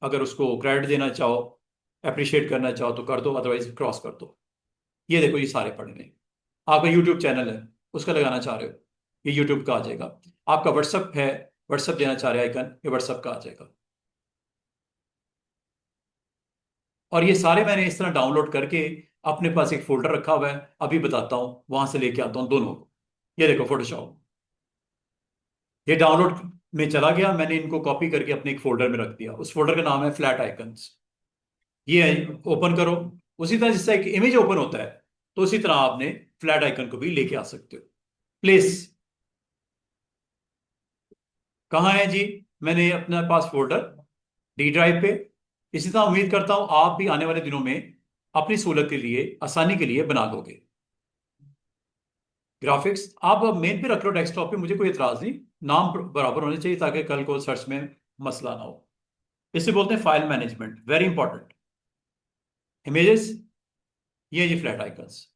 अगर उसको क्रेडिट देना चाहो अप्रिशिएट करना चाहो तो कर दो, अदरवाइज क्रॉस कर दो। ये देखो ये सारे पड़े हैं। आपका यूट्यूब चैनल है, उसका लगाना चाह रहे हो, ये यूट्यूब का आ जाएगा। आपका व्हाट्सअप है, व्हाट्सअप देना चाह रहे आइकन, ये व्हाट्सअप का आ जाएगा। और ये सारे मैंने इस तरह डाउनलोड करके अपने पास एक फोल्डर रखा हुआ है, अभी बताता हूं, वहां से लेके आता हूं दोनों को। ये देखो फोटोशॉप, ये डाउनलोड में चला गया, मैंने इनको कॉपी करके अपने एक फोल्डर में रख दिया। उस फोल्डर का नाम है फ्लैट आइकन्स। ये ओपन करो, उसी तरह जिससे एक इमेज ओपन होता है, तो उसी तरह आपने फ्लैट आइकन को भी लेके आ सकते हो। प्लेस कहाँ है जी? मैंने अपने पास फोल्डर डी ड्राइव पे। इसी तरह उम्मीद करता हूं आप भी आने वाले दिनों में अपनी सहूलत के लिए, आसानी के लिए बना लोगे। ग्राफिक्स आप मेन पे रख लो, डेस्कटॉप पे, मुझे कोई एतराज नहीं, नाम बराबर होने चाहिए ताकि कल को सर्च में मसला ना हो। इसे बोलते हैं file management, very important. Images, ये जी फ्लैट आइकन्स।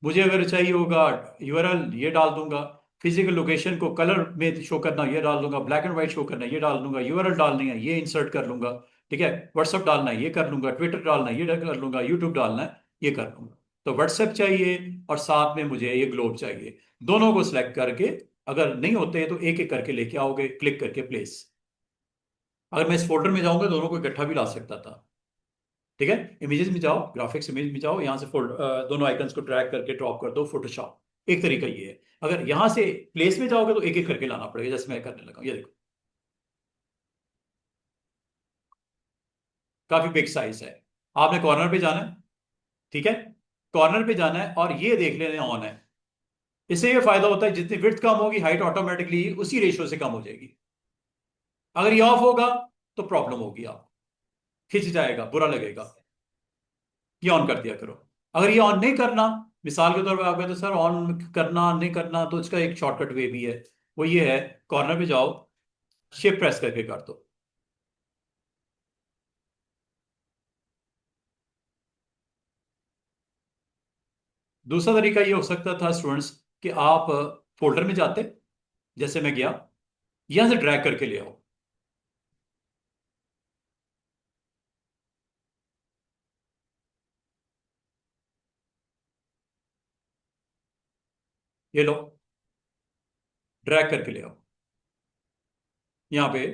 मुझे अगर चाहिए होगा यूआरएल, ये डाल दूंगा। फिजिकल लोकेशन को कलर में शो करना, ये डाल दूंगा। ब्लैक एंड व्हाइट शो करना, ये डाल दूंगा। यूआरएल डालनी है, ये इंसर्ट कर लूंगा। ठीक है, व्हाट्सएप डालना है, ये कर लूंगा। ट्विटर डालना है, ये कर लूंगा। यूट्यूब डालना है, ये कर लूंगा। तो व्हाट्सएप चाहिए और साथ में मुझे ये ग्लोब चाहिए। दोनों को सिलेक्ट करके, अगर नहीं होते हैं तो एक एक करके लेके आओगे, क्लिक करके प्लेस। अगर मैं इस फोल्डर में जाऊंगा दोनों को इकट्ठा भी ला सकता था। ठीक है, इमेजेस में जाओ, ग्राफिक्स इमेज में जाओ, यहां से दोनों आइकन्स को ड्रैग करके ड्रॉप कर दो, फोटोशॉप। एक तरीका ये है। अगर यहां से प्लेस में जाओगे तो एक एक करके लाना पड़ेगा, जैसे मैं करने लगा। ये देखो काफी बिग साइज है। आपने कॉर्नर पे जाना है, ठीक है, कॉर्नर पे जाना है और ये देख लेने ऑन है। इससे ये फायदा होता है जितनी विड्थ कम होगी, हाइट ऑटोमेटिकली उसी रेशियो से कम हो जाएगी। अगर ये ऑफ होगा तो प्रॉब्लम होगी, आप खिंच जाएगा, बुरा लगेगा। ये ऑन कर दिया करो। अगर ये ऑन नहीं करना, मिसाल के तौर पे आप कहते हैं सर ऑन करना नहीं करना, तो इसका एक शॉर्टकट वे भी है। वो ये है, कॉर्नर पे जाओ, शिफ्ट प्रेस करके कर दो। दूसरा तरीका ये हो सकता था स्टूडेंट्स कि आप फोल्डर में जाते, जैसे मैं गया, यहां से ड्रैग करके ले आओ। ये लो, ड्रैग करके ले आओ। यहाँ पे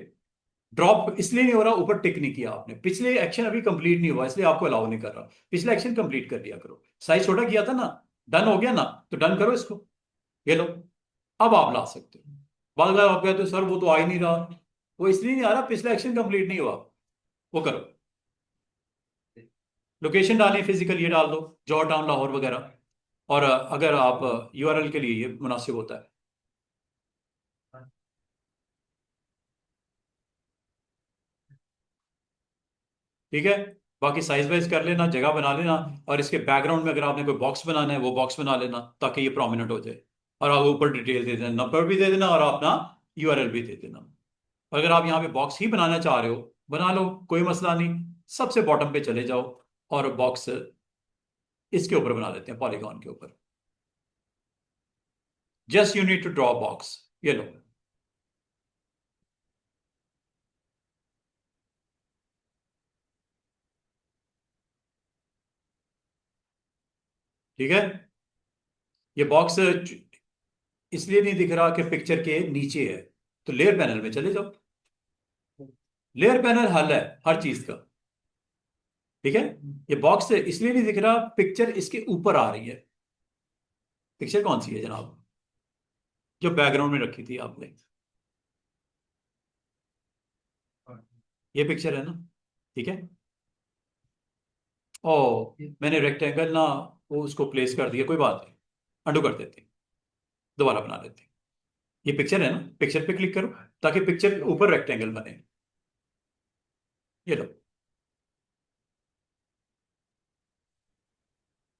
ड्रॉप इसलिए नहीं हो रहा, ऊपर टिक नहीं किया आपने। पिछले एक्शन अभी कंप्लीट नहीं हुआ, इसलिए आपको अलाउ नहीं कर रहा। पिछला एक्शन कंप्लीट कर दिया करो। साइज छोटा किया था ना, डन हो गया ना, तो डन करो इसको। ये लो, अब आप ला सकते हो। बाद में आप कहते हो सर वो तो आ ही नहीं रहा, वो इसलिए नहीं आ रहा, पिछला एक्शन कंप्लीट नहीं हुआ। वो करो, लोकेशन डालें फिजिकल, ये डाल दो, जॉर्ज टाउन लाहौर वगैरह। और अगर आप यूआरएल के लिए ये मुनासिब होता है। ठीक है, बाकी साइज वाइज कर लेना, जगह बना लेना। और इसके बैकग्राउंड में अगर आपने कोई बॉक्स बनाना है, वो बॉक्स बना लेना ताकि ये प्रोमिनेंट हो जाए। और आप ऊपर डिटेल दे देना, नंबर भी दे देना और अपना यूआरएल भी दे देना। अगर आप यहाँ पे बॉक्स ही बनाना चाह रहे हो, बना लो, कोई मसला नहीं। सबसे बॉटम पे चले जाओ और बॉक्स इसके ऊपर बना लेते हैं, पॉलीगॉन के ऊपर। Just you need to draw box. ये लो, ठीक है। ये बॉक्स इसलिए नहीं दिख रहा कि पिक्चर के नीचे है, तो लेयर पैनल में चले जाओ। लेयर पैनल हल है हर चीज का। ठीक है, ये बॉक्स इसलिए नहीं दिख रहा, पिक्चर इसके ऊपर आ रही है। पिक्चर कौन सी है जनाब, जो बैकग्राउंड में रखी थी आपने? ये पिक्चर है ना, ठीक है। ओ, मैंने रेक्टेंगल ना, वो उसको प्लेस कर दिया, कोई बात नहीं, अंडू कर देते, दोबारा बना लेते। ये पिक्चर है ना, पिक्चर पे क्लिक करो ताकि पिक्चर के ऊपर रेक्टेंगल बने। ये लो,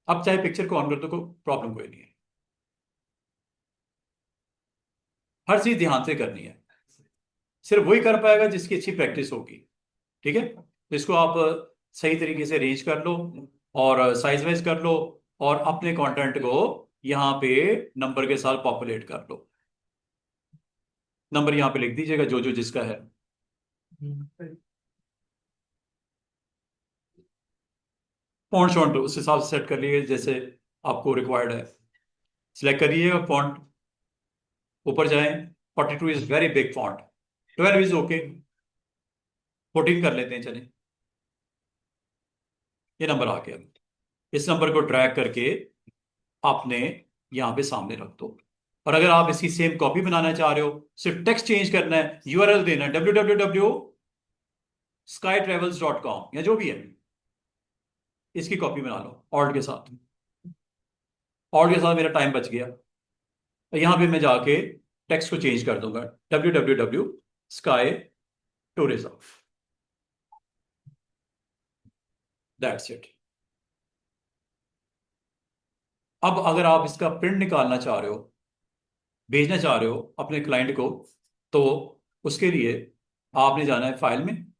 अब चाहे पिक्चर को ऑन कर दो, कोई प्रॉब्लम कोई नहीं है। हर चीज ध्यान से करनी है, सिर्फ वही कर पाएगा जिसकी अच्छी प्रैक्टिस होगी। ठीक है, तो इसको आप सही तरीके से अरेंज कर लो और साइज वाइज कर लो, और अपने कंटेंट को यहाँ पे नंबर के साथ पॉपुलेट कर लो। नंबर यहाँ पे लिख दीजिएगा जो जो जिसका है। फॉन्ट शॉन्ट उस हिसाब से सेट कर लिए जैसे आपको रिक्वायर्ड है। सिलेक्ट करिएगा फॉन्ट, ऊपर जाएं, 42 is very big font, 12 is okay, 14 कर लेते हैं चलें। ये नंबर आ गया। इस नंबर को ड्रैग करके आपने यहाँ पे सामने रख दो। और अगर आप इसकी सेम कॉपी बनाना चाह रहे हो, सिर्फ टेक्स्ट चेंज करना है, यूआरएल देना है www.skytravels.com या जो भी है, इसकी कॉपी बना लो ऑल्ट के साथ। ऑल्ट के साथ मेरा टाइम बच गया। यहां पे मैं जाके टेक्स्ट को चेंज कर दूंगा www.skytourism, दैट्स इट। अब अगर आप इसका प्रिंट निकालना चाह रहे हो, भेजना चाह रहे हो अपने क्लाइंट को, तो उसके लिए आपने जाना है फाइल में।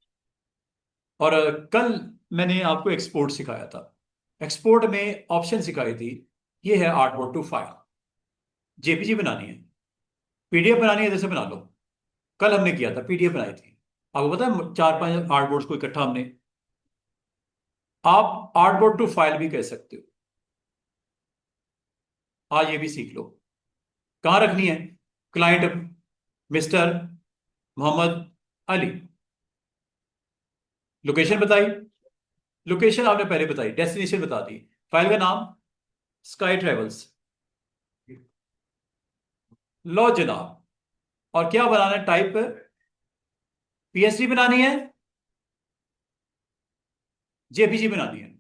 और कल मैंने आपको एक्सपोर्ट सिखाया था। एक्सपोर्ट में ऑप्शन सिखाई थी, ये है आर्टबोर्ड टू फाइल। जेपीजी बनानी है, पीडीएफ बनानी है, जैसे बना लो। कल हमने किया था, पीडीएफ बनाई थी। आपको पता है 4-5 आर्टबोर्ड्स को इकट्ठा हमने। आप आर्टबोर्ड टू फाइल भी कह सकते हो। आज ये भी सीख लो। कहां रखनी है? Client mister Mohammad Ali. Location बताई, लोकेशन आपने पहले बताई, डेस्टिनेशन बता दी, फाइल का नाम स्काई ट्रेवल्स। लो जनाब, और क्या बनाना है? टाइप पीएसडी बनानी है, जेपीजी बनानी है,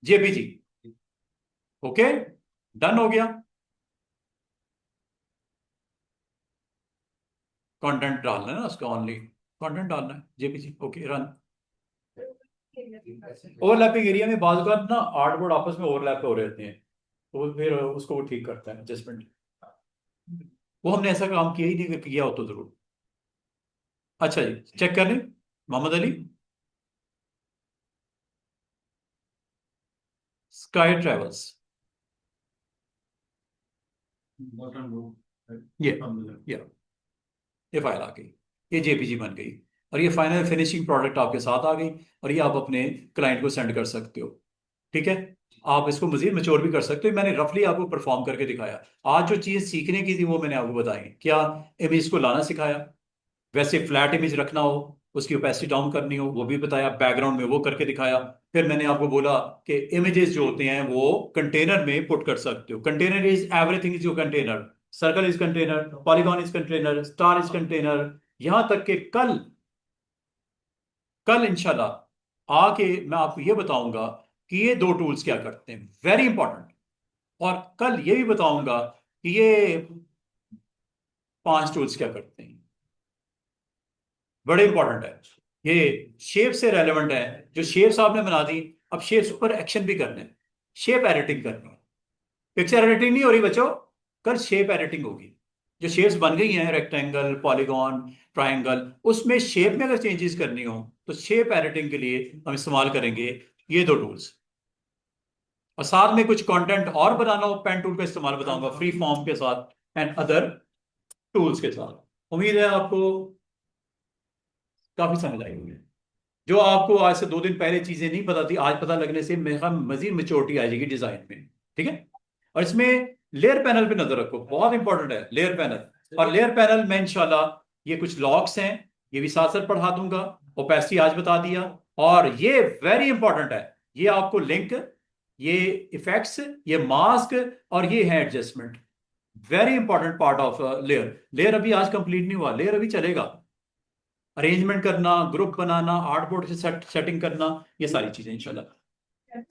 जेपीजी। ओके, डन हो गया। कंटेंट डालना है ना उसका, ओनली कंटेंट डालना है, JPG. Okay, run. Overlapping area में बाज़ बार ना आर्टबोर्ड आपस में ओवरलैप हो रहते हैं, तो फिर उसको वो ठीक करता है, एडजस्टमेंट। वो हमने ऐसा काम किया ही नहीं, किया हो तो जरूर। अच्छा जी, चेक कर लें। मोहम्मद अली, स्काई ट्रेवल्स, ये फाइल आ गई, ये जेपीजी बन गई, और ये फाइनल फिनिशिंग प्रोडक्ट आपके साथ आ गई। और ये आप अपने क्लाइंट को सेंड कर सकते हो। ठीक है, आप इसको मजीद मैच्योर भी कर सकते हो। मैंने रफली आपको परफॉर्म करके दिखाया। आज जो चीज़ सीखने की थी वो मैंने आपको बताई। क्या इमेज को लाना सिखाया, वैसे फ्लैट इमेज रखना हो, उसकी ओपेसिटी डाउन करनी हो, वो भी बताया। बैकग्राउंड में वो करके दिखाया। फिर मैंने आपको बोला कि इमेजेस जो होते हैं वो कंटेनर में पुट कर सकते हो। Container is everything is your container. Circle is container, polygon is container, star is container. यहां तक कि कल इंशाल्लाह आके मैं आपको ये बताऊंगा कि ये 2 टूल्स क्या करते हैं, वेरी इंपॉर्टेंट। और कल ये भी बताऊंगा कि ये 5 टूल्स क्या करते हैं, बड़े इंपॉर्टेंट है। ये शेप से रेलेवेंट है। जो शेप्स आपने बना दी, अब शेप्स पर एक्शन भी करने हैं, शेप एडिटिंग करनी है। पिक्चर एडिटिंग नहीं हो रही बच्चों, कल शेप एडिटिंग होगी। जो शेप्स बन गई हैं, रेक्टेंगल, पॉलीगॉन, ट्राइंगल, उसमें शेप में अगर चेंजेस करनी हो तो शेप एडिटिंग के लिए हम इस्तेमाल करेंगे ये 2 टूल्स। और साथ में कुछ कंटेंट और बनाना हो, पेन टूल का इस्तेमाल बताऊंगा, फ्री फॉर्म के साथ एंड अदर टूल्स के साथ। उम्मीद है आपको काफी समझ आई होगी। जो आपको आज से 2 दिन पहले चीजें नहीं पता थी, आज पता लगने से मेरा मजीद मेच्योरिटी आ जाएगी डिजाइन में। ठीक है, और इसमें लेयर पैनल पे नजर रखो, बहुत इंपॉर्टेंट है लेयर पैनल। और लेयर पैनल में इंशाल्लाह ये कुछ लॉक्स हैं, ये भी साथ साथ पढ़ा दूंगा। ओपेसिटी आज बता दिया। और ये वेरी इंपॉर्टेंट है, ये आपको लिंक, ये इफेक्ट्स, ये मास्क, और ये है adjustment. Very important part of layer. Layer अभी आज कंप्लीट नहीं हुआ, लेयर अभी चलेगा। अरेंजमेंट करना, ग्रुप बनाना, आर्टबोर्ड से सेटिंग करना, ये सारी चीजें इंशाल्लाह